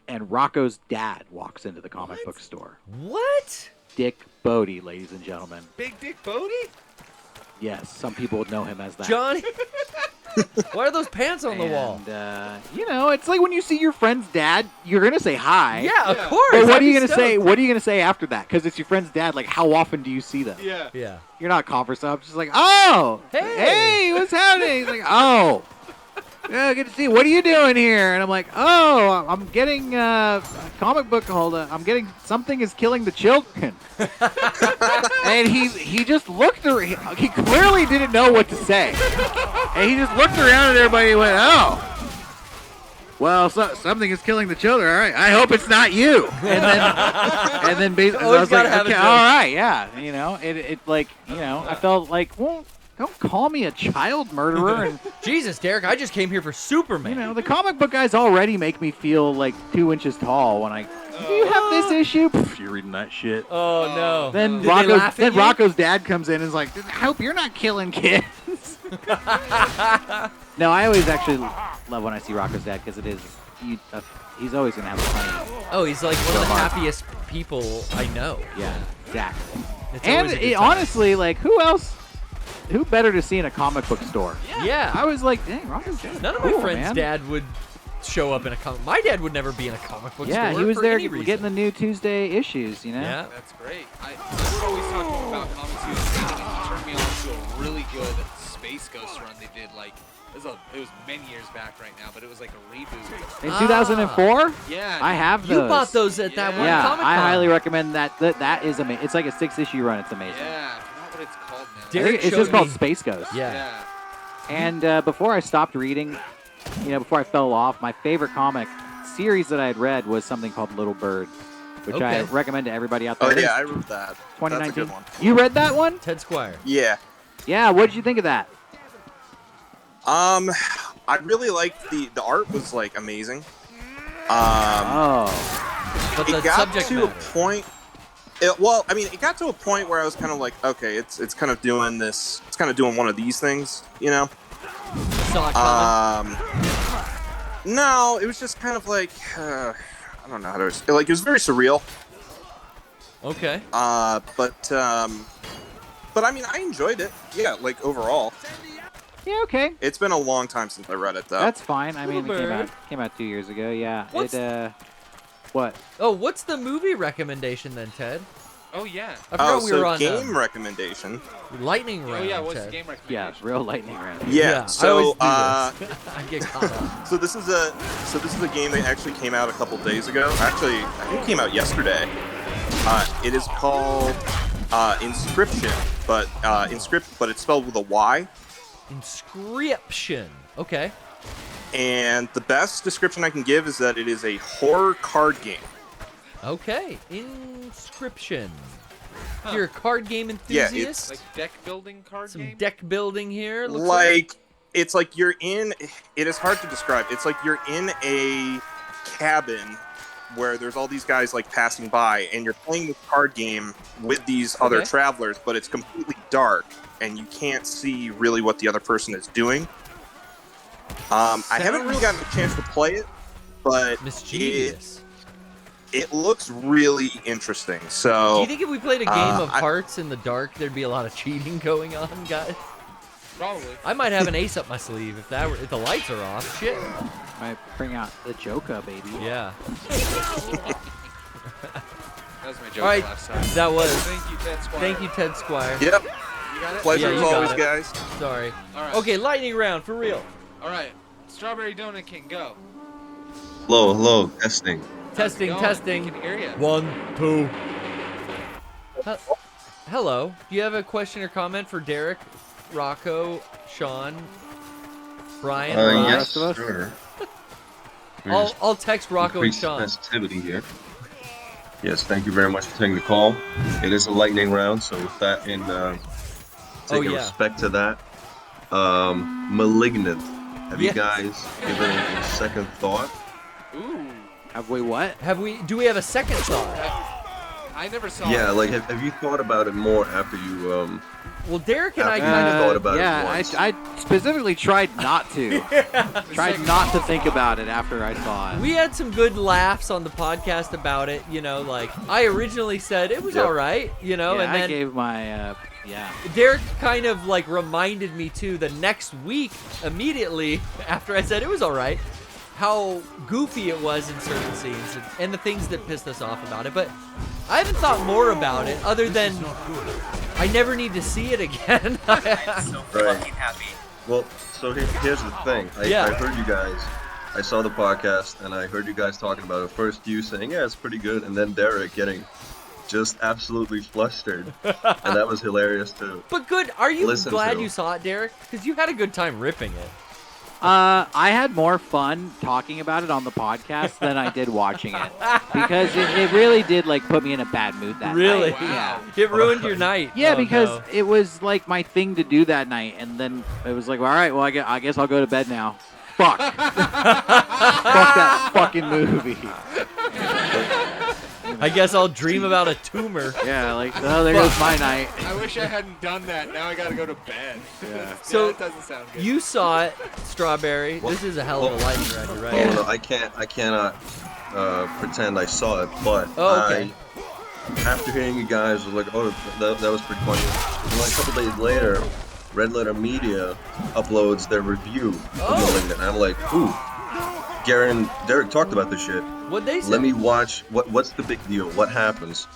And Rocco's dad walks into the comic book store. What? Dick Bodie, ladies and gentlemen. Big Dick Bodie? Yes, some people would know him as that. Johnny? Why are those pants on the wall? You know, it's like when you see your friend's dad, you're gonna say hi. Yeah, of course. But what I'd are you be gonna say? stoked. What are you gonna say after that? Because it's your friend's dad. Like, how often do you see them? Yeah. Yeah. You're not conversing up. Just like, oh, hey, what's happening? He's like, oh, yeah, good to see you. What are you doing here? And I'm like, oh, I'm getting a comic book holder. I'm getting Something is Killing the Children. And he just looked around. He clearly didn't know what to say. And he just looked around at everybody and went, oh. Well, Something is Killing the Children. All right. I hope it's not you. And then basically, I was like, okay, all right, yeah. You know, it like, you know, I felt like, well, don't call me a child murderer. And Jesus, Derrick, I just came here for Superman. you know, the comic book guys already make me feel like 2 inches tall when I. Do you have this issue? Pff, you're reading that shit. Oh no. Then Did they laugh at you? Rocco's dad comes in and is like, I hope you're not killing kids. No, I always actually love when I see Rocco's dad because he's always gonna have a funny. Oh, he's like one of the happiest people I know. Yeah, Zach. It's And always a good time. honestly, like, who better to see in a comic book store? Yeah. I was like, dang, Rocco's dad. None of cool, my friends' man. dad would show up in a comic. My dad would never be in a comic book store. Yeah, he was for there any reason. getting the new Tuesday issues, you know? Yeah. That's great. I was always talking about comics he was reading, and he turned me on to a really good Space Ghost run they did. Like, it was many years back right now, but it was like a reboot. In 2004? Yeah. I have You those. bought those at that one Yeah, Comic-Con. I highly recommend that. That is amazing. It's like a 6-issue run. It's amazing. Yeah, I forgot what it's called now. I Derrick think it's showed just called me- Space Ghost. Yeah. And before I stopped reading, you know, before I fell off, my favorite comic series that I had read was something called Little Bird, which I Okay. recommend to everybody out there. Oh It is yeah, I read that. 2019. That's a good one. You read that one? Ted Squire. Yeah. Yeah. What did you think of that? I really liked the art was like amazing. But it the got subject to matter. a point. It got to a point where I was kind of like, okay, it's kind of doing this. It's kind of doing one of these things, you know. Saw it coming. No, it was just kind of like, I don't know how to like. It was very surreal. Okay. But I mean, I enjoyed it. Yeah, like overall. Yeah, okay. It's been a long time since I read it, though. That's fine. I mean, Little it came out 2 years ago. Yeah. What's- What? Oh, what's the movie recommendation then, Ted? Oh yeah. I forgot we were so on game recommendation. lightning round. Oh yeah. What's Ted. the game recommendation? Yeah, real lightning round. Yeah. I So always do this. I get caught up. so this is a game that actually came out a couple days ago. Actually, I think it came out yesterday. It is called Inscription, but it's spelled with a Y. Inscription. Okay. And the best description I can give is that it is a horror card game. Okay. Inscription. If you're a card game Yeah, enthusiast. it's Like deck building card some game. deck building here. Looks like it's like you're in. It is hard to describe. It's like you're in a cabin where there's all these guys like passing by, and you're playing this card game with these other Okay. travelers, but it's completely dark, and you can't see really what the other person is doing. I haven't really gotten a chance to play it, but mischievous. it looks really interesting. Do So you think if we played a game of I- hearts in the dark, there'd be a lot of cheating going on, guys? Probably. I might have an ace up my sleeve if the lights are off. Shit. Might bring out the Joker, baby. Yeah. That was my joke All right. last time. That was. Thank you, Ted Squire. Thank you, Ted Squire. Yep. You got it? Pleasure Yeah, as you got always, it. guys. Sorry. All right. Okay, lightning round for real. All right. Strawberry Donut King, go. Hello, testing. Testing, How's it going? testing. Can hear you. 1, 2. Hello. Do you have a question or comment for Derrick, Rocco, Sean, Brian, Ross? Yes, sure. I'll text Rocco and Increased Sean. sensitivity here. Yes, thank you very much for taking the call. It is a lightning round, so with that in taking yeah. respect to that, Malignant. Have Yes. you guys given it a second thought? Ooh. Have we what? Do we have a second thought? I never saw Yeah, it. like have you thought about it more after you Well, Derrick and I after kind you of thought about it Yeah, once? I specifically tried not to. Tried not to think about it after I saw it. We had some good laughs on the podcast about it, you know, like I originally said it was Yep. all right, you know, Yeah, and I then gave my Derrick kind of like reminded me too the next week immediately after I said it was all right, how goofy it was in certain scenes and the things that pissed us off about it. But I haven't thought more about it other than I never need to see it again. Right. Well, so here's the thing. I heard you guys. I saw the podcast and I heard you guys talking about it. First, you saying, "Yeah, it's pretty good," and then Derrick getting just absolutely flustered, and that was hilarious too. But good. Are you Listen glad to. you saw it, Derrick? Because you had a good time ripping it. I had more fun talking about it on the podcast than I did watching it because it really did like put me in a bad mood that Really? night. Yeah. It ruined your night. Yeah, Oh, because no. it was like my thing to do that night, and then it was like, well, all right, well, I guess I'll go to bed now. Fuck. Fuck that fucking movie. I guess I'll dream about a tumor. Yeah, like, oh, there goes my night. I wish I hadn't done that. Now I gotta go to bed. Yeah. So that doesn't sound good. you saw it, Strawberry. Well, this is a hell of a lightning round, you're right? Oh, no, I cannot pretend I saw it, but Oh, okay. after hearing you guys, was like, oh, that was pretty funny. And like a couple days later, Red Letter Media uploads their review of Malignant. And I'm like, ooh, Garrett and Derrick talked about this shit. What'd they say? Let me watch. What's the big deal? What happens?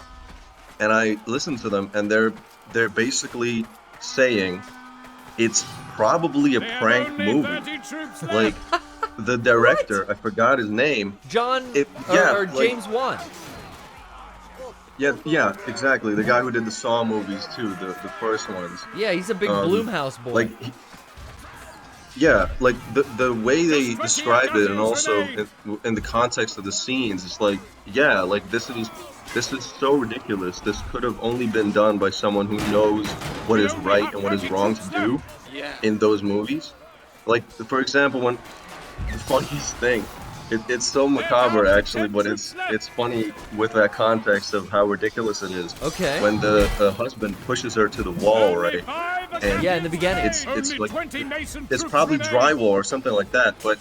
And I listened to them, and they're basically saying it's probably a prank movie. Like the director, I forgot his name. John or like- James Wan. Yeah, exactly. The guy who did the Saw movies too, the first ones. Yeah, he's a big Blumhouse boy. Like, like the way they describe it, and also in the context of the scenes, it's like, yeah, like this is so ridiculous. This could have only been done by someone who knows what is right and what is wrong to do in those movies. Like, for example, when the funniest thing It's so macabre actually, but it's funny with that context of how ridiculous it is. Okay. When the husband pushes her to the wall, right? And yeah, in the beginning. It's like it's probably drywall or something like that, but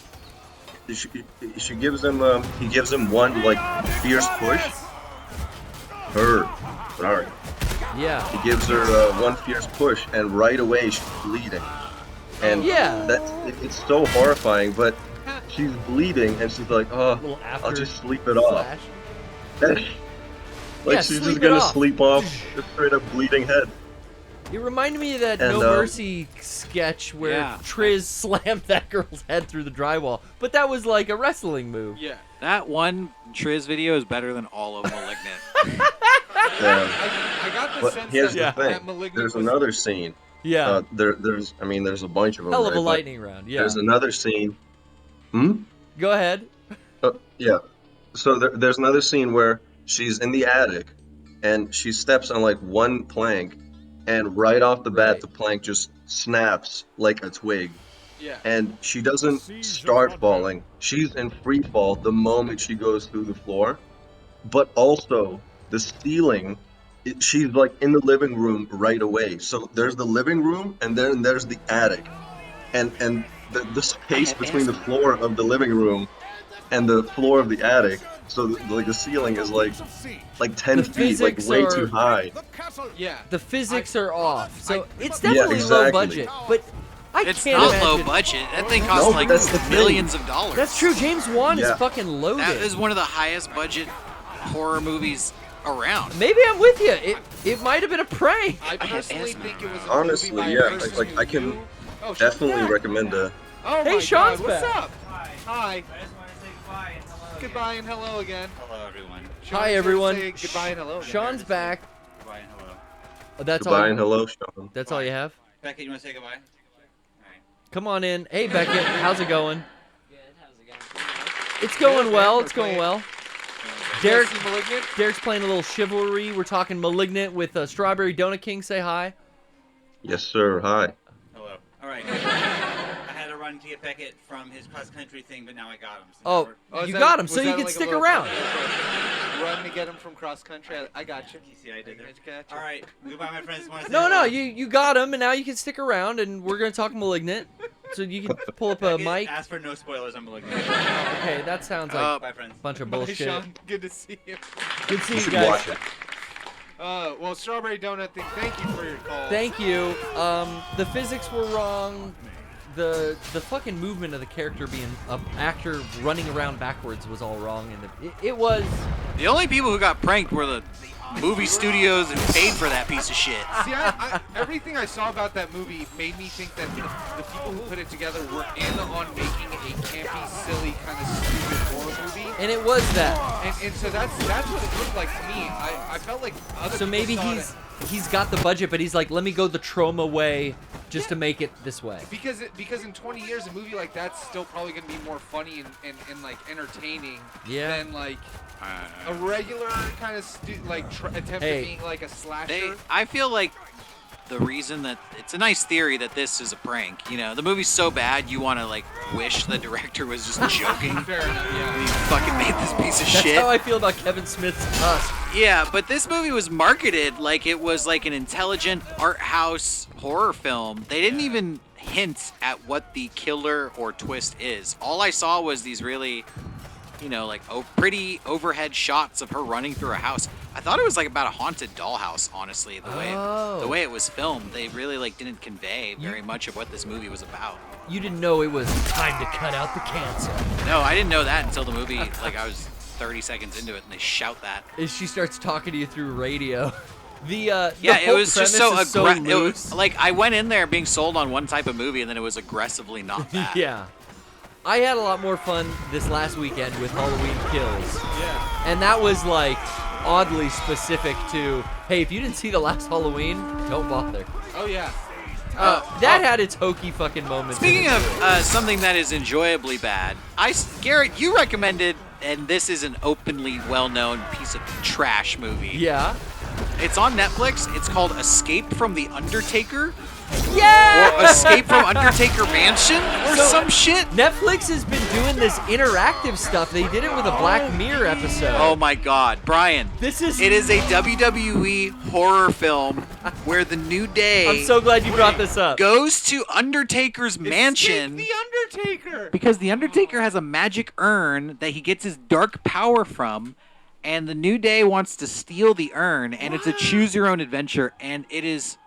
she gives him he gives him one like fierce push. Sorry. Yeah. He gives her one fierce push, and right away she's bleeding. And it's so horrifying, but she's bleeding, and she's like, "Oh, I'll just sleep it off." Like she's just gonna sleep off a straight up bleeding head. It reminded me of that No Mercy sketch where Triz slammed that girl's head through the drywall, but that was like a wrestling move. Yeah. That one Triz video is better than all of Malignant. I got the But sense here's that the thing. Malignant There's was... another scene. Yeah. There's a bunch of them. Hell of a right? But lightning round. Yeah. There's another scene. Go ahead. Yeah. So there's another scene where she's in the attic, and she steps on like one plank, and right off the bat, the plank just snaps like a twig. Yeah. And she doesn't start falling. She's in free fall the moment she goes through the floor. But also, the ceiling, she's like in the living room right away. So there's the living room, and then there's the attic. And the space between the floor of the living room and the floor of the attic, so like the ceiling is like 10 feet, like way too high. Yeah. The physics are off, so it's definitely low budget. But It's can't not imagine. low budget. That thing costs like millions of dollars. That's true. James Wan is fucking loaded. That is one of the highest budget horror movies around. Maybe I'm with you. It might have been a prank. I personally think it was a Honestly, movie by a yeah. person Like I can Oh, Sean's definitely back. recommend a. Oh Hey, my Sean's God, what's back. up? Hi. Goodbye and hello again. Hello, everyone. Sean, Hi you everyone. say goodbye and hello again. Sean's back. Goodbye and hello. Oh, that's Goodbye all. and hello, Sean. That's all you have. Beckett, you want to say goodbye? Come on in. Hey Beckett, how's it going? It's going well. It's going well. Derrick, Derrick's playing a little Chivalry. We're talking Malignant with Strawberry Donut King. Say hi. Yes, sir. Hi. Hello. All right. I had to run to get Beckett from his cross-country thing, but now I got him. So Oh, is you that- got him, was so you that can like a stick little- around. Run to get him from cross country. I got you. See, I did there. Gotcha. All right. Goodbye, my friends. Want to say No, hello? you got him, and now you can stick around, and we're gonna talk Malignant. So you can pull up a Beckett, mic. ask for no spoilers on Malignant. Okay, that sounds like Bye, friends. a bunch of Bye, bullshit. Sean. Good to see you. Good to see You you should guys. watch it. Well, Strawberry Donut thing, thank you for your call. Thank you. The physics were wrong. The fucking movement of the character being an actor running around backwards was all wrong, and it was. The only people who got pranked were the movie studios who paid for that piece of shit. See, everything I saw about that movie made me think that the people who put it together were in on making a campy, silly, kind of stupid horror movie. And it was that. And so that's what it looked like to me. I felt like other So people maybe saw he's got the budget, but he's like, let me go the trauma way just to make it this way. Because in 20 years, a movie like that's still probably going to be more funny and like entertaining than like a regular kind of attempt at being like a slasher. I feel like the reason that it's a nice theory that this is a prank. You know, the movie's so bad you want to like wish the director was just joking. Fair enough, yeah. He fucking made this piece of That's shit. how I feel about Kevin Smith's Tusk. Yeah, but this movie was marketed like it was like an intelligent art house horror film. They didn't even hint at what the killer or twist is. All I saw was these really, you know, like pretty overhead shots of her running through a house. I thought it was like about a haunted dollhouse, honestly, the way it was filmed. They really like didn't convey very much of what this movie was about. You didn't know it was time to cut out the cancer. No, I didn't know that until the movie, like I was 30 seconds into it and they shout that. As she starts talking to you through radio. Yeah, the it whole was just so premise is aggressive. loose. Like I went in there being sold on one type of movie and then it was aggressively not that. Yeah. I had a lot more fun this last weekend with Halloween Kills. Yeah. And that was like oddly specific to, hey, if you didn't see the last Halloween, don't bother. Oh yeah. That had its hokey fucking moments. Speaking of something that is enjoyably bad, Garrett, you recommended, and this is an openly well-known piece of trash movie. Yeah. It's on Netflix. It's called Escape from the Undertaker. Yeah! Or Escape from Undertaker Mansion or So, some shit. Netflix has been doing this interactive stuff. They did it with a Black Mirror episode. Oh my God, Brian! This is. It is a WWE horror film where the New Day. I'm so glad you brought this up. Goes to Undertaker's mansion. The Undertaker. Because the Undertaker has a magic urn that he gets his dark power from, and the New Day wants to steal the urn, and it's a choose-your-own-adventure, and it is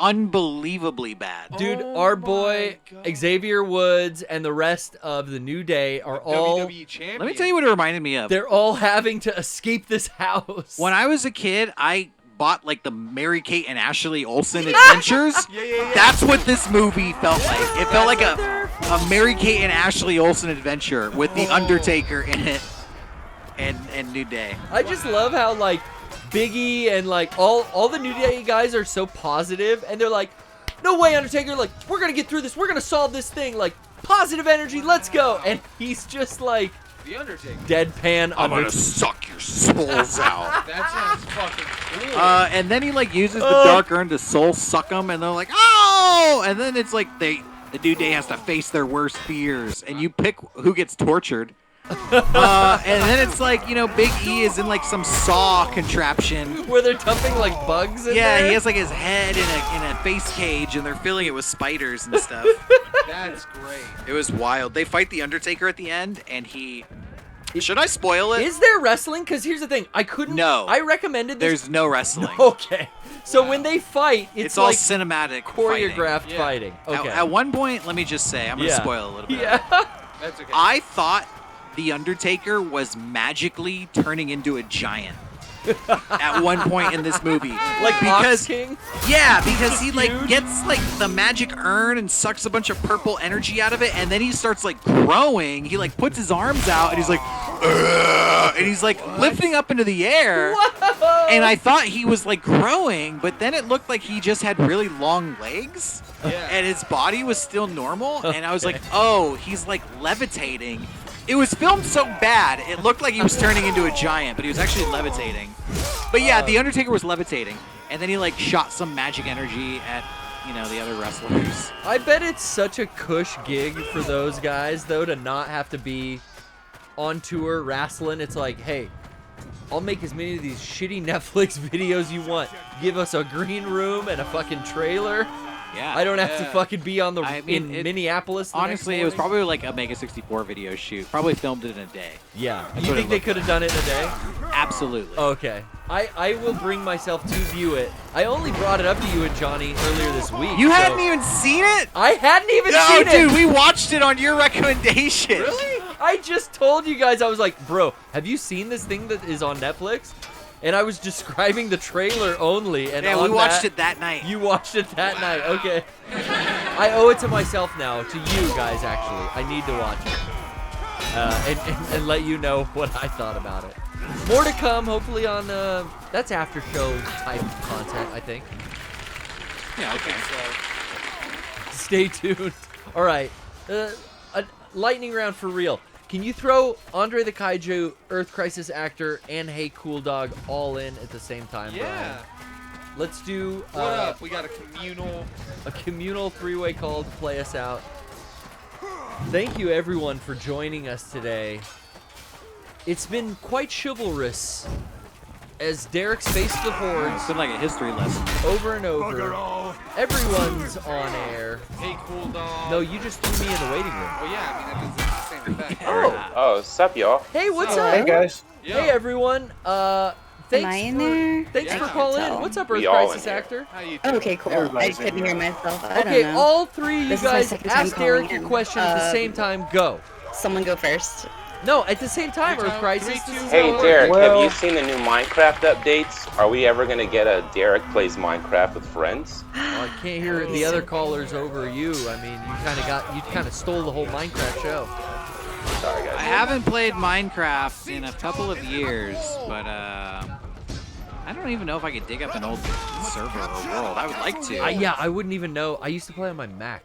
unbelievably bad. Dude, our boy Xavier Woods and the rest of the New Day are all. WWE champion. Let me tell you what it reminded me of. They're all having to escape this house. When I was a kid, I bought like the Mary-Kate and Ashley Olsen Adventures. Yeah. That's what this movie felt like. It felt like a Mary-Kate and Ashley Olsen adventure with the Undertaker in it and New Day. I just love how like Biggie and like all the New Day guys are so positive, and they're like, no way, Undertaker, like, we're gonna get through this, we're gonna solve this thing, like, positive energy, let's go. And he's just like The Undertaker. deadpan. I'm gonna suck your souls out. That sounds fucking cool. And then he like uses the dark urn to soul suck them, and they're like, oh! And then it's like the New Day has to face their worst fears, and you pick who gets tortured. And then it's like, you know, Big E is in like some saw contraption where they're dumping like bugs in there. he has like his head in a face cage, and they're filling it with spiders and stuff. That's great. It was wild. They fight the Undertaker at the end, and he. Should I spoil it? Is there wrestling? Because here's the thing, I couldn't. No. I recommended this. There's no wrestling. Okay. So when they fight, it's all like cinematic, choreographed fighting. Okay. At one point, let me just say, I'm gonna spoil a little bit. Yeah. That's okay. I thought the Undertaker was magically turning into a giant at one point in this movie. Like Ox King? Yeah, because he like gets like the magic urn and sucks a bunch of purple energy out of it, and then he starts like growing. He like puts his arms out, and he's like, "Ugh," and he's like lifting up into the air. Whoa! And I thought he was like growing, but then it looked like he just had really long legs, and his body was still normal. And I was like, oh, he's like levitating. It was filmed so bad, it looked like he was turning into a giant, but he was actually levitating. But yeah, the Undertaker was levitating, and then he like shot some magic energy at, you know, the other wrestlers. I bet it's such a cush gig for those guys, though, to not have to be on tour wrestling. It's like, hey, I'll make as many of these shitty Netflix videos you want. Give us a green room and a fucking trailer. Yeah. I don't have to fucking be on the in it- Minneapolis. The Honestly, next it was morning. probably like a Mega 64 video shoot. Probably filmed it in a day. Yeah. That's You what it think they looked could have done it in a day? Absolutely. Okay. I will bring myself to view it. I only brought it up to you and Johnny earlier this week. You so- hadn't even seen it? I hadn't even No, seen it. dude, we watched it on your recommendation. Really? I just told you guys, I was like, bro, have you seen this thing that is on Netflix? And I was describing the trailer only. And Yeah, on we watched that- it that night. You watched it that night. Okay. I owe it to myself now, to you guys, actually. I need to watch it. And let you know what I thought about it. More to come, hopefully, on, that's after show type content, I think. Yeah, okay. Stay tuned. All right. A lightning round for real. Can you throw Andre the Kaiju, Earth Crisis actor, and Hey Cool Dog all in at the same time, Yeah. Brian? Let's do What up? We got a communal three-way call to play us out. Thank you, everyone, for joining us today. It's been quite chivalrous as Derrick's faced the hordes. It's been like a history lesson. Over and over. Everyone's on air. Hey, Cool Dog. No, you just threw me in the waiting room. Oh yeah, I mean that does the same effect. Oh, sup, y'all? Hey, what's So, up? hey, guys. Hey, everyone. Thanks I in for, there? Thanks for calling in. What's up, Earth We all in Crisis here. actor? How you Okay, cool. I couldn't hear myself. I Okay, don't know. all three of you This is my guys second time ask Derrick calling your in. question at the same time. Go. Someone go first. No, at the same time, Earth Crisis. This is Hey, how it Derrick, works. have you seen the new Minecraft updates? Are we ever gonna get a Derrick plays Minecraft with friends? Well, I can't hear the other callers over you. I mean, you kind of stole the whole Minecraft show. Sorry, guys. I haven't played Minecraft in a couple of years, but I don't even know if I could dig up an old server or world. I would like to. Yeah, I wouldn't even know. I used to play on my Mac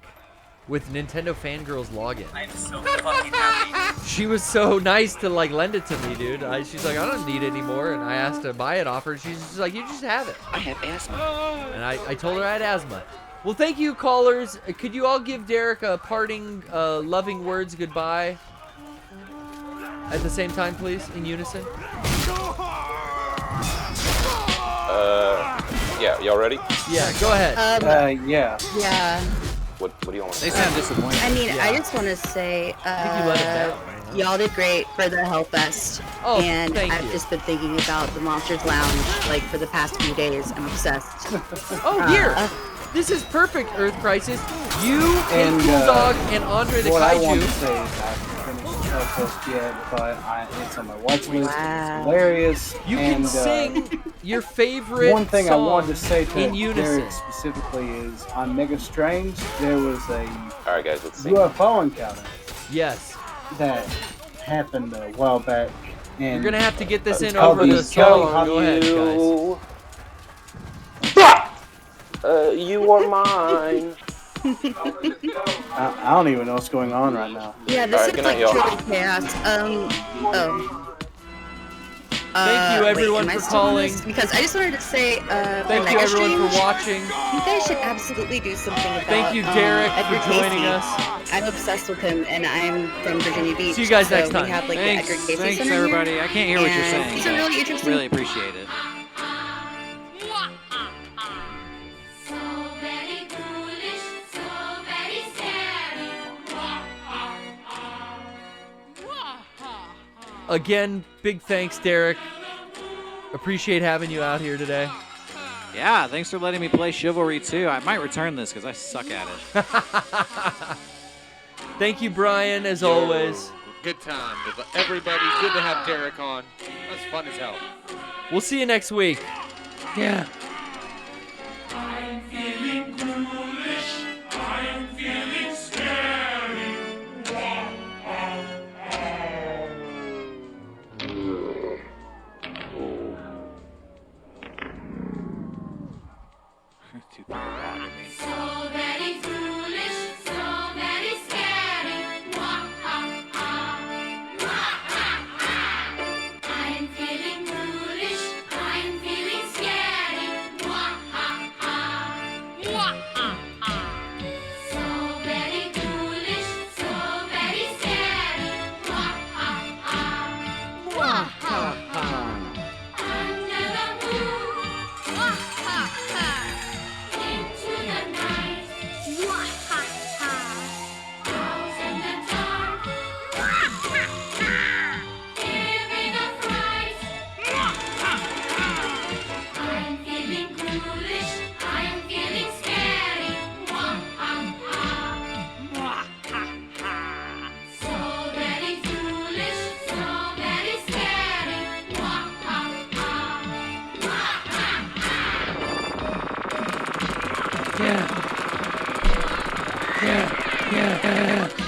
with Nintendo Fangirl's login. I'm so fucking happy. She was so nice to like lend it to me, dude. She's like, I don't need it anymore, and I asked to buy it off her. She's just like, you just have it. I have asthma. And I told her I had asthma. Well, thank you, callers. Could you all give Derrick a parting, loving words goodbye at the same time, please, in unison? Yeah, y'all ready? Yeah, go ahead. Yeah. Yeah. What do you want to They say? sound disappointed. I mean, I just want to say, y'all did great for the Hellfest. Oh, and thank I've you. just been thinking about the Monsters Lounge, like, for the past few days. I'm obsessed. Oh, here. This is perfect, Earth Crisis. You and Cool Dog and Andre the what I want to Kaiju. say is I haven't finished Hellfest yet, but it's on my watch list. Wow. It's hilarious. You and, can sing your favorite one thing I song wanted to say to in unison. Derrick specifically is on Mega Strange, there was a All right, guys, let's sing. UFO encounter Yes. that happened a while back. And You're gonna have to get this in called over the Kelly song. Go ahead, guys. You are mine. I don't even know what's going on right now. Yeah, this Alright, is good like night, y'all. truly chaos. Thank you, everyone, am I for still on calling. this? Because I just wanted to say, Thank you, everyone, for watching. You guys should absolutely do something about. Thank you, Derrick, Edgar for joining Casey. us. I'm obsessed with him, and I'm from Virginia Beach. See you guys so next time. We have like Thanks, the Edgar Casey thanks Center everybody. Here, I can't hear what you're and saying. These are but really interesting. Really appreciate it. Again, big thanks, Derrick. Appreciate having you out here today. Yeah, thanks for letting me play Chivalry too. I might return this because I suck at it. Thank you, Brian, as always. Good time with everybody. Good to have Derrick on. That's fun as hell. We'll see you next week. Yeah. I'm feeling foolish. I'm feeling scary. Too bad of me. So very foolish, so very scary. I'm feeling foolish, I'm feeling scary. So very foolish, so very scary. Under the moon. Into the night. House in the dark. Giving a fright. I'm feeling foolish. I'm feeling scary. So very foolish. So very scary. Yeah. Yeah. Yeah.